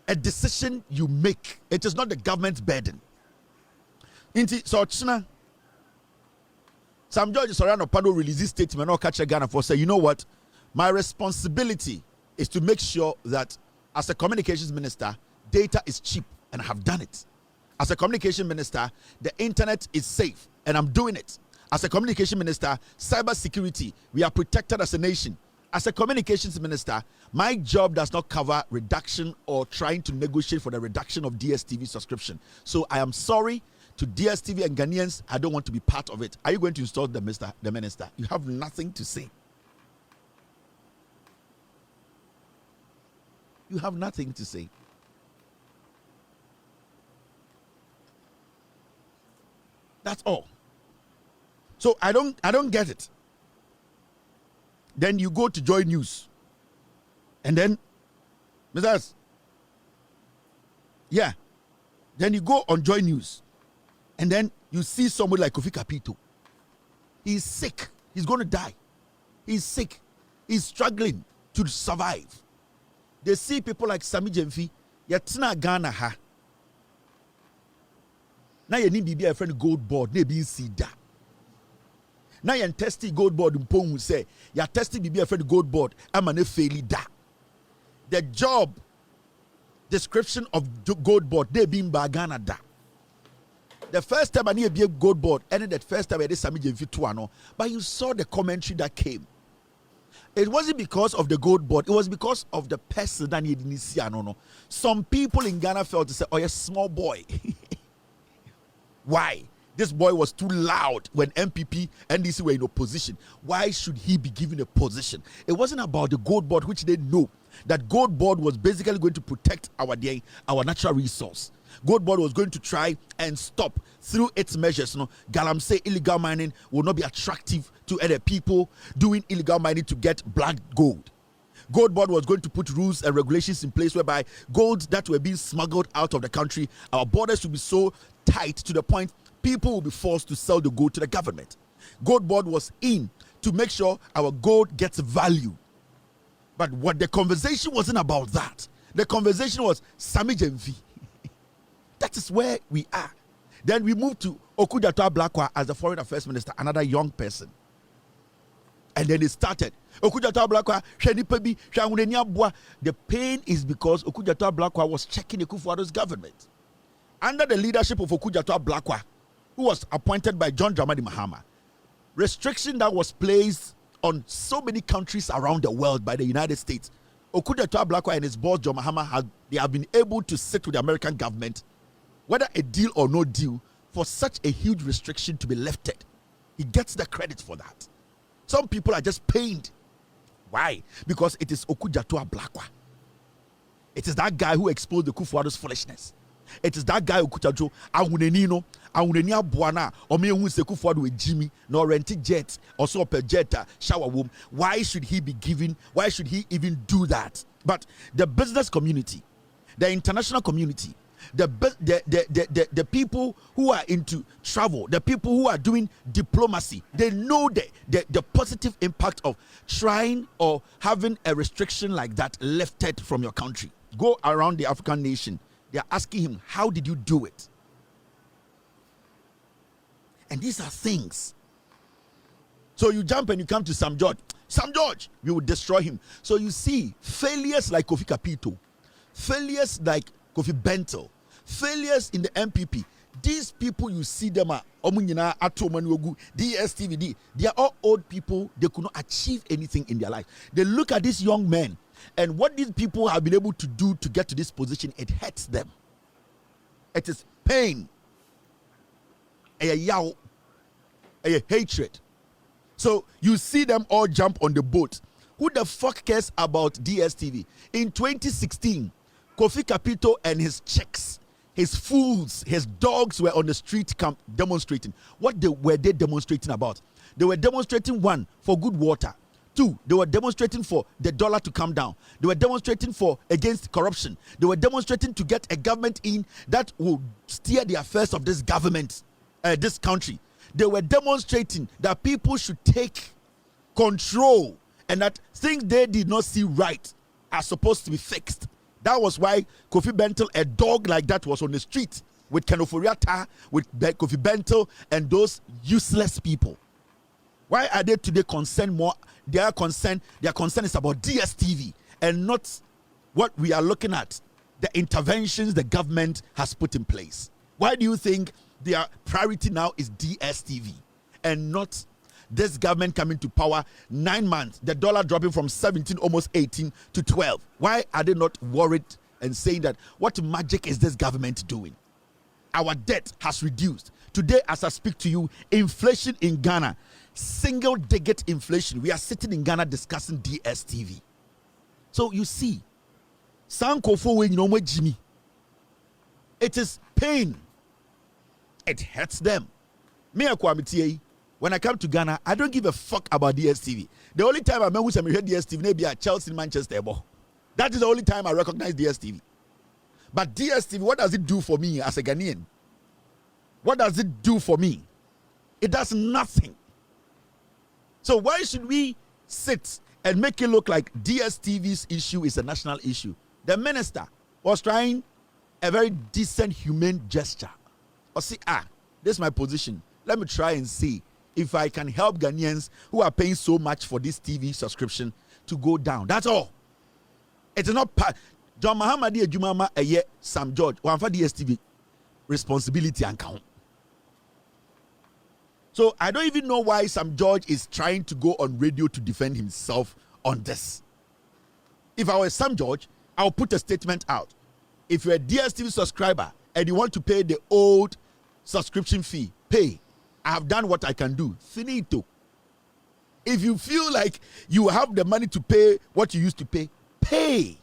a decision you make. It is not the government's burden. So Sam George Soriano Pado releases statement or catch a Ghana for say, you know what? My responsibility is to make sure that as a communications minister, data is cheap, and I have done it. As a communication minister, the internet is safe, and I'm doing it. As a communication minister, cyber security, we are protected as a nation. As a communications minister, my job does not cover reduction or trying to negotiate for the reduction of DSTV subscription. So I am sorry to DSTV and Ghanaians. I don't want to be part of it. Are you going to install the minister? You have nothing to say. You have nothing to say. That's all. So I don't get it. Then you go to Joy News, and then Mr. Yeah, then you go on Joy News, and then you see somebody like Kofi Kapito. He's sick. He's going to die. He's sick. He's struggling to survive. They see people like Sami Jemfi. Yatina Ghana ha. Now you need to be a friend gold board. They be see that. Now you're testing gold board in Pong say you're testing be a friend gold board. I'm an fairly that. The job description of gold board they being bagana da. The first time I need to be a gold board, and the first time I did Sami Jemfi Tuano, but you saw the commentary that came. It wasn't because of the gold board. It was because of the person that he didn't see. No. Some people in Ghana felt to say, oh, a small boy. Why? This boy was too loud when MPP and NDC were in opposition. Why should he be given a position? It wasn't about the gold board, which they know that gold board was basically going to protect our natural resource. Gold board was going to try and stop through its measures. Galamsey illegal mining will not be attractive to other people doing illegal mining to get black gold. Gold board was going to put rules and regulations in place whereby gold that were being smuggled out of the country, our borders will be so tight to the point people will be forced to sell the gold to the government. Gold board was in to make sure our gold gets value. But what the conversation wasn't about that. The conversation was Sami Jemfi. That is where we are. Then we moved to Okudjato Ablakwa as the foreign affairs minister, another young person. And then it started. Okudjato Ablakwa, the pain is because Okudjato Ablakwa was checking the Kufuor's government. Under the leadership of Okudjato Ablakwa, who was appointed by John Dramani Mahama, restriction that was placed on so many countries around the world by the United States. Okudjato Ablakwa and his boss John Mahama have been able to sit with the American government, whether a deal or no deal, for such a huge restriction to be lifted. He gets the credit for that. Some people are just pained. Why? Because it is Okudjato Ablakwa. It is that guy who exposed the Kufuor's foolishness. It is that guy Okudjato Awunenino Buana or me who se Kufuor with Jimmy nor rented jet or so per jet shower room. Why should he be given? Why should he even do that? But the business community, the international community, the people who are into travel, the people who are doing diplomacy, they know the positive impact of trying or having a restriction like that lifted from your country. Go around the African nation, they are asking him, how did you do it? And these are things. So you jump and you come to Sam George, we will destroy him. So you see failures like Kofi Kapito, failures like Kofi Bentel, failures in the MPP. These people, you see them are DSTV. They are all old people. They could not achieve anything in their life. They look at these young men, and what these people have been able to do to get to this position, it hurts them. It is pain, a hatred. So you see them all jump on the boat. Who the fuck cares about DSTV? In 2016, Kofi Kapito and his chicks, his fools, his dogs were on the street camp demonstrating. What were they demonstrating about? They were demonstrating, one, for good water. Two, they were demonstrating for the dollar to come down. They were demonstrating for against corruption. They were demonstrating to get a government in that will steer the affairs of this government, this country. They were demonstrating that people should take control and that things they did not see right are supposed to be fixed. That was why Kofi Bentel, a dog like that, was on the street with Kenoforiata, with Kofi Bentel, and those useless people. Why are they today concerned more? Their concern is about DSTV and not what we are looking at, the interventions the government has put in place. Why do you think their priority now is DSTV and not this government coming to power 9 months, the dollar dropping from 17, almost 18 to 12? Why are they not worried and saying that what magic is this government doing? Our debt has reduced. Today, as I speak to you, inflation in Ghana, single-digit inflation. We are sitting in Ghana discussing DSTV. So you see, Jimmy, it is pain. It hurts them. When I come to Ghana, I don't give a fuck about DSTV. The only time I remember who's heard DSTV, maybe at Chelsea, Manchester. That is the only time I recognize DSTV. But DSTV, what does it do for me as a Ghanaian? What does it do for me? It does nothing. So why should we sit and make it look like DSTV's issue is a national issue? The minister was trying a very decent, humane gesture. Or see, this is my position. Let me try and see if I can help Ghanaians who are paying so much for this TV subscription to go down. That's all. It is not John Mahama di Ejumama Sam George one for DSTV responsibility and count. So I don't even know why Sam George is trying to go on radio to defend himself on this. If I were Sam George, I'll put a statement out. If you're a DSTV subscriber and you want to pay the old subscription fee, pay. I have done what I can do. Finito. If you feel like you have the money to pay what you used to pay, pay.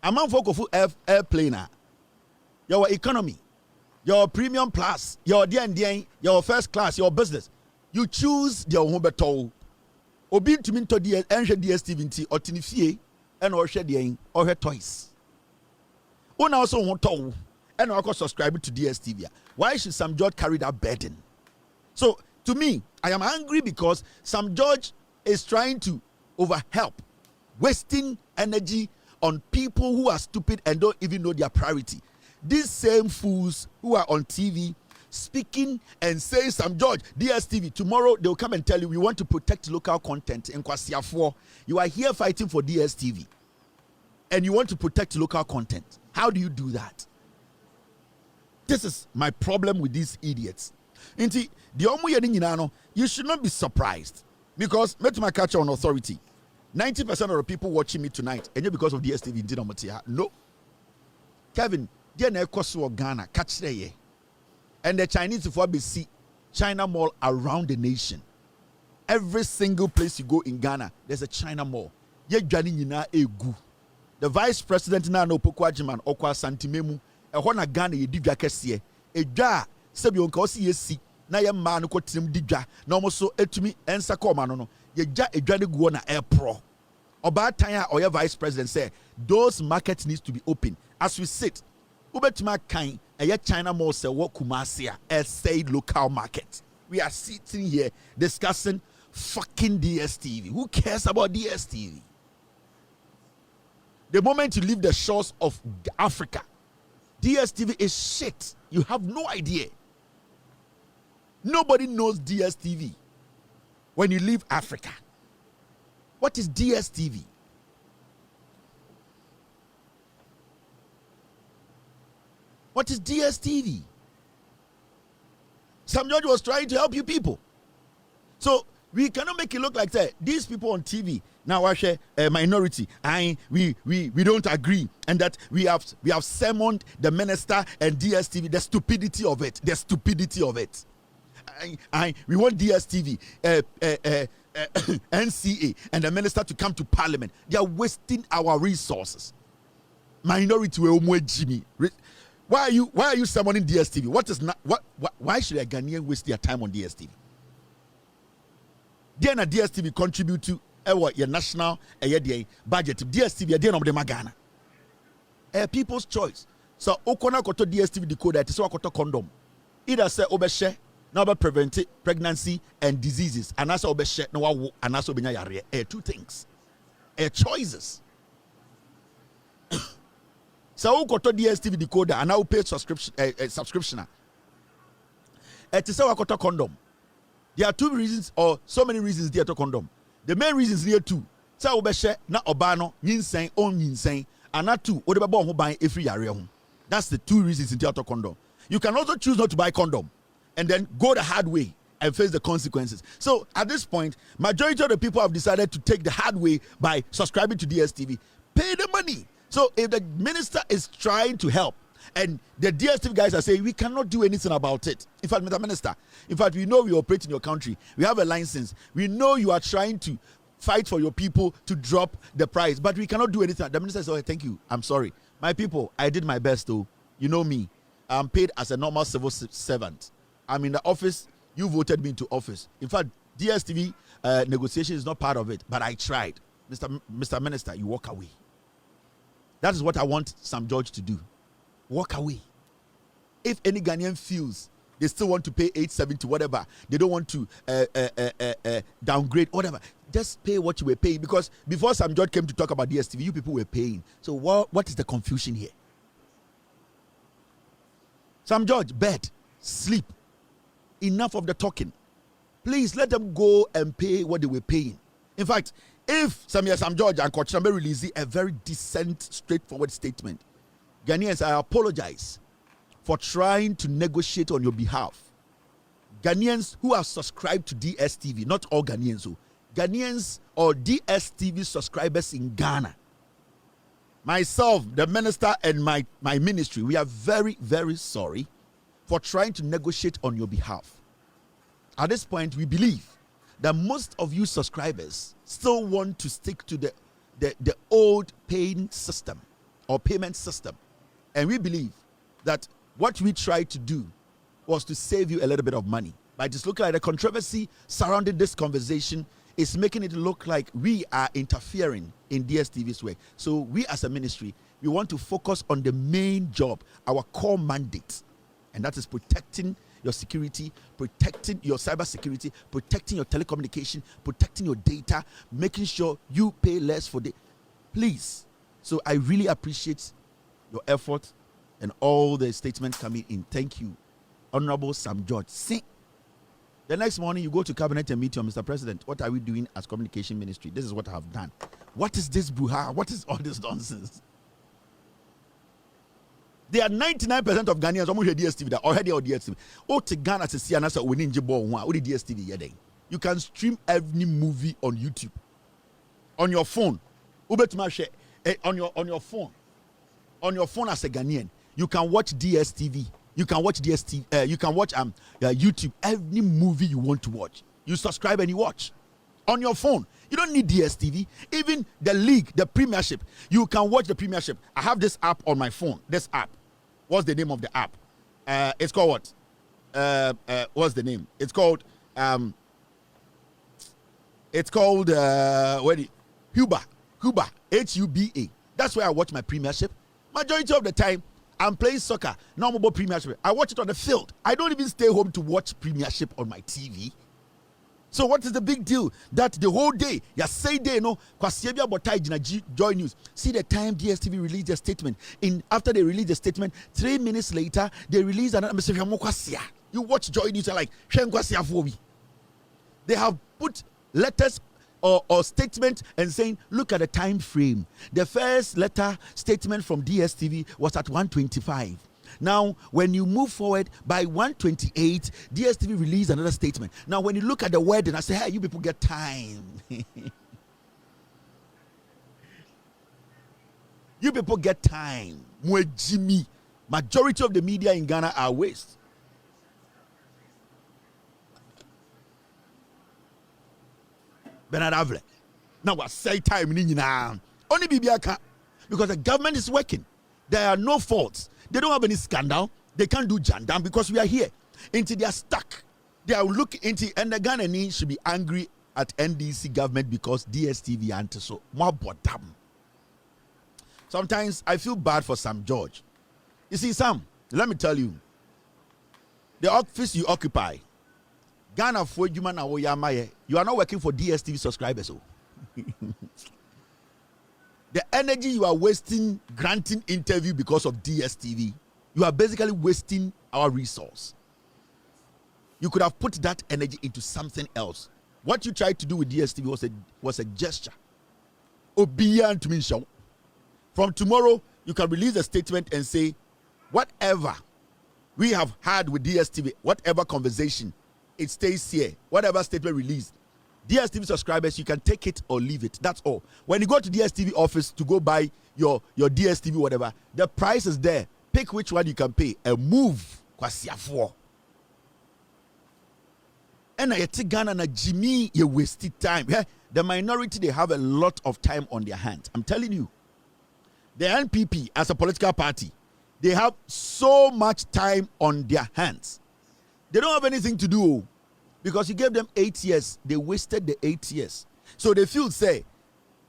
Among folk of airplane, your economy, your premium plus, your DND, your first class, your business, you choose your home beto. Obi to me to the DSTV or tinifie and or share the or her toys. One also want to and also subscribe to DSTV. Why should Sam George carry that burden? So to me, I am angry because Sam George is trying to overhelp, wasting energy on people who are stupid and don't even know their priority. These same fools who are on TV speaking and saying, Sam George, DSTV, tomorrow they'll come and tell you we want to protect local content in Kwasiafo. You are here fighting for DSTV and you want to protect local content. How do you do that? This is my problem with these idiots. You should not be surprised because my catch on authority. 90% of the people watching me tonight, and just because of DSTV, no. Kevin, Ghana, catch there. And the Chinese for see China Mall around the nation. Every single place you go in Ghana, there's a China Mall. The vice president now no Pokwajiman Okwa Santimemu, a Hona Ghana Yidja Kessie, a jar, Sabion Kosi Yesi, Naya man ko tim Didja, no so etumi ensa koma no. Ye ja edwane guo na air pro. Oba tanya or your vice president say those markets needs to be open. As we sit, ubetuma kan a China Mall say what Kumasia say local market. We are sitting here discussing fucking DSTV. Who cares about DSTV? The moment you leave the shores of Africa, DSTV is shit. You have no idea. Nobody knows DSTV. When you leave Africa, what is DSTV? What is DSTV? Sam George was trying to help you people. So we cannot make it look like that. These people on TV now are a minority. We don't agree, and that we have summoned the minister and DSTV. The stupidity of it. The stupidity of it. We want DSTV, NCA, and the minister to come to parliament. They are wasting our resources. Minority will Jimmy. Why are you summoning DSTV? Why should a Ghanaian waste their time on DSTV? Then a DSTV contribute to your national budget. DSTV again of the Magana. People's choice. So Okona koto DSTV decoder. It is koto condom. Either say obeshe. Now about prevent pregnancy and diseases, and also obeshe no and also benya yare. Two things. Choices. So go to DSTV decoder and now pay subscription. It is our condom. There are two reasons or so many reasons there to condom. The main reasons here two. So obeshe na obano yinsen on yinsen and not two. Odebabo who buy every yare. That's the two reasons in the condom. You can also choose not to buy condom and then go the hard way and face the consequences. So at this point, majority of the people have decided to take the hard way by subscribing to DSTV. Pay the money. So if the minister is trying to help and the DSTV guys are saying we cannot do anything about it. In fact, Mr. Minister, we know we operate in your country. We have a license. We know you are trying to fight for your people to drop the price, but we cannot do anything. The minister says, oh, thank you. I'm sorry. My people, I did my best though. You know me. I'm paid as a normal civil servant. I'm in the office. You voted me into office. In fact, DSTV negotiation is not part of it, but I tried. Mr. Minister, you walk away. That is what I want Sam George to do. Walk away. If any Ghanaian feels they still want to pay $870 whatever, they don't want to downgrade whatever, just pay what you were paying, because before Sam George came to talk about DSTV, you people were paying. So what is the confusion here? Sam George, bed, sleep. Enough of the talking. Please let them go and pay what they were paying. In fact, if Sam George and Kochambe release a very decent, straightforward statement, Ghanaians, I apologize for trying to negotiate on your behalf. Ghanaians who have subscribed to DSTV, not all Ghanaians, Ghanaians or DSTV subscribers in Ghana, myself, the minister, and my ministry, we are very, very sorry for trying to negotiate on your behalf. At this point, we believe that most of you subscribers still want to stick to the old paying system or payment system. And we believe that what we tried to do was to save you a little bit of money. By just looking at the controversy surrounding this conversation, is making it look like we are interfering in DSTV's way. So we as a ministry, we want to focus on the main job, our core mandate, and that is protecting your security, protecting your cyber security, protecting your telecommunication, protecting your data, making sure you pay less for the... Please. So I really appreciate your effort and all the statements coming in. Thank you. Honorable Sam George. See, the next morning you go to cabinet and meet your Mr. President. What are we doing as communication ministry? This is what I have done. What is this brouhaha? What is all this nonsense? There are 99% of Ghanaians who hear DSTV that already or DSTV. Oh, to Ghana to see another winning jibbo one. What DSTV here? You can stream every movie on YouTube, on your phone. On your phone as a Ghanaian, you can watch DSTV. You can watch DSTV. You can watch YouTube. Every movie you want to watch, you subscribe and you watch on your phone. You don't need DSTV. Even the league, the Premiership, you can watch the Premiership. I have this app on my phone. This app. What's the name of the app? It's called what? What's the name? It's called Huba. Huba. That's where I watch my Premiership. Majority of the time, I'm playing soccer. Normal Premiership. I watch it on the field. I don't even stay home to watch Premiership on my TV. So what is the big deal that the whole day, you say day, no, Joy News. See the time DSTV released a statement. After they released the statement, 3 minutes later, they released another message. You watch Joy News, like, they have put letters or statement and saying, look at the time frame. The first letter statement from DSTV was at 1:25. Now, when you move forward by 1:28, DSTV released another statement. Now, when you look at the wording, I say, hey, you people get time. You people get time. Jimmy. Majority of the media in Ghana are waste. Bernard Avle. Now, I say time only BBI because the government is working. There are no faults. They don't have any scandal. They can't do jandam because we are here. Until they are stuck. They are looking into, and the Ghanaians should be angry at NDC government because DSTV anti so more bottom. Sometimes I feel bad for Sam George. You see, Sam, let me tell you, the office you occupy, Ghana for you are not working for DSTV subscribers. The energy you are wasting granting interview because of DSTV, you are basically wasting our resource. You could have put that energy into something else. What you tried to do with DSTV was a gesture. From tomorrow, you can release a statement and say, whatever we have had with DSTV, whatever conversation, it stays here. Whatever statement released, DSTV subscribers, you can take it or leave it. That's all. When you go to DSTV office to go buy your DSTV, whatever, the price is there. Pick which one you can pay and move. And I think Ghana na Jimmy, you wasted time. The minority, they have a lot of time on their hands. I'm telling you. The NPP, as a political party, they have so much time on their hands. They don't have anything to do. Because you gave them 8 years, they wasted the 8 years. So they feel, say,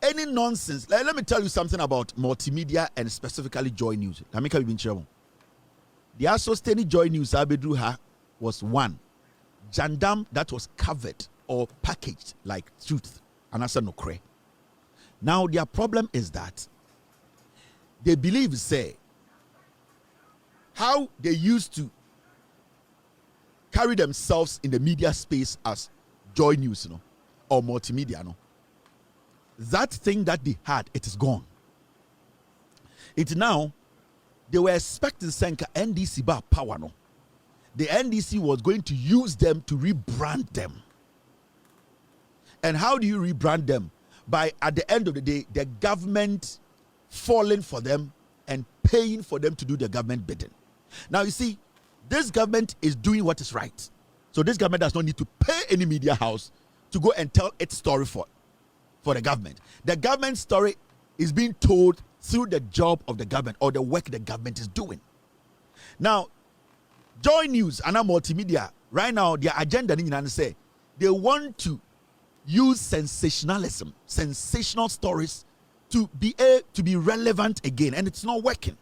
any nonsense. Let me tell you something about multimedia and specifically Joy News. The associated Joy News was one jandam that was covered or packaged like truth. And I said no cray. Now their problem is that they believe, say, how they used to carry themselves in the media space as Joy News, or multimedia, that thing that they had, it is gone. It now, they were expecting Senka NDC bar power, The NDC was going to use them to rebrand them. And how do you rebrand them? By, at the end of the day, the government falling for them and paying for them to do the government bidding. Now, you see, this government is doing what is right. So this government does not need to pay any media house to go and tell its story for the government. The government story is being told through the job of the government or the work the government is doing. Now, Joy News and multimedia, right now, their agenda is say they want to use sensationalism, sensational stories to be relevant again, and it's not working.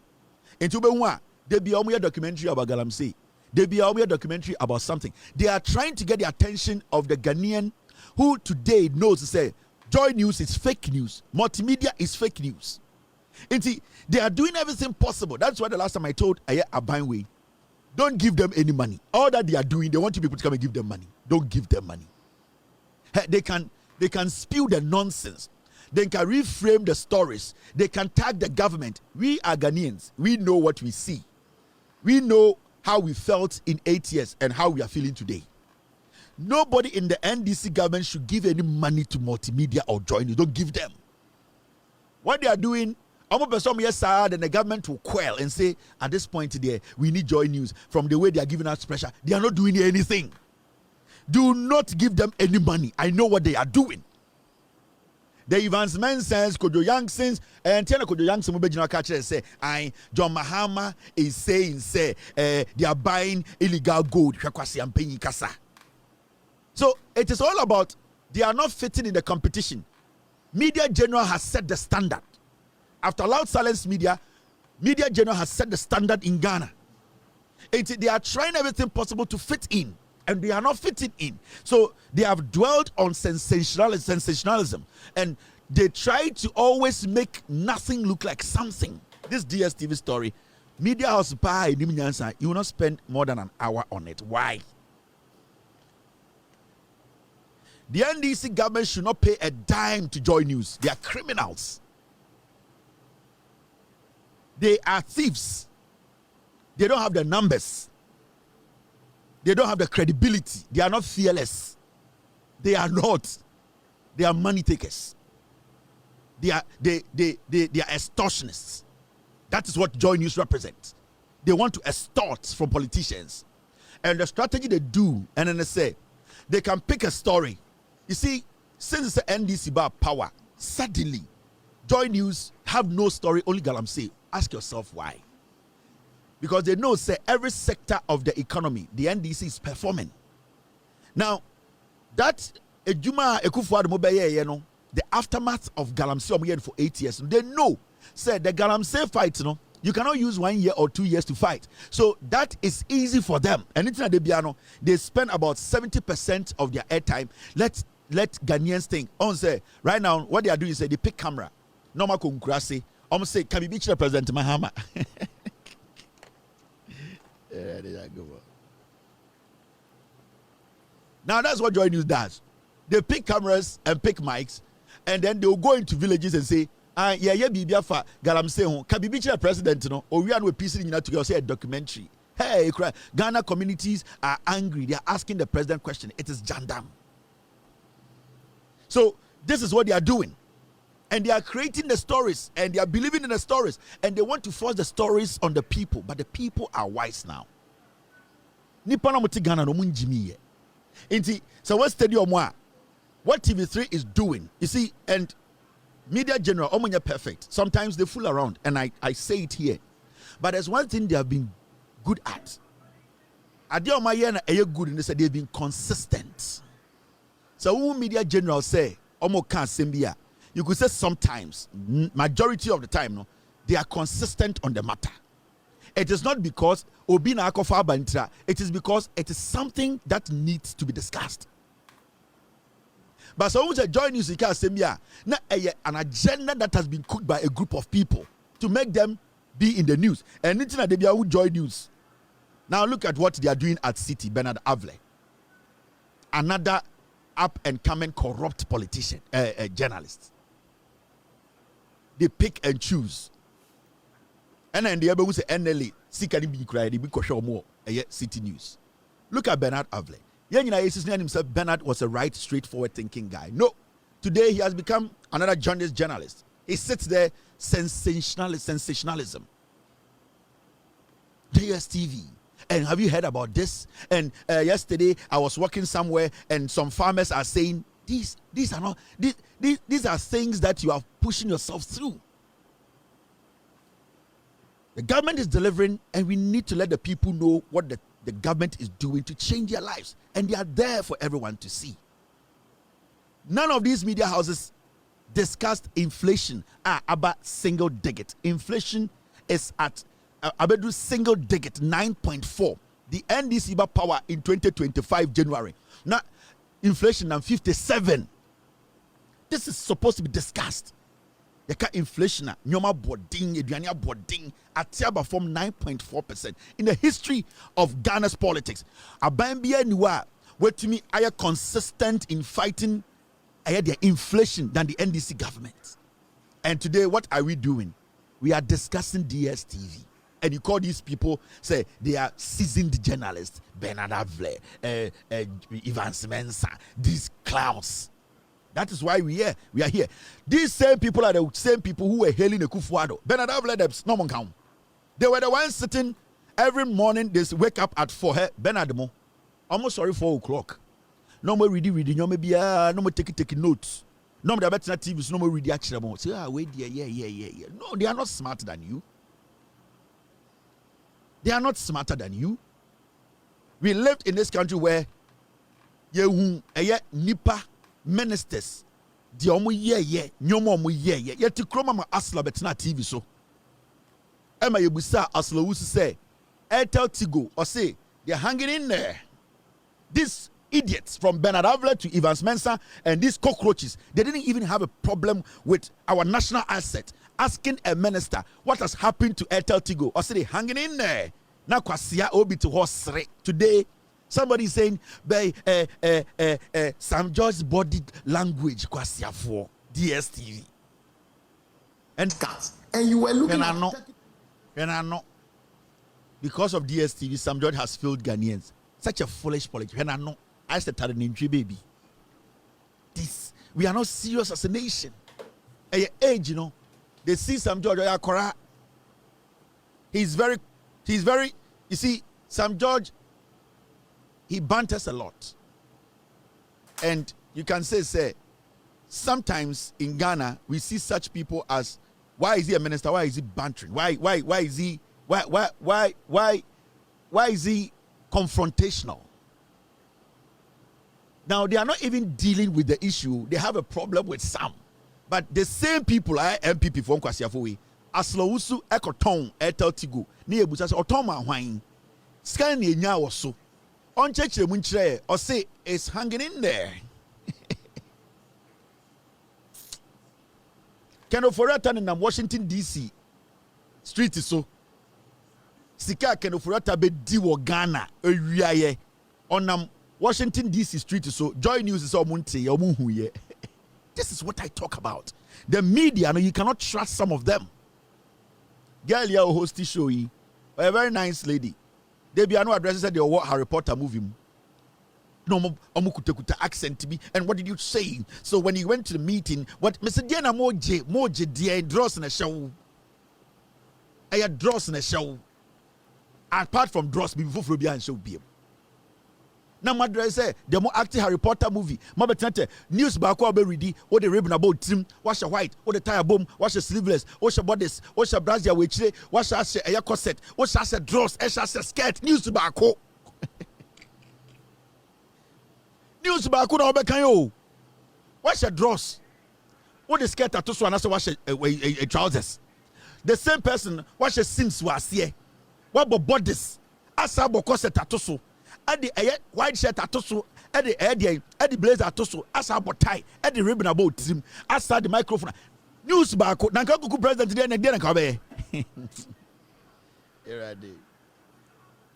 And to they be a documentary about Galamsey. They be a documentary about something. They are trying to get the attention of the Ghanaian who today knows to say Joy News is fake news, multimedia is fake news. And see, they are doing everything possible. That's why the last time I told Abronye, don't give them any money. All that they are doing, they want you people to come and give them money. Don't give them money. They can spew the nonsense. They can reframe the stories. They can tag the government. We are Ghanaians. We know what we see. We know how we felt in 8 years and how we are feeling today. Nobody in the NDC government should give any money to multimedia or Joy News. Don't give them. What they are doing, then the government will quail and say, at this point today, we need Joy News. From the way they are giving us pressure, they are not doing anything. Do not give them any money. I know what they are doing. The advancement says Kojo Yangsins and Tiana Kojo Yangsins Mubejina catcher say John Mahama is saying they are buying illegal gold. So it is all about they are not fitting in the competition. Media General has set the standard. After Loud Silence Media General has set the standard in Ghana. They are trying everything possible to fit in, and they are not fitting in. So they have dwelled on sensationalism, and they try to always make nothing look like something. This DSTV story, media house you will not spend more than an hour on it. Why? The NDC government should not pay a dime to Joy News. They are criminals. They are thieves. They don't have the numbers. They don't have the credibility. They are not fearless. They are not. They are money takers. They are extortionists. That is what Joy News represents. They want to extort from politicians. And the strategy they do, and then they say, they can pick a story. You see, since it's the NDC bar power, suddenly, Joy News have no story, only Galamsey. Ask yourself why. Because they know, say, every sector of the economy, the NDC is performing. Now, that Ejuma Ekufuado Mobeye, the aftermath of Galamsey for 8 years, they know, say, the Galamsey fight, you cannot use 1 year or 2 years to fight. So that is easy for them. And they spend about 70% of their airtime. Let Ghanaians think. Say, right now, what they are doing is they pick camera. Normal Kunkurasi. Say, can we be President Mahama? Now that's what Joy News does. They pick cameras and pick mics, and then they'll go into villages and say, Bibia fa Galamsey can we be President, or we are with peace in to say a documentary. Hey, Ghana communities are angry. They are asking the president question. It is Jandam. So this is what they are doing. And they are creating the stories, and they are believing in the stories, and they want to force the stories on the people, but the people are wise now. So what stadium what TV3 is doing, you see, and Media General, perfect. Sometimes they fool around, and I say it here. But there's one thing they have been good at. Good, and they said they've been consistent. So when Media General say, you could say sometimes, majority of the time, they are consistent on the matter. It is not because Obina Akofa Bantra, it is because it is something that needs to be discussed. But so when Joy News an agenda that has been cooked by a group of people to make them be in the news. And it's not they Joy News. Now look at what they are doing at City, Bernard Avle. Another up and coming corrupt politician, journalist. They pick and choose. And then the other say NLA, Sikari be cried, be more City News. Look at Bernard Avle. himself Bernard was a right, straightforward thinking guy. No. Today he has become another journalist. He sits there, sensationalism. DSTV. And have you heard about this? And yesterday I was walking somewhere and some farmers are saying these are things that you are pushing yourself through. The government is delivering, and we need to let the people know what the government is doing to change their lives. And they are there for everyone to see. None of these media houses discussed inflation about single digit. Inflation is at Abedu single digit 9.4. The NDC power in 2025 January. Now inflation and 57. This is supposed to be discussed. The inflation nyoma boarding eduania boarding at from 9.4% in the history of Ghana's politics. Abambia niwa Wontumi are consistent in fighting their inflation than the NDC government. And today, what are we doing? We are discussing DSTV. And you call these people, say they are seasoned journalists, Bernard Avle, Evans Mensah, these clowns. That is why we are here. These same people are the same people who were hailing the Kufuado. Bernard Avle, no one count. They were the ones sitting every morning. They wake up at 4. Bernard Mo, almost sorry 4 o'clock. No more reading. No more taking notes. No more better TVs. No more reading. Actually, say wait, yeah. No, they are not smarter than you. They are not smarter than you. We lived in this country where nipa ministers the omu nyomo omu yeti kroma ma asla betina TV so ema yebusa asla wusu say Airtel Tigo or say they're hanging in there. These idiots from Bernard Avle to Evans Mensah and these cockroaches, they didn't even have a problem with our national asset. Asking a minister what has happened to Airtel Tigo or say they hanging in there. Now kwasia obi to horse today. Somebody saying by Sam George's body language kwasia for DSTV. And you were looking and I know because of DSTV, Sam George has failed Ghanaians. Such a foolish politics. And I know I said baby. This we are not serious as a nation. At your age, they see Sam George he's very you see, Sam George, he banters a lot. And you can say, sometimes in Ghana, we see such people as, why is he a minister? Why is he bantering? Why is he confrontational? Now, they are not even dealing with the issue. They have a problem with some. But the same people, MPP from Kwasiafowe, Aslowusu Ekoton Airtel Tigo, ni ebusa Otoma Hwan, scan ni nya woso. On church munchre or say it's hanging in there. Keno Forata in Washington DC street is so. Sika Keno Forata be diwo Ghana ewiaye on Washington DC street is so. Joy News is omunte omunhu ye. This is what I talk about. The media, you cannot trust some of them. Girl, here host the show, a very nice lady. They be no addresses said they were Harry Potter movie. No omukuta accent to me. And what did you say? So when you went to the meeting, what Mr. Diana Moje dear draws in a show. I had draws in a show. Apart from draws before Frobia and show be. Now my dress say the more active Harry Potter movie. My betante news back be ready. What the ribbon about trim, wash a white, or the tire boom, wash a sleeveless, wash a bodice, wash a brazier which wash a corset, wash a dress, a skirt, news back. News back on Obekayo. Wash a dress. What the skirt at so and also wash a trousers. The same person wash a sims was here. What about bodice? Asabo corset at so. At the white shirt at also, at the blazer at also, as about tie, at the ribbon about him, as the microphone. News back, Nankaku president then and then come.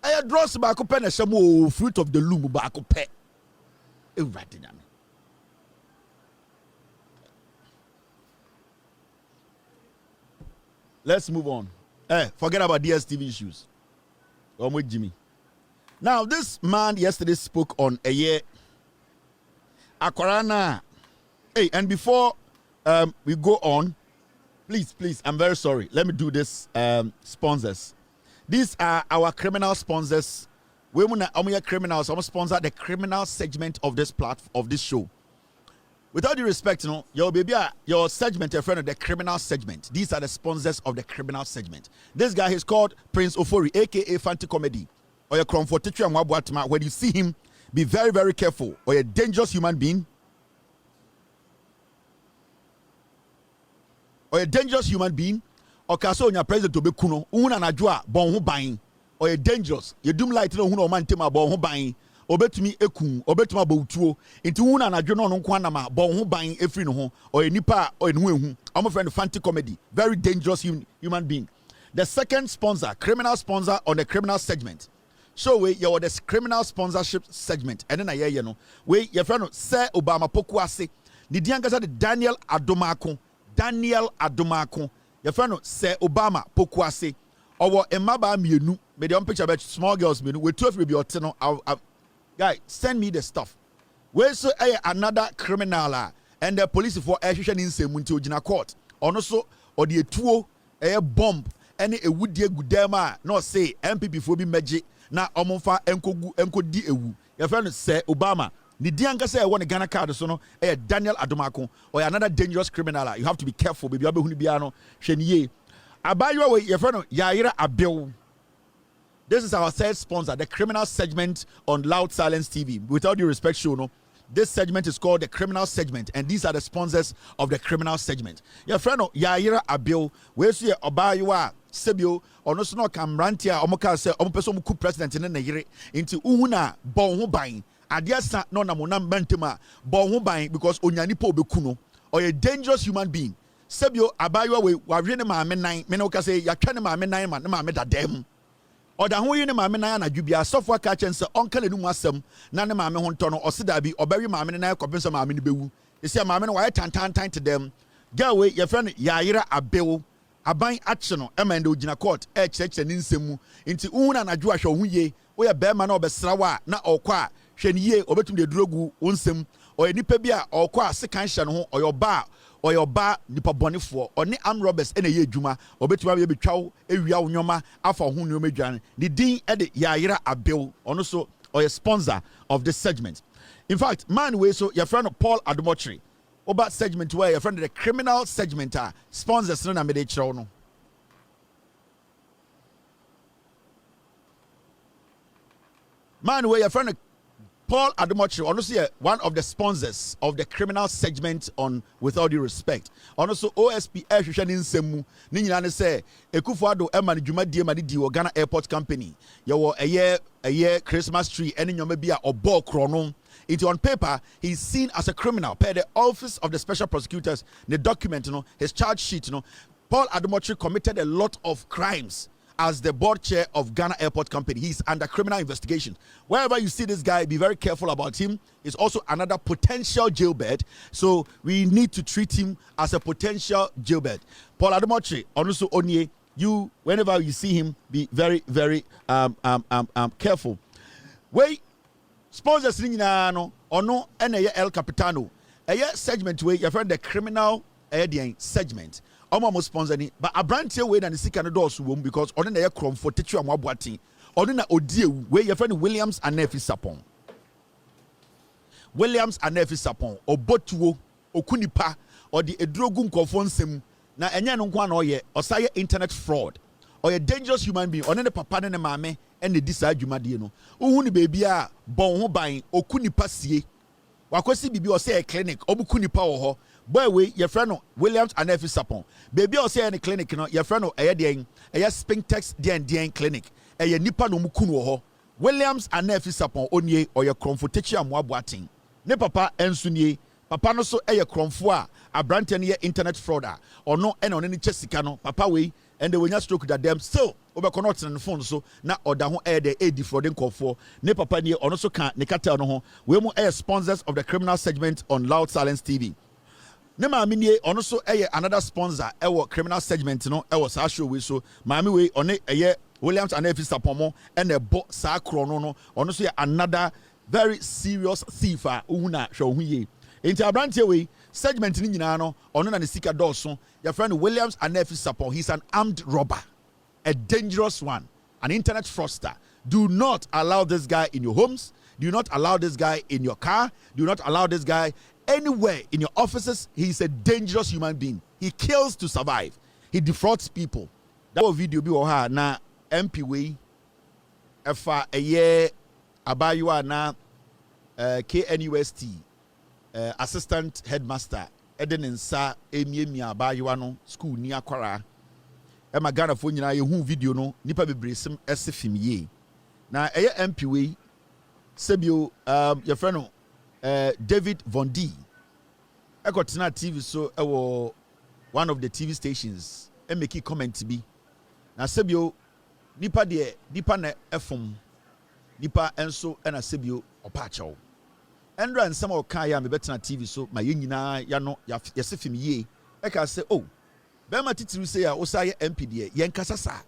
I had draws back up and some fruit of the loom back up. Let's move on. Forget about DSTV issues. With Jimmy. Now, this man yesterday spoke on a year. Akwarana. Hey, and before we go on, please, I'm very sorry. Let me do this. Sponsors. These are our criminal sponsors. We want criminals. I'm sponsor the criminal segment of this of this show. With all due respect, your segment, your friend, of the criminal segment. These are the sponsors of the criminal segment. This guy is called Prince Ofori, aka Fanti Comedy. Or your comfortatory and wabwatma. When you see him, be very, very careful. Or a dangerous human being. Or a dangerous human being. Or kaso on your president to be kuno. Una najua bon hu bain. Or a dangerous. You doom light no huno man tema bon hu bain. Obetumi ekum. Obetuma boutuo. Into una najua no nkwanama bon hu bain efri no ho. Or a nipa or a nhu. I'm a friend of Fanti Comedy. Very dangerous human being. The second sponsor, criminal sponsor on the criminal segment. So you're the criminal sponsorship segment. And then I hear your friend say Obama Pokuase. The Diangasa the Daniel Adomako. Your friend say Obama Pokuase. Or Emaba Mienu. May the picture about small girls menu. We 12 will be your guy, send me the stuff. Where so another criminal and the police for execution in Semunti Ojina court. Also or the two a bomb any a wood dear good dema no say MPP for be magic. Na omonfa enko di ewu. Your friend say Obama. Ni dianga say I want a Ghana card so no Daniel Adomako or another dangerous criminal. You have to be careful baby. Abe huni biano shenye. Abayo way your friend Yaira Abil. This is our third sponsor, the criminal segment on Loud Silence TV. Without due respect, show no. This segment is called the criminal segment, and these are the sponsors of the criminal segment. Your friend Yaira Abil, where's your Obayua? Sebio or no sno camrantia omoka se omopeso muku president in Nigeria into uhuna bon ho ban adiasa no na monam bantema bon ho ban because onyanipo bekuno or a dangerous human being. Sebio abayo we wahwe ne maame nan me no ka say ya twa ne maame nan ma ne maame dadam or da ho yi ne maame nan anadwubia sofo aka chen se onka ne mu asem na ne maame ho nto no osida bi obawi maame nan kopenso maame ne bewu e se maame no wa tan to them girl we your friend Yaira Abew Aban action emende ogina court cheche ni nsemu nti una na dwo ahwe hu ye wo ye be ma na obesrawa na okwa hwe ni ye obetum de drogu onsem o nipa bi a okwa sekan hye no ho oyo ba nipa bonefo oni am robbers ene ye adwuma obetum be betwaw ewia wo nyoma afa ho ne omedwan the din e de Yaira Abew ono so or a sponsor of this segment. In fact, man we so your friend Paul Adomotri about segment where your friend the criminal segment sponsors no na me de chiro no. Man where your friend Paul Adomotri honestly one of the sponsors of the criminal segment on With All Due Respect. Also OSP Ehwehwe ni nsemu ni nyina ne say Ekufuado ema ne dwumadie ma di Ghana Airport Company. Yo a year Christmas tree any nyoma bia obo krono. It on paper, he's seen as a criminal per the Office of the Special Prosecutors. The document, his charge sheet, Paul Adomotri committed a lot of crimes as the board chair of Ghana Airport Company. He's under criminal investigation. Wherever you see this guy, be very careful about him. He's also another potential jailbird. So we need to treat him as a potential jailbird. Paul Adomotri, also Onye, you, whenever you see him, be very, very careful. Wait. Sponsors ni nyina no ono ene El Capitano segment we your friend the criminal segment omo sponsor ni but Abronye we na the sika no doors wom because ono na ye krom for tetu amwaboaten ono na odiewu we your friend Williams Anefi Sapon obotuo okunipa or the edrogu nkofo nsem na enye no nkwa na oye osaye internet fraud or a dangerous human being on the papa ne maame and the decide adwumade no uhu ni baby a bon ho ban okunipa sie wakosi bibi o say a clinic obukunipa wo ho boy we your friend no Williams Anefi Sapon baby o say any clinic no your friend no den Spintex den clinic nipa no mukunu wo ho Williams Anefi Sapon onye or your comfortachia moaboaten ne papa ensu nie papa no so kromfo a Abronye ne internet fraud a ono ene ono ne chesika no papa we and they will not stroke that them still over connect on the phone so na order ho the defrauding call for ne papa ne ono so kan ne cartel no ho we mo sponsors of the criminal segment on Loud Silence TV. Ne maami ne ono so another sponsor criminal segment no sa show we so maami we one Williams and Efi Sapomo and a bo sa krono honestly another very serious thief una show ye. Into Abronye way segment ni nyina no ono na ne sika dɔso your friend Williams and Efi Sapon. He's an armed robber, a dangerous one, an internet fraudster. Do not allow this guy in your homes. Do not allow this guy in your car. Do not allow this guy anywhere in your offices. He's a dangerous human being. He kills to survive. He defrauds people. That was video be oha na MP way efa eye abayua na KNUST assistant headmaster eden nsa emiemia abayua no school ni akwara e magana fo nyina ye hu video no nipa bebresem esefim ye na eye MP way sebio your friend no David Von D ekotena TV so ewo one of the TV stations and make a comment be na sebio nipa de nipa na efum nipa enso na sebio opacho endra nsem o kan ya me betena TV so ma ye nyina ya no ya yesefim ye e ka say oh be ma titiru say ya osaye MP de ye nkasa sa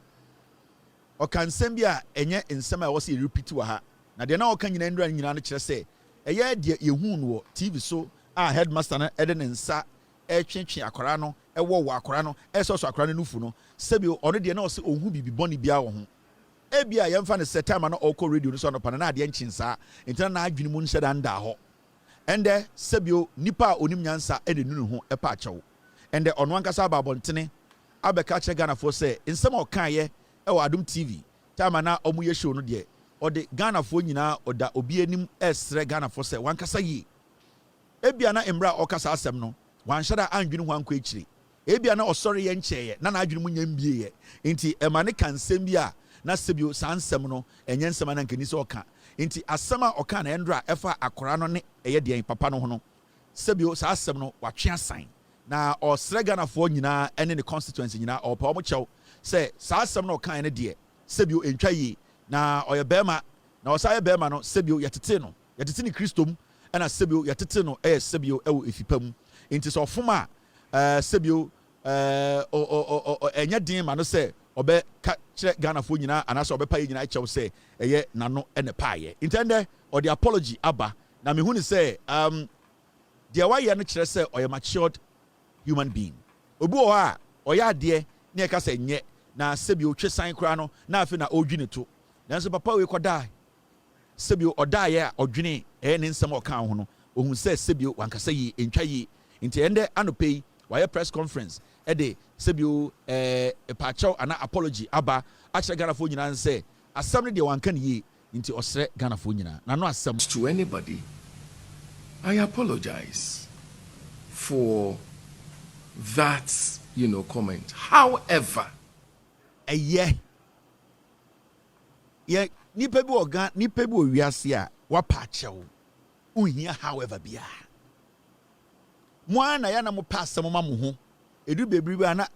o kan nsem bia enye nsem a wo say repeat wa ha na de na o kan nyina endra nyina no kire say eye de ye hu no TV so headmaster na ede ne nsa etwetwe akora no ewo akora no eso akora no nufu no sebio ono de na o se ohu bibi boni bia wo ho ebia yemfa ne setama na okọ radio no so no pana na ade nchinsa entina na adwene mu nhyeda nda ho ende sebio nipa onim nyansa ene nunu ho epa achew ende ono ankasa babontene abeka che Ghana fo se nsem o kan ye ewo Adom TV tama na omuye show no de ode Ghana fo nyina oda obi anim esre Ghana fo se wankasa yi ebia na emra okasa asem no wanhyada andwene ho anko ekire ebia na osore ye nkyeye na adwene mu nyambie ye enti emane kansem bia na sebio sansem no enye nsem na nkani se oka enti asema oka na endra efa akora no ne eye de papa no ho no sebio sansem no watwe asan na osre Ghana fo nyina ene ne constituency nyina opa omo chew se sansem no oka ne de sebio entwa yi na oye bema na osaye bema no sebio yetete ni Kristom ena sebio yetete no sebio ewo efipam enti so ofuma sebio enya din ma no se obe ka kire Ghana fo nyina anaso obe paye nyina chew se eye nano ene paaye intende or the apology aba na me hu ni se de waye no kire se oye matured human being obi o ha oya ade na e ka se nye na sebio twesan kra no na afi na odwine to nanso papa we koda sebio odaye a odwine ne nsem o kan ho no ohun se sebio wankasa yi entwa yi nti ende anopei why press conference ede sebio pacho ana apology aba achire Ghana fo nyina nse asam ne de wanka ne yi nti osre Ghana fo nyina na no asam to anybody. I apologize for that, comment. However, ye nipa bi oga nipa bi owiase a wapa chew uhia however bia mo na ya na mo pass mo ma mo ho edu bebiri ba na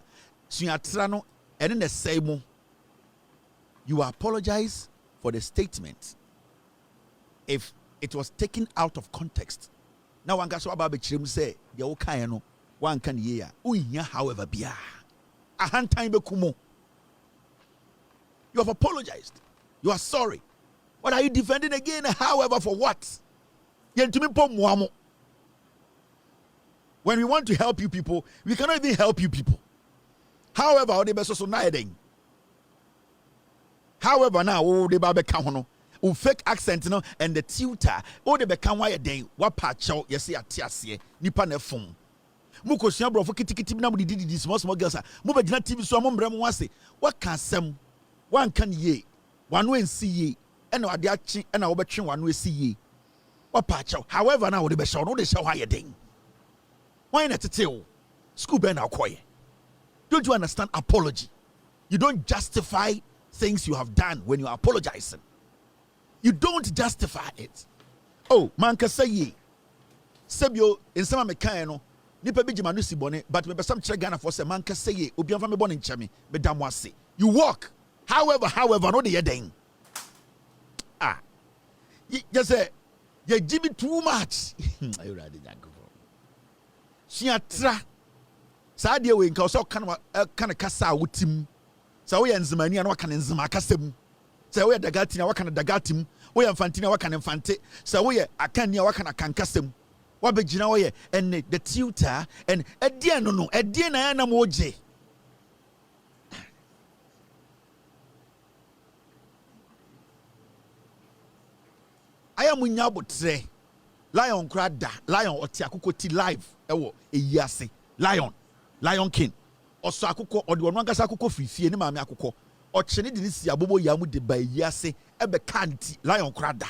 suatra no ene na sei mo you apologize for the statement if it was taken out of context na wanka so aba be kirem say de wo kan no wanka ne ye a uhia however bia ahantan be kumo you have apologized. You are sorry. What are you defending again? However, for what? When we want to help you people, we cannot even help you people. However, now the babe kahono, fake accent and the tutor, the become why a day, what patch out, yes, nipa ne phone. Muko siabro for kitty na did this small girls. Move TV so wase. What can some one can ye? One way see ye, and no adiachi, and I obetchin one way see ye. What patch out? However, now the best show no they show higher ding. Why not to tell? School ben quiet. Don't you understand apology? You don't justify things you have done when you are apologizing. You don't justify it. Oh, man can say ye. Sebio in some mekano, nipa biji manusi bone, but me some Ghana for se man can say ye, ubian me born in chami, be damwasi. You walk. However, no the ding. Just say, you give me too much. I rather that go. She atra. Sadia we cause all kind of kasa wutim. So we enzimani and waka nzima akasem. So we dagati na waka na dagatim. We infantini na waka na infante. So we akani na waka na kankasem. Wabegyina we and the tutor and edie no edie na na moje. Aya munya botre. Lion krada, lion oti akoko ti live ewo eyiase. Lion King. Oso akoko odi wonu ankasa akoko fifie ne maame akoko. Ochene de si abobo ya mu de ba eyiase ebe kanti lion krada.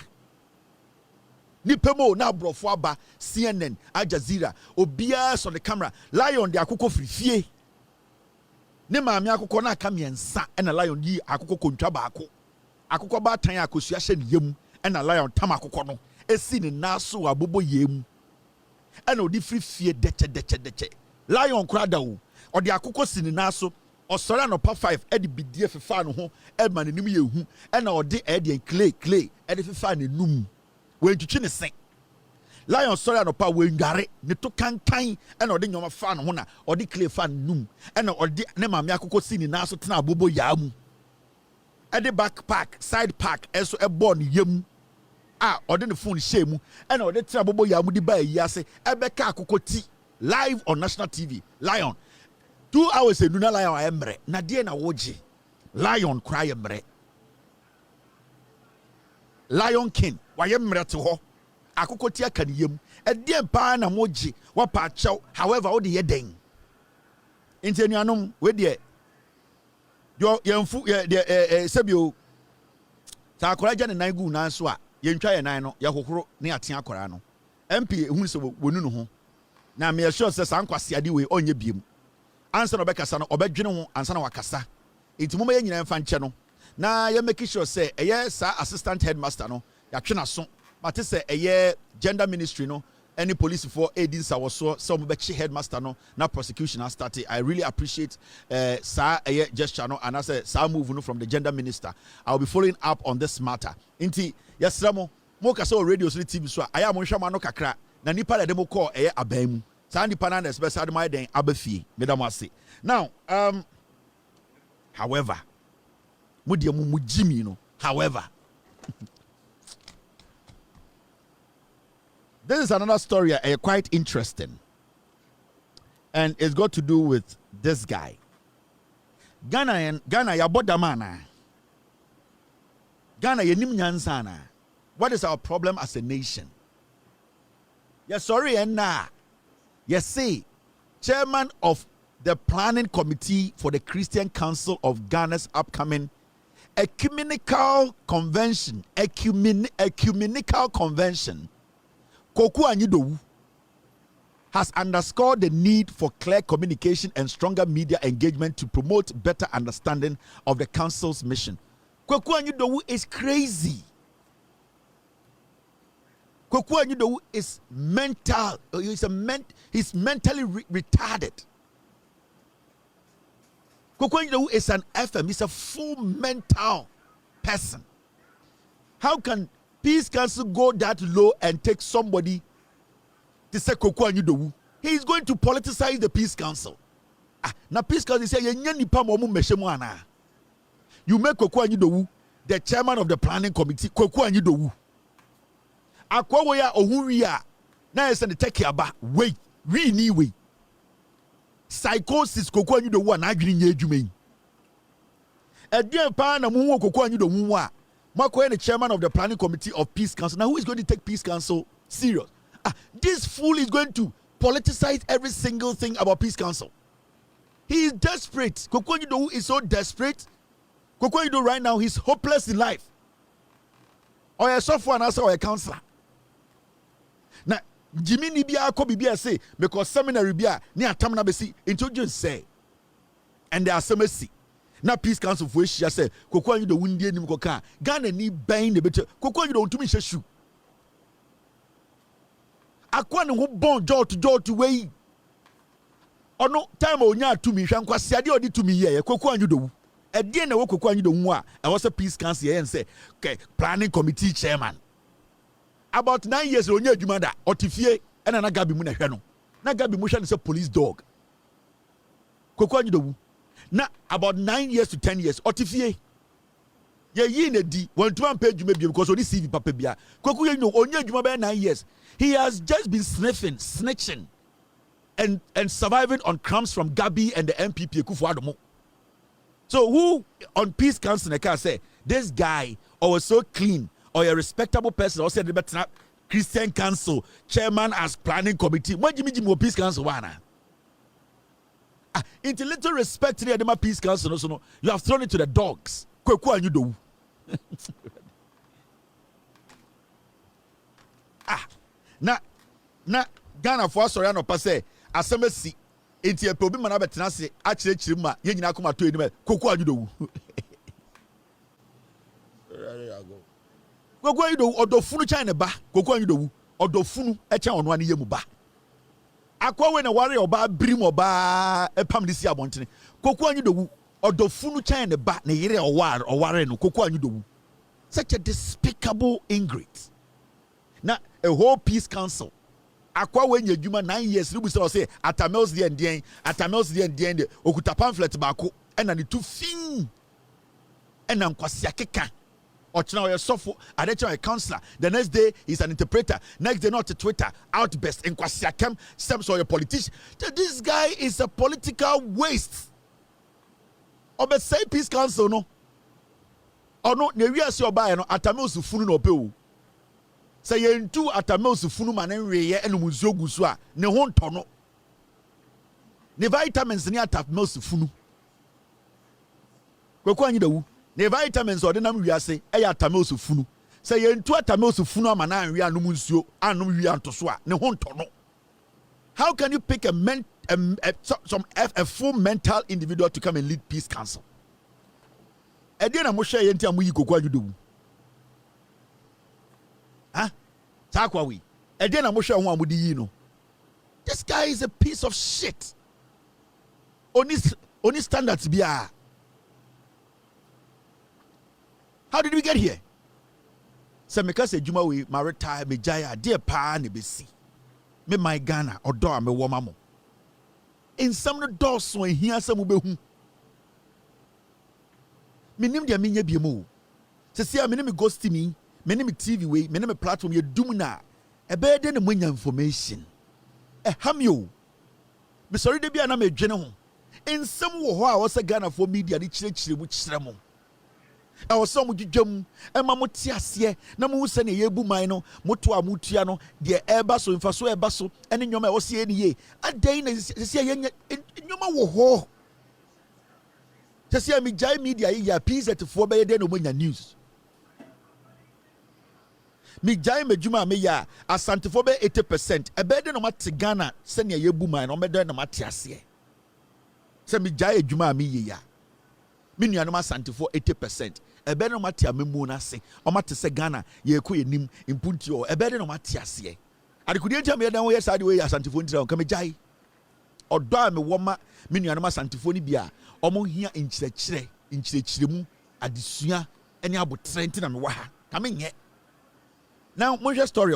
Ni pemo na brofo aba CNN, Al Jazeera, obia so the camera. Lion de akoko fifie. Ne maame akoko na aka miensa na lion yi akoko kontwa baako. Akoko ba tan akosua hye ne yam na lion tam akoko no. Esi ne naso abobo yem. Na odi fifie deche. Lion krada o. Odi akoko si ne naso. Osore anopa 5 edi bidie fefa no ho e ma nenim yehu na odi edi clay edi fefa ne num we ntwitwi ne sen lion sore anopa we ngare ne to kankan na odi nyoma fa no ho na odi clay fa num na odi ne maame akoko si ne naso tena abobo ya mu edi backpack side pack eso e bo ne yam odi ne phone share na odi tena abobo ya mu di ba yi ase e be ka akoko ti live on national TV. Lion 2 hours enuna lion ayemre na de na woje lion cry emre Lion King wayemre te ho akoko ti aka ne yam e de pa na moje wa pa achew however wo de ye den intenuanom we de yo yemfu ye sebio ta akora gya ne nan gu nan so a yentwa ye nan no ye kokoro ne aten akora no MP ehun se wonu no ho na me sure se san kwase ade we onye biem ansa no bekasa no obedwene ho ansa na wakasa intimoma ye nyina mfa nche no na ye make sure say eye sa assistant headmaster no ya twena so mate say eye gender ministry no any police for aiding sawoso some bechi headmaster no na prosecution has started. I really appreciate sa eye gesture no and as sa move no from the gender minister. I'll be following up on this matter inti yesramo mo kasa o radio so TV so aya mo hwama no kakra na nipa de mo call eye abamu Sandy Panana special my den abafi medamase. Now, however, mudiamu mujimi no. However, this is another story quite interesting, and it's got to do with this guy. Ghana ya bodamana. Ghana yenim nyansana. What is our problem as a nation? Yeah, sorry, and nah. Yes, say, chairman of the planning committee for the Christian Council of Ghana's upcoming ecumenical convention, Koku Anyidowu, has underscored the need for clear communication and stronger media engagement to promote better understanding of the council's mission. Koku Anyidowu is crazy. Koku Anyidowu is mental. He's mentally retarded. Koku Anyidowu is an FM. He's a full mental person. How can Peace Council go that low and take somebody to say Koku Anyidowu? He is going to politicize the Peace Council. Now Peace Council say you make Koku Anyidowu the chairman of the planning committee. Koku Anyidowu. Akwa ya ohuria na yesa ne take aba wait we ni we psychosis Koku Anyidowu na adwene nya adwuma yi edien pa na mu Koku Anyidowu a makoye the chairman of the planning committee of Peace Council. Now who is going to take Peace Council serious? This fool is going to politicize every single thing about Peace Council. He is desperate. Koku Anyidowu is so desperate. Koku Anyidowu right now he's hopeless in life. Or a software and also a counselor. Now, Jimmy Nibia ko bibia say because seminary bia ni atamna besi introduce say and there are some see. Now Peace Council for she say Koku Anyidowu ndie nim koka Ghana ni ben de bete Koku Anyidowu ntumi hyesu. Akwa ne ho bon jaw to way. Ono time onya atumi hwa nkwase ade odi tumi ye Koku Anyidowu. Edie na wo Koku Anyidowu a e was a Peace Council here and say okay planning committee chairman. About 9 years onya adwuma da otifie na Gabi mu na hwe no na Gabi mu hwe no say police dog. Koku Anyidowu Now about 9 years to 10 years. Otifie. Ye yi na di. Wontumi pay dwuma bi because only CV papa bia. Kwaku ye no onye dwuma be 9 years. He has just been snitching and surviving on crumbs from Gabi and the MPP Kufuor. So who on Peace Council can say this guy or was so clean or a respectable person or said the Christian Council chairman as planning committee? What do you mean Peace Council wana? Into little respect to the Peace Council, no, you have thrown it to the dogs. Kwekwa you do. Na Ghana for sorry no passe asemesi enti e probi mana betena se a kire ma ye nyina akoma to enim kokwa you do. Kokwa you do odofunu China ba kokwa you do odofunu e cha ono ane yemu ba. Akwa we na ware oba brim oba epam disi abontene kokwa you do odofunu China ba na yire oware no kokwa you do. Such a despicable ingrate. Now a whole Peace Council akwa when you juma 9 years you say atamels the end okuta pamphlet baako and the two fin and kwasia keka ochna we sofo adecha a counselor the next day he's an interpreter next day not to Twitter outburst in kwasia kem some so a politician. This guy is a political waste. Obe say Peace Council no or no ne wiase oba no atamels funu no pe. Say yentu atamels funu manenwe enu muzo gusu a ne ho ntono ne vitamins ni atamels funu kwekwa anyi dawu ne vitamins odinam wiase e ya atamels funu say yentu atamels funu amana anwe anum nsuo anum wi antoso a ne ho ntono. How can you pick a full mental individual to come and lead Peace Council? Edi na mo hwe yenti amuyi kokwa anyi dawu Takwawi. Again, I'm sure one would you know. This guy is a piece of shit. Only standards be. How did we get here? So because a Juma we maritime me jaya dear pa ne besi. Me my Ghana or do me womamo. In some of the doors when here some ube Minim dia minye biemu. Se see a minim ghost me. Many TV way, many platform you do na a better than win information. A hamyo. Be sorry to be an ame general. In some way, I was a Ghana for media, the church which sermon. I was some with jum, and Mamotiasie, Namu send a yebu mino, Motua Mutiano, dear Airbasso, and Faso Airbasso, and in your man was see any ye. A day is a young in your man. To see me jai media, ya peace at 4 by then when your news. Me jai me juma me ya asantefo be 80%. E be de no mate Ghana se ne ye buma no me de no mate ase. Se me jai juma me ye ya. Me nua no asantefo 80%. E be no mate amemu na se. O mate se Ghana ye ko enim impunti o. E be de no mate ase. Adekudi enti me dan wo ye sade we asantefo ntira ka me jai. Odo a me wo ma me nua no asantefo ni bia. Omo hia nchirechire mu adesua ene abotre enti na me wa ha. Ka me nye. Now, what's your story?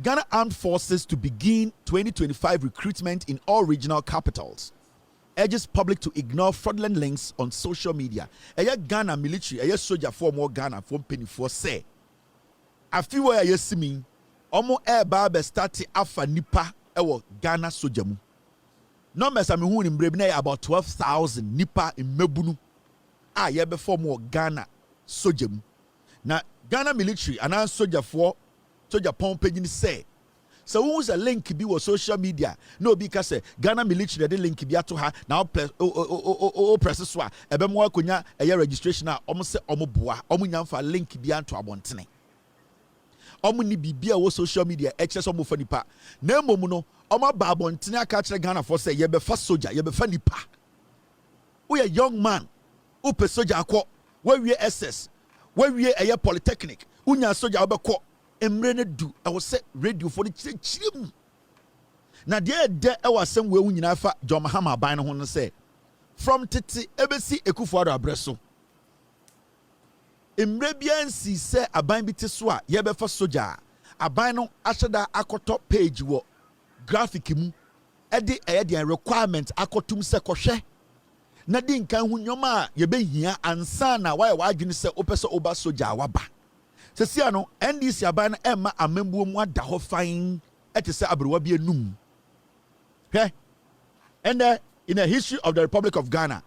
Ghana Armed Forces to begin 2025 recruitment in all regional capitals. Urges public to ignore fraudulent links on social media. Ghana military, soldier for more Ghana from penny for say. I feel where you see me. Omo air barbe starting afa nipa ewo Ghana soldier mu. Numbers I mean in Brebne about 12,000 nipa in Mebunu. Ye before more Ghana soldier mu. Now, Ghana military and our soldier pumping say. So who's a link be with social media? No, because Ghana military the link be to her now press swa. Ebe mo akonya eye registration a omo se omo boa omo nyamfa link be to abontene. Omo ni bibia wo social media excess omo fa nipa. Na emom no omo ba abontene aka kire Ghana for say ye be fa soldier ye be fa nipa. We a young man who pe soldier akọ we SS when we a polytechnic, unya soldier obeko emre du I was set radio for the chim. Na there I was somewhere unyina fa John Mahama ban ho say from titi ebesi Ekufuor abreso. Emre bia nsi se aban bi so a ye be fa soldier aban no ahyeda akoto page wo graphic mu ɛde ɛyɛ deɛ requirement akɔtum sɛ kɔhwɛ na di nkan ho nyoma a yɛbɛhia ansa na wayɛ wadwene sɛ wopɛ sɛ woba soja a waba sɛsia no NDC aban no ɛma amambuo mu ada hɔ fain ɛte sɛ aberewa bi enum hwɛ and in the history of the Republic of Ghana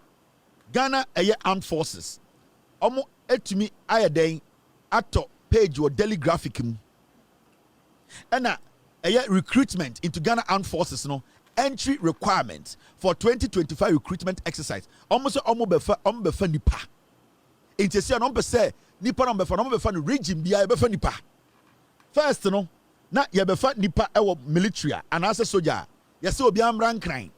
ɛyɛ armed forces ɔmo etumi ayɛ den atɔ page wɔ daily graphic mu ɛna ɛyɛ recruitment into Ghana armed forces no entry requirement for 2025 recruitment exercise almost befa nipa intesi no be nipa no befa no region bia befa nipa first no na ye befa nipa e military and as a soldier ye se obi amra nkran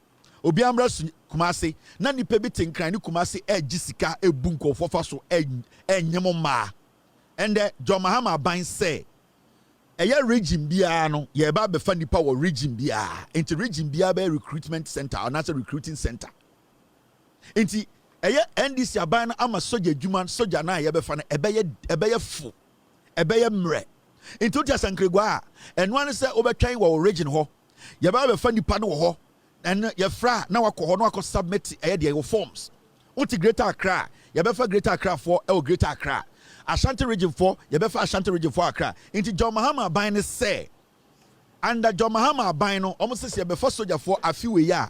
obi amra kumase na nipa bi tenkran ni kumase gisika ebu nkofo so enyem ma and John Mahama ban say ɛyɛ region biara no yɛba bɛfa nipa wɔ region biara nti region biara bɛyɛ recruitment center anaasɛ recruiting center nti ɛyɛ NDC aban no ama soja adwuma soja na yɛbɛfa no ɛbɛyɛ fo ɛbɛyɛ mmerɛ nti wote asankregwa a ɛnoa no sɛ wobɛtwɛn wɔ region hɔ yɛba bɛfa nipa no wɔ hɔ ɛno yɛfra na wakɔ hɔ na wakɔ submit ɛyɛ deɛ wɔ forms wote Greater Accra yɛbɛfa Greater Accra for ɛwɔ Greater Accra Ashanti region for yɛbɛfa Ashanti region for Accra into John Mahama aban no say under John Mahama aban no almost say yɛbɛfa soldier for a few year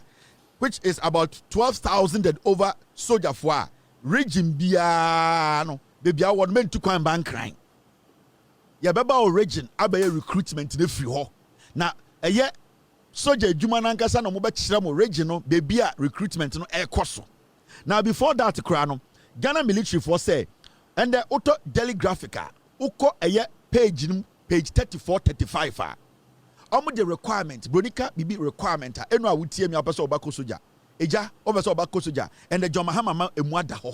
which is about 12,000 and over soldier for region biara no baby I want men to come ban crime yɛbɛba o region abɛyɛ recruitment ne free hɔ na ɛyɛ soldier adwuma nankasa na mo bɛkyerɛ mo region no baby a recruitment no ɛkɔ so now before that kra no Ghana military for say and the auto daily graphica uko eye page 34-35 omo the requirement bronika bibi requirement eno a wutie mi apeso obako soja eja obeso obako soja and the John Mahama ma emu ada ho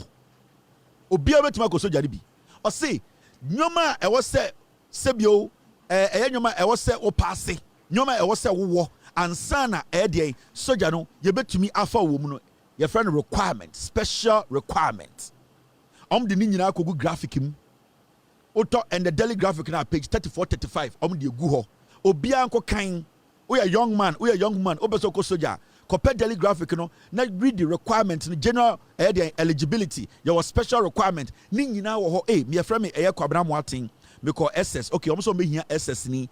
obi obetuma ko soja bi o say nyoma e wo se sebio eye nyoma e wo se wo passe nyoma e wo se wo ansa na e de soja no ye betumi afa wo mu no ye friend requirement special requirement the nyina kogu graphic mu auto and the daily graphic na page 34-35 the egu ho obia nko kan we a young man obeso ko soldier compare daily graphic no na read the requirement no general eligibility your special requirement ni nyina wo ho me friend me kwabra mo aten because SS okay almost me SS ni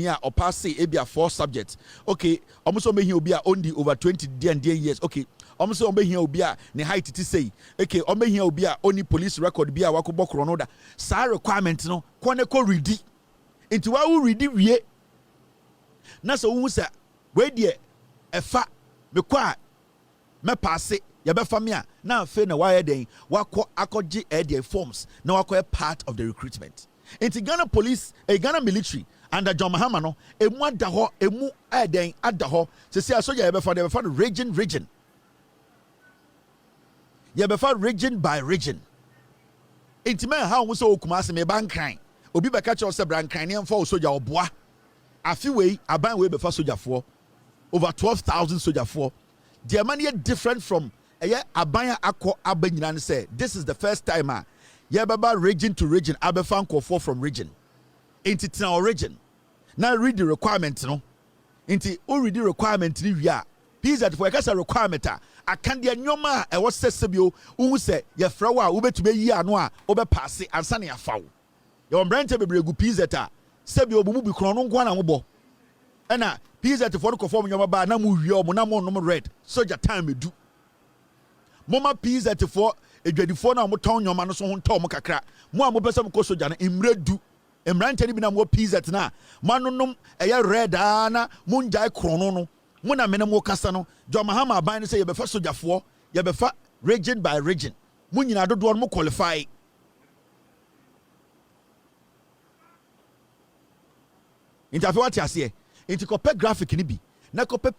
a pass e bia 4 subjects okay almost me obi a only over 20 years okay almost me obi a ne height ti say okay me obi a only police record bia wakobɔ krono da sa requirement no kone ko ready into wa wo ready wie na so wu sa we de efa me kwa me pass yɛbɛfa me a na afei na wayɛ den wakɔ akɔgye ɛdeɛ forms na wakɔ part of the recruitment into Ghana police Ghana military under John Mahama no emu ada hɔ emu ɛden ada hɔ sɛ asoja yɛbɛfa no region yɛbɛfa region by region into men how wo sɛ okuma ase me bankran obi bɛka kyerɛ sɛ brankran ne mfa soja ɔboa afi wei aban wei bɛfa sojafoɔ over 12,000 sojafoɔ the money different from abanya akɔ aba nyina ne say this is the first time yɛbɛba region to region abɛfa nkɔfoɔ from region into tena region now read the requirement no into read the requirement ni wia PZ for ekasa requirement akan de nyoma a ɛwɔ sɛ sebio wo sɛ yɛfrɛ wo a wobɛtumi yi ano a wobɛpaase ansa ne afawo yɛ ombrante bebregu PZ sebio bo mu bi krono nko na mobɔ ɛna PZ for ko form nyoma ba na mu wie o mo na mo nom red soldier time edu moma PZ for edwadifo na mo ton nyoma no so ho ntɔ mo kakra mo a mo pese mo ko soldier na imredu emrante ni bi na mo PZ na manonom ɛyɛ red na mo njai krono no mo na mena mo kasa no John Mahama aban say yɛbɛfa sojafoɔ yɛbɛfa region by region mo nyina dodoɔ no mo qualify intafe what ase inti kɔpɛ graphic ni bi na kɔpɛ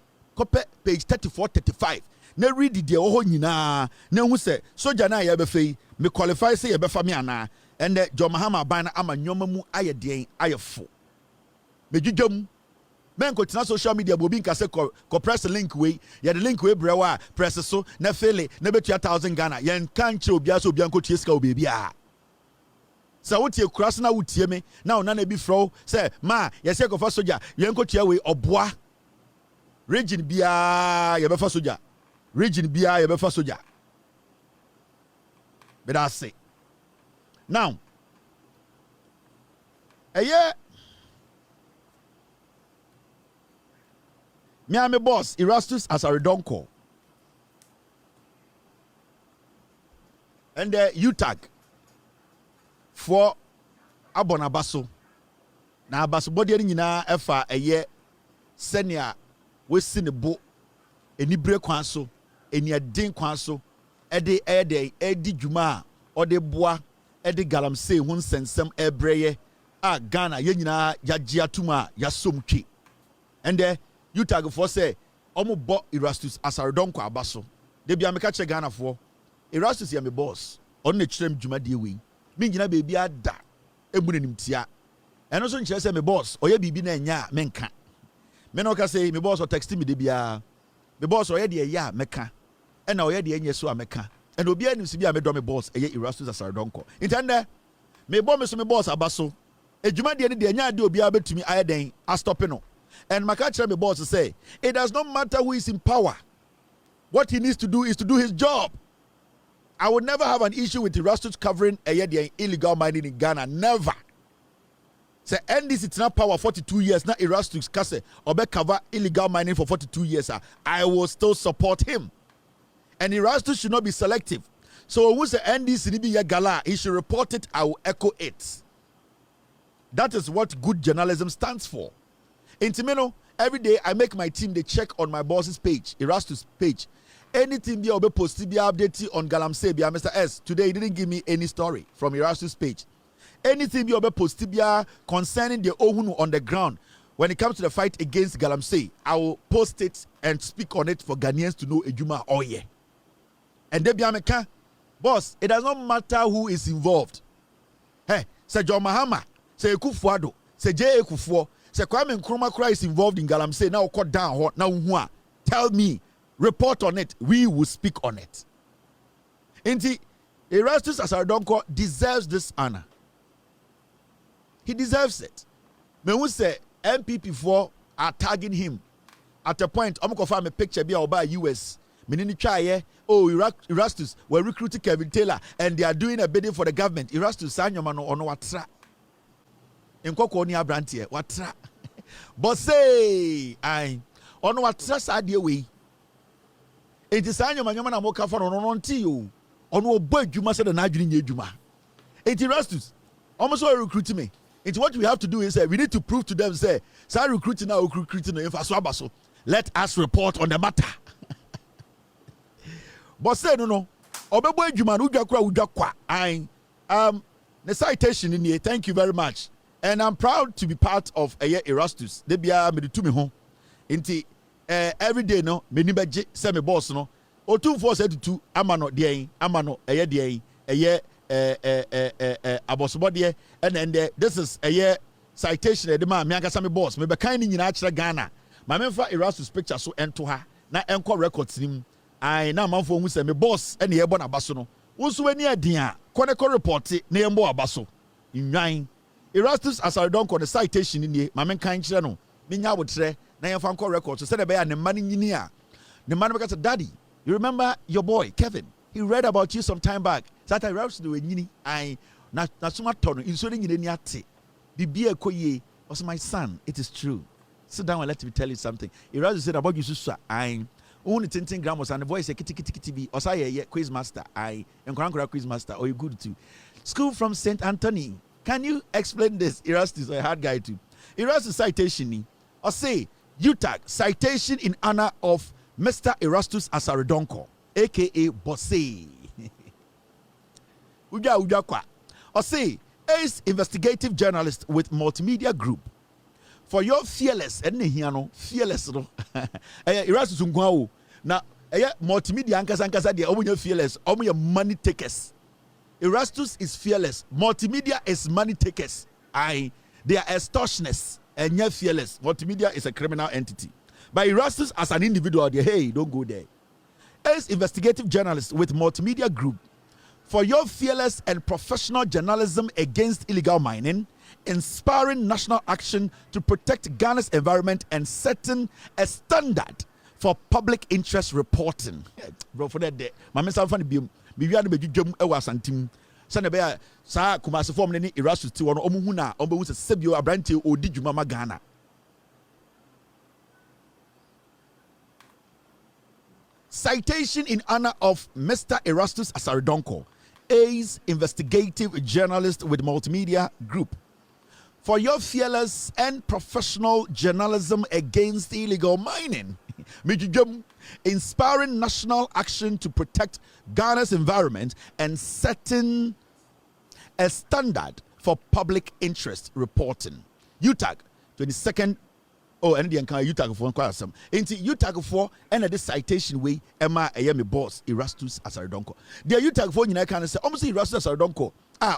page 34-35 na read the ho nyina na hu sɛ soja na yɛbɛfa yi me qualify say yɛbɛfa me ana and John Mahama aban na ama nyoma mu ayɛ den ayɛfo medwudwam men ko tina social media bobi nka se ko press link we ye the link we brewa press so na fele na betua 1,000 Ghana yen kan kire obi aso obi anko tie sika obi bia sa wotie kras na wotie me na ona na bi fro say ma ye se ko fa soja yen ko tie we oboa region bia yebefa soja region bia yebefa soja but I say now me and my boss Erastus Asaridonko and the UTAG for abonabaso na abaso body ni nyina efa senior we si ne bo enibre kwan so eniadin kwan so edi dwuma ode boa edi galamsey hu nsensem ebreye a Ghana ye nyina yagye atuma yasomtwe and you tag for say omo bo Erastus Asaridonko abaso de bia meka che Ghana for Erastus ya me boss on ne kyerem dwuma de we me nyina beebi ada emunenim tia eno so nkyere say me boss oye bibi na nya menka me no ka say me boss o text me de bia me boss oye de ya meka e na oye de enye so ameka and obi anim si bia me do me boss eye Erastus Asaridonko intende me bo me so me boss abaso edwuma de ne de nya de obi abetumi ayeden a stop no. And my catcher, my boss, say, it does not matter who is in power. What he needs to do is to do his job. I would never have an issue with Erastus covering illegal mining in Ghana. Never. Say, and this it's not power 42 years. Not Erastus Kase or cover illegal mining for 42 years. I will still support him. And Erastus should not be selective. So who's the NDC Gala? He should report it. I will echo it. That is what good journalism stands for. In Timeno, every day I make my team they check on my boss's page, Erastus page. Anything be posted be updated on Galamsey be Mr. S. Today he didn't give me any story from Erastus page. Anything be posted be concerning the Ohunu on the ground. When it comes to the fight against Galamsey, I will post it and speak on it for Ghanaians to know Ejuma Oye. And then be Ameka, boss, it does not matter who is involved. Hey, say John Mahama, say Ekufuado, say J. Ekufuo. Say Kwame Nkrumah is involved in Galamsey now cut down now tell me, report on it, we will speak on it. Inti Erastus Asaridonko deserves this honor. He deserves it. Me who say MPP4 are tagging him at a point. I'm going to find a picture be about US. Menini try Erastus were recruiting Kevin Taylor and they are doing a bidding for the government. Erastus Sanyomano on watra. Nkoko ni abrantie watra but say I ono watra sadie we enti sanyo manyoma na moka fa no nti yo ono obo adwuma se na adwene nya adwuma enti Erastus almost all recruit me. Enti what we have to do is we need to prove to them say recruiting now recruiting no infa so abaso let us report on the matter but say no obebo adwuma no udwa kwa I the citation in here. Thank you very much. And I'm proud to be part of Erastus. They be me to me home. Inti every day no me ni beje say me boss no. Otumfo said to amano dey amano dey abosobo dey and then this is citation the man me akasa me boss me be kan ni nyina akere Ghana. Ma me fa Erastus picture so ento ha na enko records nim. Ai na manfo hu say me boss and ye bo na baso no. Wonso ani adin a koneko report na ye mbo abaso. Nwan Erastus Asaridonko the citation in here, Mamen Kainchre no, Minya would say, Nayanfanko records, so said about the money in here. The man because Daddy, you remember your boy, Kevin? He read about you some time back. That I wrote to the I Nasuma Tono, insulting in any ati. Bibia Koye was my son. It is true. Sit down and let me tell you something. Erastus said about you, Susa. I only 10 grams and the voice a kitty or say quiz master. I am quiz master, or you good too. School from St. Anthony. Can you explain this? Erastus, a hard guy too. Erastus citation, or say, UTAG citation in honor of Mr. Erastus Asaridonko, aka Bosse. Uja kwa. Or say, ace investigative journalist with multimedia group. For your fearless, fearless, Erastus Ungwao. Now, multimedia ankasa de omunya fearless, omunya money takers. Erastus is fearless. Multimedia is money takers. They are extortionists and yet fearless. Multimedia is a criminal entity. But Erastus as an individual, hey, don't go there. As investigative journalist with multimedia group, for your fearless and professional journalism against illegal mining inspiring national action to protect Ghana's environment and setting a standard for public interest reporting. Bro, for that day, my man Sanfani Bium, Bibian Bejum Ewa Santim, Sanabea, Sa Kumasi form any Erasmus to one Omuhuna, Omu Sebio Abronye or Dijumama Ghana. Citation in honor of Mr. Erastus Asaridonko, A's investigative journalist with Multimedia Group, for your fearless and professional journalism against illegal mining. Inspiring national action to protect Ghana's environment and setting a standard for public interest reporting. UTAG, 22nd. Oh, and the UTAG for some. Into UTAG for and this citation way, Emma Ayami boss Erastus Asaridonko. The UTAG for you can say almost Erastus Asaridonko.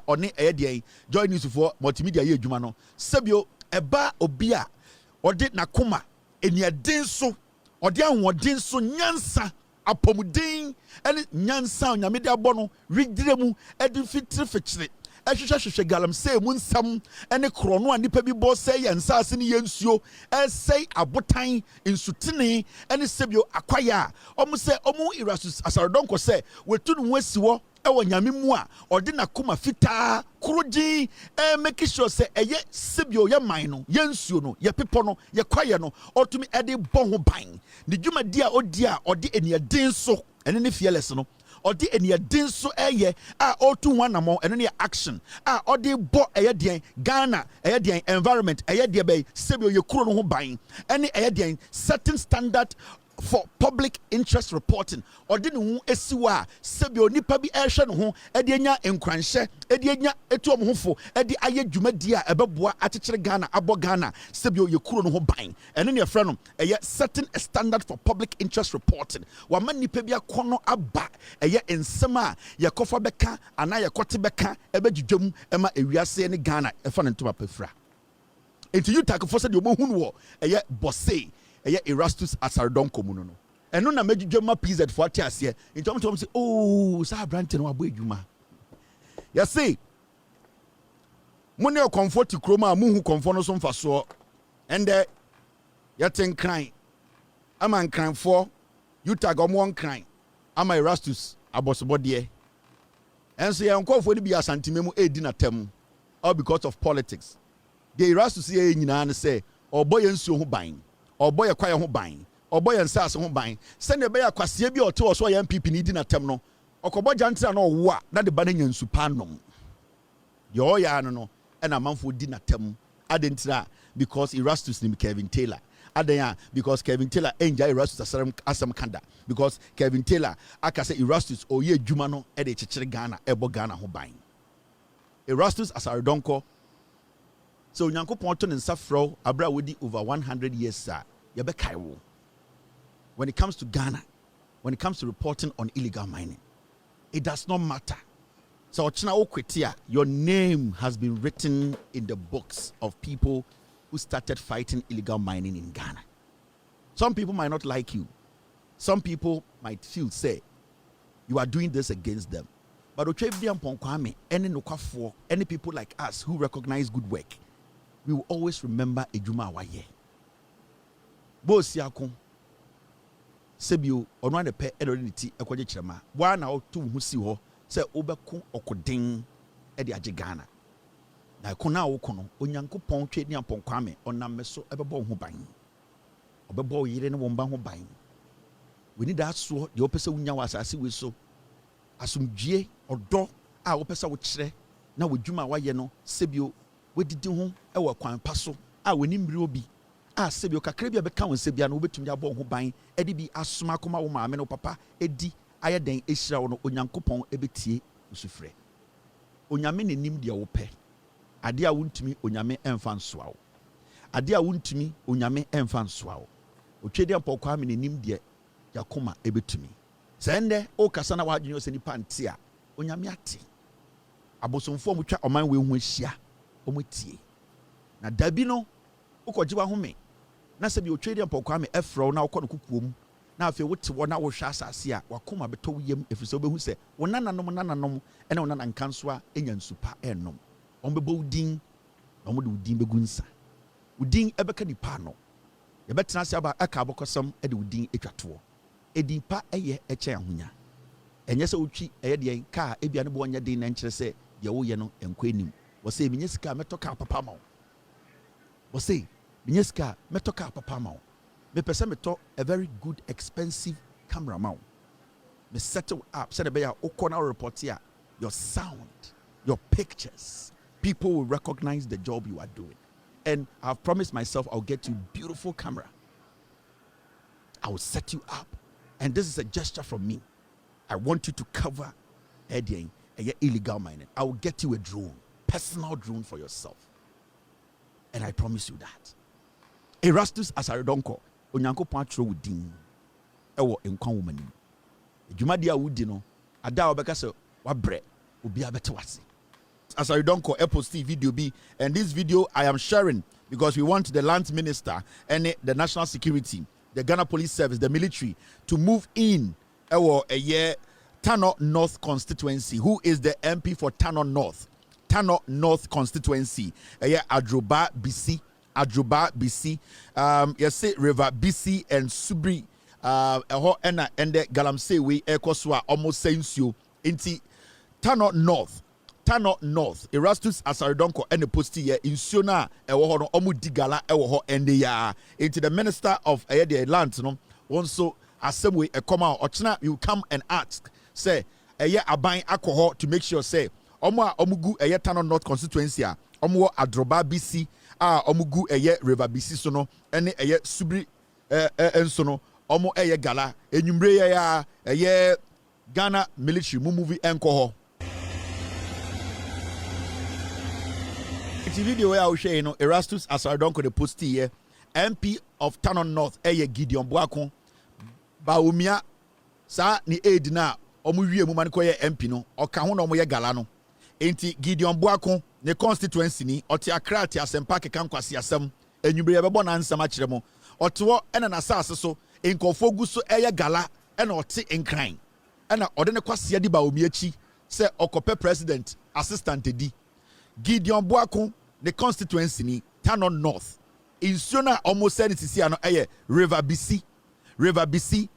On the join news for multimedia ye Jumano. Sebio Eba Obia or did Nakuma in your dinso or down what dinso Nyansa apomudin and Nyansa Yamida Bono Rigdremu edifitri fitri. Ehwehwehwe galam say munsam ene krono anipa bi bo say yansase ne yensuo say abotan insutene ene sebio akwaya omo say omo Erastus Asaridonko say wetu no wasiwo ewo nyame mu a ode na koma fita kroji make sure say eye sebio ye man no yensuo no ye pepo no ye kwaye no otumi ede bon ho ban ne dwumadi a odi a ode eniaden so ene ne fearless no odi eniaden so eye a otu wanamo ene ne action a odi bo eye den Ghana eye den environment eye de be sebio ye kuro no ho ban ene eye den certain standard for public interest reporting odi ne hu esiwa sebio nipa bi ehwe ne ho edi enya enkranhye edi enya etu omhofo edi aye dwumadi a ebeboa akekere Ghana abo Ghana sebio ye kuro no ho ban ene ne efre no eye setting a standard for public interest reporting wa ma nipa bi akono aba eye ensem a ye kofa beka ana ye kote beka ebedwudwam ema ewiase ne Ghana efa ne ntoma pefra enti you take for said you mohunu wo eye bosse eye Erastus Asaridonko mu no eno na medwudwam PZ for atiase enti omtom say oh sa Abronye no abo edwuma ya say money comfort kroma muhu comfort no so mfaso ende yaten kran ama nkran for you tag omo nkran ama Erastus abosobode enso ye nkofo ni bi asantime mu edi na tem all because of politics the Erastus ye nyina ne say oboye nsuo ho ban oboye kwaye ho ban oboye nsase ho ban se ne be yakwase bi ote wo so ya MPP ni di na tem no okobo jantra na owo a na de ba na nyansu panom yo ya no and amanfo di na tem adentira because Erastus ni Kevin Taylor adenya because Kevin Taylor enja Erastus asam kanda because Kevin Taylor aka say Erastus oye adwuma no e de chekere Ghana ebo Ghana ho ban Erastus Asaridonko so Nyankopon to nsa fro abra wodi over 100 years sir ye be kai wo when it comes to Ghana when it comes to reporting on illegal mining it does not matter so ochina okwetia your name has been written in the books of people who started fighting illegal mining in Ghana. Some people might not like you. Some people might feel say you are doing this against them. But any people like us who recognize good work, we will always remember Ejuma Awaye. Bosi akon sebio ono ne pe edoniti ekwaje kirema. Wa na otu hu si ho se obeko okoden e de age Ghana. Na kona wo kono Onyankopon twe ni apon onam meso ebebo ho ban. Obebo yire ne womba ho ban. We need that so the opese wunya wasase we so asumdwie odo a opese wo kire na wodwuma waye no sebio wedidi ho e wo kwan paso a woni mmiri obi a sebio kakra bia beka won sebia no obetumi abo ho ban e de bi asoma koma wo maame no papa edi aye den ehira wo no Onyankopon ebetie usufre onyame nenim de wo pe ade a wontumi onyame emfa nsoa wo ade a wontumi onyame emfa nsoa wo otwede apokwa me nenim de yakoma ebetumi sende o kasa na wadwene oseni pante a onyame ate abosomfo mutwa oman we hu ahia omotie na dabi no ukojiwa home na sebi otwede apokwa me efro na ukọ no kukuom na afi wote wo na wo hwa asase a wakoma beto yem efise obehu se wonananom ene wonana nkanso a enya nsupa ennom ombebo din na ɔmo de udin begu nsa udin ɛbɛka nipa no yɛbɛtena ase aba aka abɔkɔsɛm ɛde udin etwa toɔ edin pa ɛyɛ ɛkyɛn ahonya ɛnyɛ sɛ otwi ɛyɛ deɛ kaa ebia ne bɔ ɔnyɛ den na nkyerɛ sɛ deɛ woyɛ no ɛnkɔ anim wɔsɛ minya sika mɛtɔ kaa papa ma wo wɔsɛ minya sika mɛtɔ kaa papa ma wo mepɛ sɛ metɔ a very good expensive camera ma wo me settle up sɛ ɛbɛyɛ a wokɔ na report here your sound your pictures people will recognize the job you are doing and I've promised myself I'll get you beautiful camera I will set you up and this is a gesture from me I want you to cover illegal mining I will get you a drone personal drone for yourself and I promise you that Erastus Asaredonko onyankopɔn atwerɛ wo din ɛwɔ nkwa wo manim adwumadi a wodi no ada a wobɛka sɛ wabrɛ obi abɛte wase Asaredonko post video bi and this video I am sharing because we want the land minister and the national security the Ghana Police Service the military to move in a year Tano North constituency who is the MP for Tano North constituency Adroba BC yes say River BC and Subri and the Galamsey we ekoswa almost sensual inti Tano North Erastus Asaredonko and the posti here in Siona ewo omu digala ewo and into the minister of the land no also assembly a come out ochina you come and ask say aban alcohol to make sure say omugu Tano North constituency omu Adroba BC omugu River BC so no ene Subri enso no omu gala enyumbre ya Ghana military movie enko the video where I will share Erastus Asaredonko the post here MP of Tano North Gideon Boadu Baumia sa ni aid na omu wie mu man ko ye MP no oka ho na omu ye gala no enti Gideon Boadu ne constituency ni oti Accra ti asempa keka nkwase asem enwubre ye bebo na nsam akire mo oto ena na asase so enkofo gu so gala ena oti enkran ena ode ne kwase di Baumia chi se okope president assistant di Gideon Boadu the constituency ni Tano North in Siona almost said it is here no River BC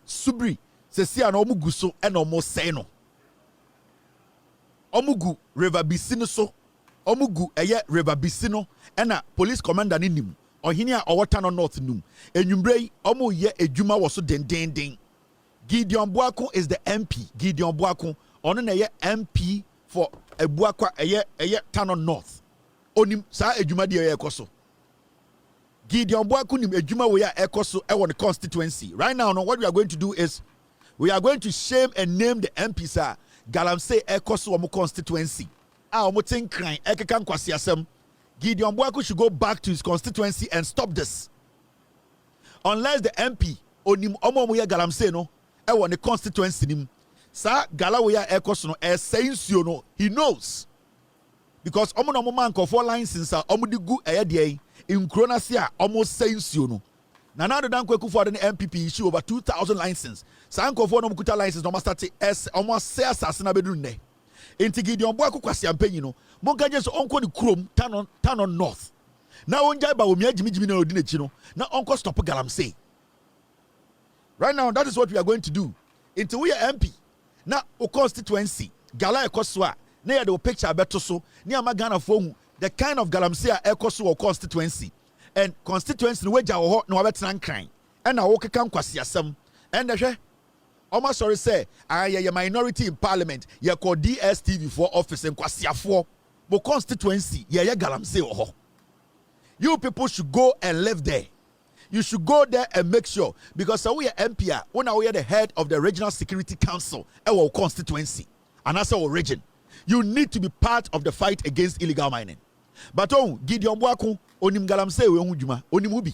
Subri se si ano omugu so and almost say no omugu River BC no so omugu River BC no and police commander ni nim ohini a owo Tano North num enwumbre omu ye edwuma wo so den Gideon Boadu is the MP Gideon Boadu ono na ye MP for Ebuakwa Tano North onim sa edwuma de ekoso Gideon Boadu nim edwuma we ya ekoso e the constituency right now no what we are going to do is we are going to shame and name the MP sir Galamsey ekoso omo constituency omo tinkran ekeka nkwase asem Gideon Boadu should go back to his constituency and stop this unless the MP onim omo ya Galamsey no e the constituency nim sa gala we ya ekoso no sayinsuo no he knows because omo no man ko for license omo di gu de in kronasia almost sayinsuo no na na dan kwaku for the MPP issue over 2000 license sa anko for no kuta license no start omo say asase na bedu ne enti Gideon Boadu kwase ampanyi no mo gaje so onko di krom Tano North na onjai ba omi agimi na odi na chi no na onko stop Galamsey right now that is what we are going to do until we are MP na o constituency gala ekoso a na ya the picture beto so ni amagana for the kind of Galamsey ekoso or constituency and constituency we ja wo na wabetena nkran and na wo keka nkwase asem and hwe omo sorry say aye minority in parliament ye call DSTV for office nkwasiafo bo constituency ye Galamsey ho you people should go and live there. You should go there and make sure because we are MP when we are the head of the regional security council our constituency and as our region you need to be part of the fight against illegal mining but Gideon Boadu onim Galamsey we hu dwuma onim ubi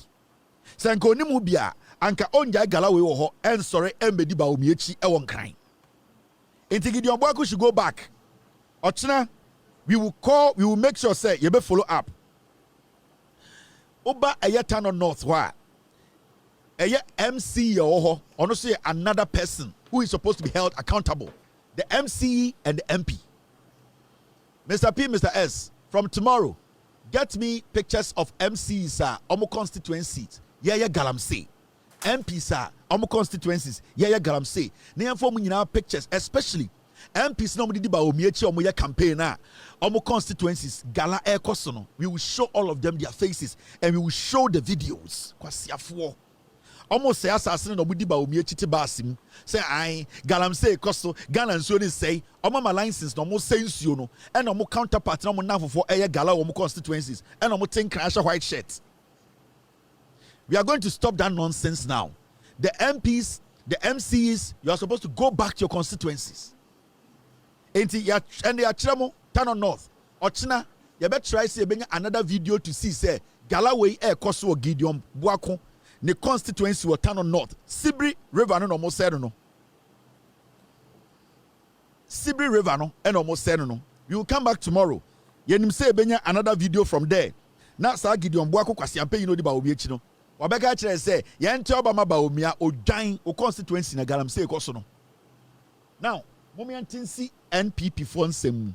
sanka onim ubi a anka onja gala we wo ho en sore embedi ba omiechi e won kran enti Gideon Boadu should go back ochina we will make sure say you be follow up oba Tano North wa MC ono say another person who is supposed to be held accountable the MC and the MP Mr. P Mr. S from tomorrow get me pictures of MCs omo constituencies yeah galamsey. MPs omo constituencies yeah galamsey. Na yɛmfa mu nyinaa pictures, especially MPs no mudi ba omiechi omo ya campaign omo constituencies gala ekoso no. We will show all of them their faces and we will show the videos. Kwasiafo almost say assassin no mudi ba omiechi te basim say I galamsey ekoso Ghana nsuo ni say omo ma license no mo say nsuo no and omo counterpart no mo nafofo gala omo constituencies and omo tin crash white shirt. We are going to stop that nonsense now. The MPs, the MCs, you are supposed to go back to your constituencies. And they are Tremo, Tano North, Ochina, you better try to bring another video to see, say, Galaway Air Koso Gideon, Buako, the constituency were Tano North, Sibri River, no almost said no. Sibri River, no, and almost said no. We will come back tomorrow. Yenim say benya another video from there. Now, Sir Gideon Buako Kwasiampe, you know the Baobiechino. Wabeka chere say, Yente Obama Baomia, o dying, o constituency na Galamsey Koso no. Now, Momiantinsi NPP Fonsem.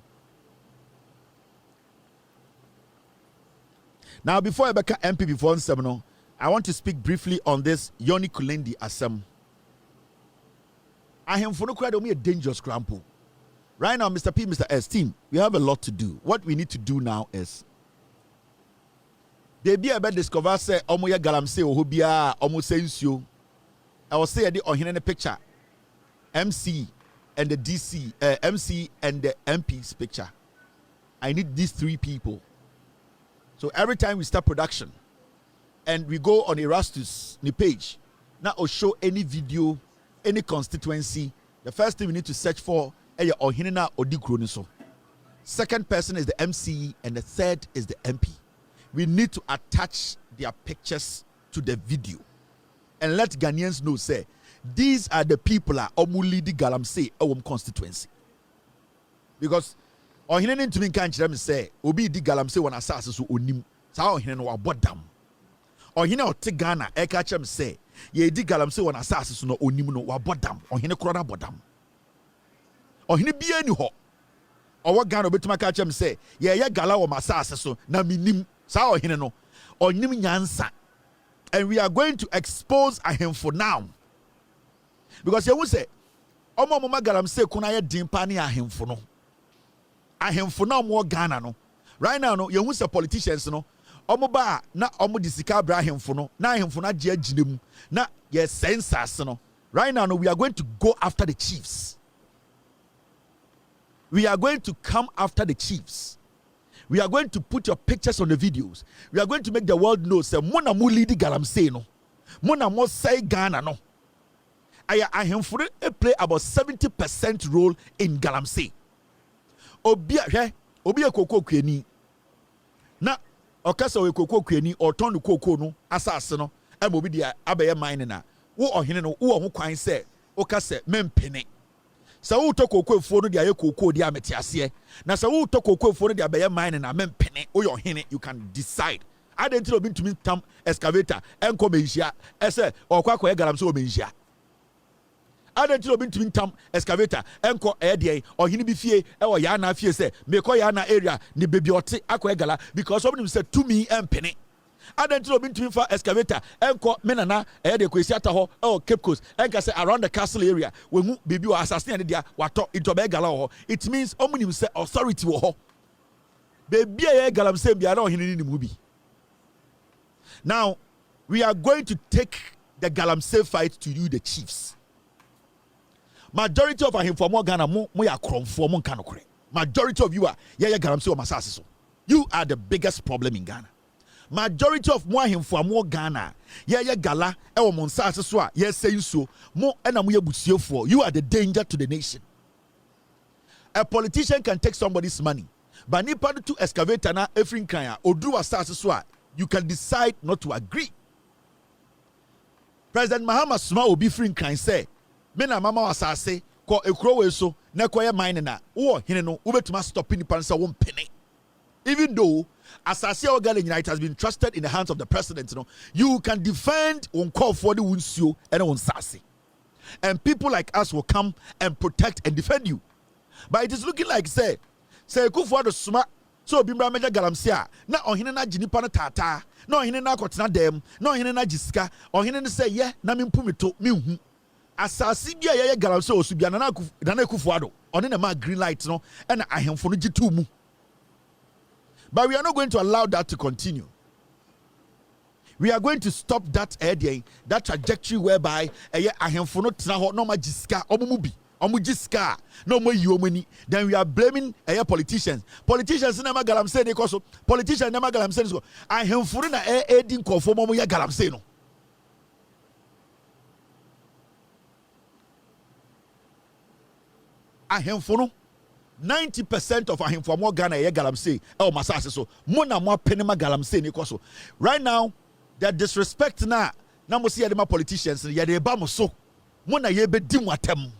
Now, before I become NPP Fonsem, I want to speak briefly on this Yoni Kulendi Asem. I am for no crowd a dangerous crampo. Right now, Mr. P, Mr. S team, we have a lot to do. What we need to do now is they be about discover say omoya galamsey ohobia omo sensio. I will say the ohine picture. MC and the DC, MC and the MP's picture. I need these three people. So every time we start production and we go on Erastus the page, now I'll show any video, any constituency. The first thing we need to search for is Ohinena Odikroniso. Second person is the MC and the third is the MP. We need to attach their pictures to the video and let Ghanaians know, say, these are the people that omulidi galamsey awom constituency. Because ohine ntumi kan kire me say obi di galamsey won asase so onim sa ohine no wabodam. Ohine ote Ghana e ka kire me say ye di galamsey won asase so no onim no wabodam. Ohine kro na bodam. Ohine bia ni ho. Owo Ghana obetuma ka kire me say ye gala wo masase so na minim sa ohine no onim nyansa. And we are going to expose ahemfo now. Because you will say, Omo Mama Galamsey kuna ye dimpa ni ahemfo no. Ahemfo na omo Ghana no. Right now no, you will say politicians no. Omo ba na omo disika bra ahemfo no. Na ahemfo na je aginem. Na ye census no. Right now no, we are going to go after the chiefs. We are going to come after the chiefs. We are going to put your pictures on the videos. We are going to make the world know say mona mu lead Galamsey no. Mona mo say Ghana no. I play about 70% role in Galamsey. Obia koko kweni. Na okasa we koko kweni or turn koko no asase no e mo bi dia abaye mine na. Wo ohene no wo ho kwan se okase mempene. Sa wo to koko efuo no dia ye koko dia metiase. Na sa wo to koko efuo no dia abaye mine na mempene. Wo your hene you can decide. Adenti obi ntumi tam excavator enko menhia. Ese okwa kwa Galamsey o menhia. Adenti obi ntumi tam excavator enko edie ohini bi fie e ya na fie se me ko ya na area ni baby ote akwa egala because obi say to me empene. Adenti obi ntumi fa excavator enko menana de kwesi ata ho Cape Coast enka say around the castle area wenu baby o assassin dia wato into be egala ho. It means omuni say authority wo ho baby e Galamsey bia na ohini ni mu bi. Now we are going to take the Galamsey fight to you the chiefs. Majority of him for more Ghana mo ya kromfo mo nka nokre. Majority of you are Galamsey o masase so. You are the biggest problem in Ghana. Majority of mo him for more Ghana gala e wo monsase so a say so mo na mo yebusiefo. You are the danger to the nation. A politician can take somebody's money, but nipa to excavator na efrin kan a odu asase so a you can decide not to agree. President Mahama sma obi frin kan say mena mama wasase ko ekuro we so na ko ye mine na wo hene no wo betuma stop ni pan say wo mpene. Even though asase o Ghana it has been trusted in the hands of the president, you can defend one call for the unsuo and one sase. And people like us will come and protect and defend you. But it is looking like say Kufuor the sma So bimbra meja galamsey a na ohene na ginipa no tata na ohene na akotena dem na ohene na gisika ohene ne say ye na mempumeto menhu asase bia ye galamsey osubia na Akufo-Addo one na ma green light no and ahemfo no gitu mu. But we are not going to allow that to continue. We are going to stop that that trajectory whereby ahemfo no tena ho no ma gisika omumu bi omujiska no more you money. Then we are blaming politicians. Politicians na galamsey ne koso. Politicians na galamsey ne so. Ahemfo na edin conform mo ya galamsey no. Ahemfo no 90% of ahemfo mo Ghana ya galamsey o masase so. Mo na mo penema galamsey ne koso. Right now the disrespect na mo see ya politicians ya de ba mo so. Mo na ye be di mo atem.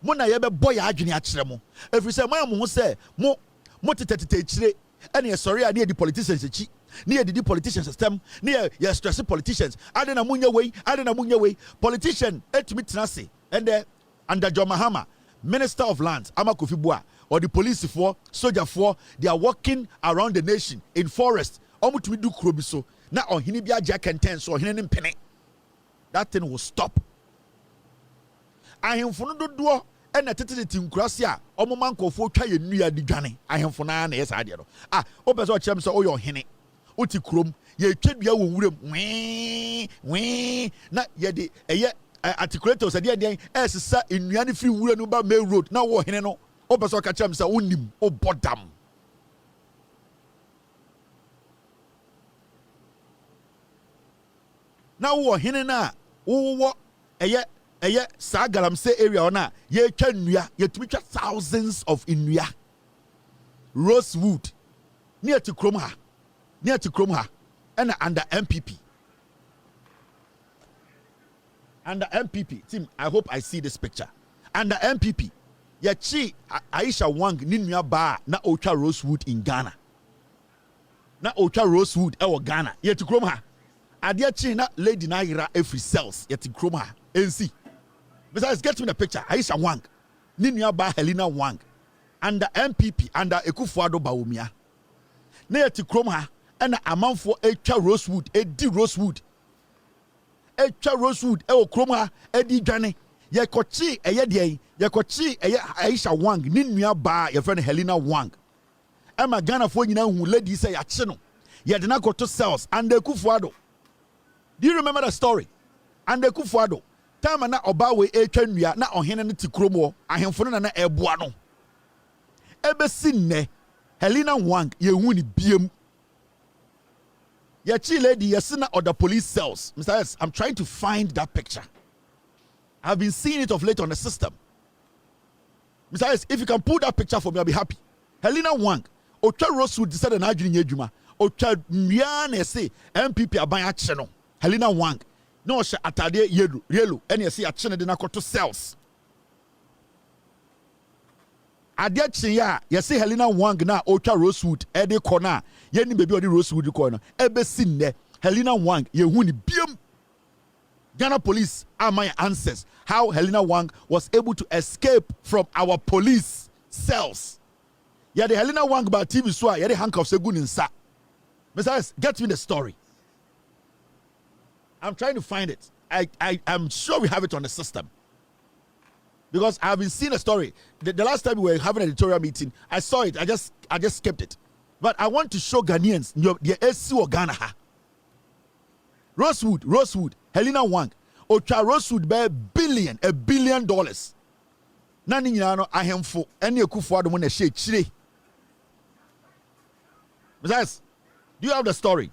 Mona yebe boy adwene akere mo every say mo say mo tetetete chire ene sorry a the politicians echi ne the politicians system ne ye stress politicians ade na munya wey politician etimi tenase and under John Mahama, Minister of Lands Amakofi Boa or the police for soldier for they are walking around the nation in forest omutumi du krobi so na ohini bia jack and ten so ohini mpene that thing will stop. Ahemfo no dodo ena tetete nkurase a omoma nkofo twa ye nnua di dwane ahemfo na na yesa ade no obeso o kyerem se o yo hene oti krom ye twedua wo nwurem na ye de articulators ade esesa nnua ne free wura no ba main road na wo hene no obeso ka kyerem se onim obodam na wo hene na wo sa galamsey area ona ye twa nnua ye tumi twa thousands of nnua rosewood near to krom ha and under MPP team. I hope I see this picture under MPP ye chi Aisha Wang ni nnua ba na otwa rosewood in Ghana na otwa rosewood e wo Ghana ye to krom ha ade chi na lady na yira every cells ye to krom ha NC. Besides, get me the picture. Aisha Wang, Ninya ba Helena Wang, under MPP, under Akufo-Addo Bawumia. Near to Kromha, and a amount for Rosewood, Rosewood, Kromha, Johnny, Yakochi, Yakochi, Aisha Wang, Ninya ba your friend Helena Wang. I'm a Ghana for you know who lady say at Chino. You did not go to cells under Akufo-Addo. Do you remember the story? Under Akufo-Addo. Time na obawe etwanua na ohene ne ti kromo ahemfo na eboa no ebesi nne Helena Wang ye hu ni biem ya chi lady yesi na other police cells. Mr. S, I'm trying to find that picture. I've been seeing it of late on the system. Mr. S, if you can pull that picture for me, I'll be happy. Helena Wang otwa rosewood decided na adwene adwuma otwa nnua na ese MPP aban a kye no Helena Wang no she atade yellow and you see a chine de na koto cells ade kye ya you see Helena Wang na otwa rosewood e de corner ye ni baby odi rosewood corner e be sin ne Helena Wang ye hu ni biem. Ghana police are my answers how Helena Wang was able to escape from our police cells. Yeah, the Helena Wang by TV so yeah, the handcuffs egu ni nsa. Mr. Get me the story. I'm trying to find it. I'm sure we have it on the system. Because I've been seeing a story. The last time we were having an editorial meeting, I saw it. I just skipped it. But I want to show Ghanaians the SC or Ghana. Rosewood, Helena Wang. Ocha Rosewood by $1 billion. Nani nyano ahemfo ene Akufo-Addo mo na hye chire. Besides, do you have the story?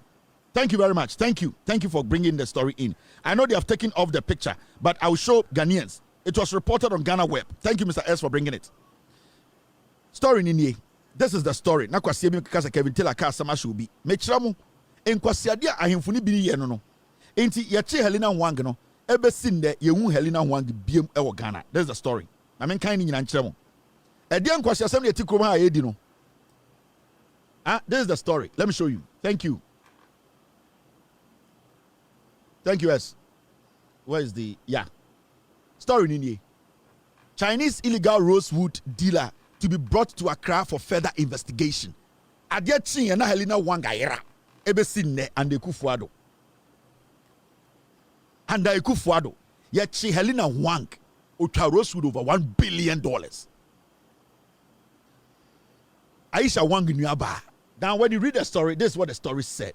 Thank you very much. Thank you for bringing the story in. I know they have taken off the picture, but I will show Ghanaians. It was reported on Ghana Web. Thank you, Mr. S, for bringing it. Story nini. This is the story. Na kwasi bi kasa Kevin Taylor ka sama shobi. Mechiramu enkwasiade ahemfo ni bi ni ye no no. Enti ye che Helena Wang no ebe sin de ye hu Helena Wang biem e wo Ghana. This is the story. I mean kind ni nyina nkyeremu. E de enkwasi asem na eti krom ha ye di no. This is the story. Let me show you. Thank you. Thank you, S. Where is the story nini? Chinese illegal rosewood dealer to be brought to Accra for further investigation. Adia na Helena Wangayera ebesine and Ekufuado. And Ekufuado. Yet Helena Wang Rosewood over $1 billion. Aisha Wang Nyaba. Now when you read the story, this is what the story said.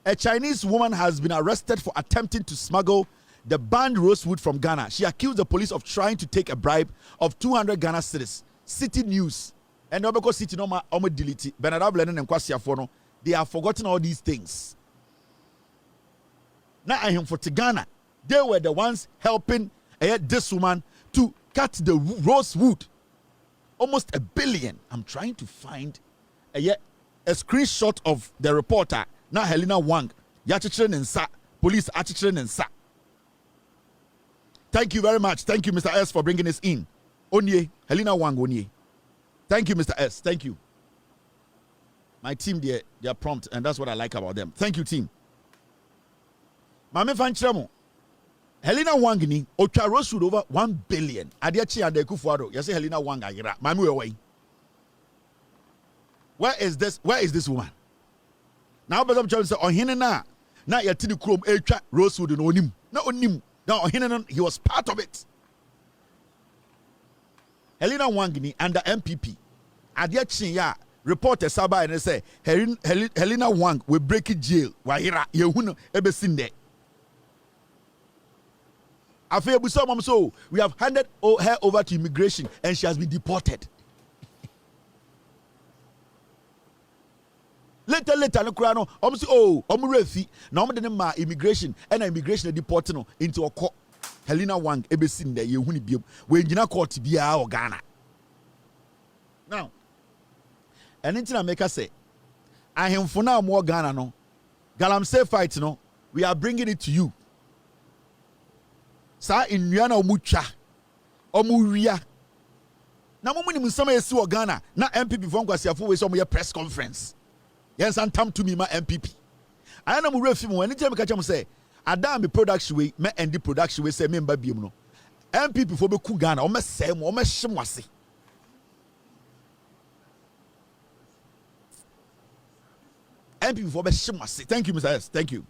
A Chinese woman has been arrested for attempting to smuggle the banned rosewood from Ghana. She accused the police of trying to take a bribe of 200 Ghana cedis. City News. And because City no delete. They have forgotten all these things. Now I am for Ghana. They were the ones helping this woman to cut the rosewood. Almost $1 billion. I'm trying to find a screenshot of the reporter. Now Helena Wang. Police Sa. Thank you very much. Thank you, Mr. S, for bringing this in. Onye, Helena Wang Onye. Thank you, Mr. S. Thank you. My team, they are prompt, and that's what I like about them. Thank you, team. Mame Fanchemo. Helena Wang ni Ocha Rosewood over $1 billion. Adiachi and Ekufuado. You say Helena Wang ayira. Mame away. Where is this woman? Now, but I'm trying to say, on Hinena. Now you're to the chrome Echa Rosewood and Onim. No Onim. Now he was part of it. Helena Wangini under MPP. Adiachi ya reporter Saba and say Helena Wang will break it jail. Wahira yehuno ebesinde. So we have handed her over to immigration and she has been deported. Later, no crano. Refi. Now, ma immigration and immigration deport no into a court. Helena Wang ebesinde yehuni biom. We engineer court biya or Ghana. Now, anything I make us say, I am for now more Ghana no. Galamsey fight no. We are bringing it to you. Sa in Nyana Omucha, Omuria. Na mumuni musama yesi wa Ghana. Na MPP from Kwasiafu we some press conference. Yes, and come to me, my MPP. I am a refi. Anytime I catch him say, Adam be production way, me and the production way say member be no. MPP for be Ghana, or me say, or me shimwasi. MPP for be shimwasi. Thank you, Mr. S. Thank you.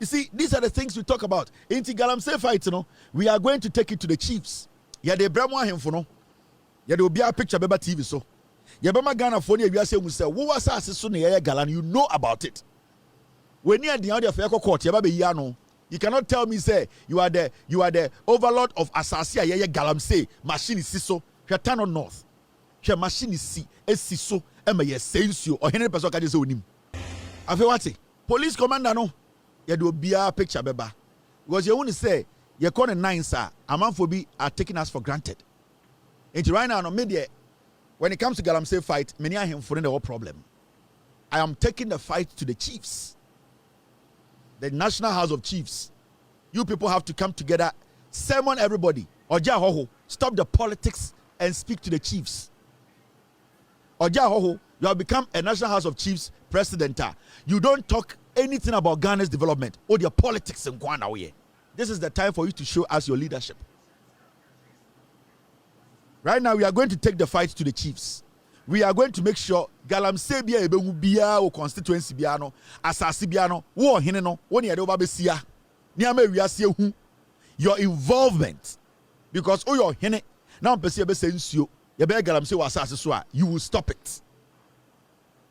You see, these are the things we talk about. In Galamsey fight, we are going to take it to the chiefs. Yeah, they bring one him for no. Yeah, there will be a picture beba TV so. Yabama Ghana for you say we say who was assassin galan, you know about it. When you are the audio of court, you cannot tell me say you are the overlord of Assasia Galamsey machine is so Shatano North. Your machine is so saying you or 100% can say him. Afewati, police commander no, you do be a picture beba. Because you only say you call 9 sir, a man for be are taking us for granted. And right now no media. When it comes to Galamsey fight, many are him for the whole problem. I am taking the fight to the chiefs. The National House of Chiefs. You people have to come together, sermon everybody. Oja Hoho, stop the politics and speak to the chiefs. Oja Hoho, you have become a National House of Chiefs president. You don't talk anything about Ghana's development or their politics in Ghana. This is the time for you to show us your leadership. Right now, we are going to take the fight to the chiefs. We are going to make sure Galamsey bia ebewu bia o constituency bia no asasi bia no wo hene no wo ne yede oba besia ni ama wiase hu your involvement because o your hene now pese be sensuo ye be Galamsey wa asasi so a you will stop it.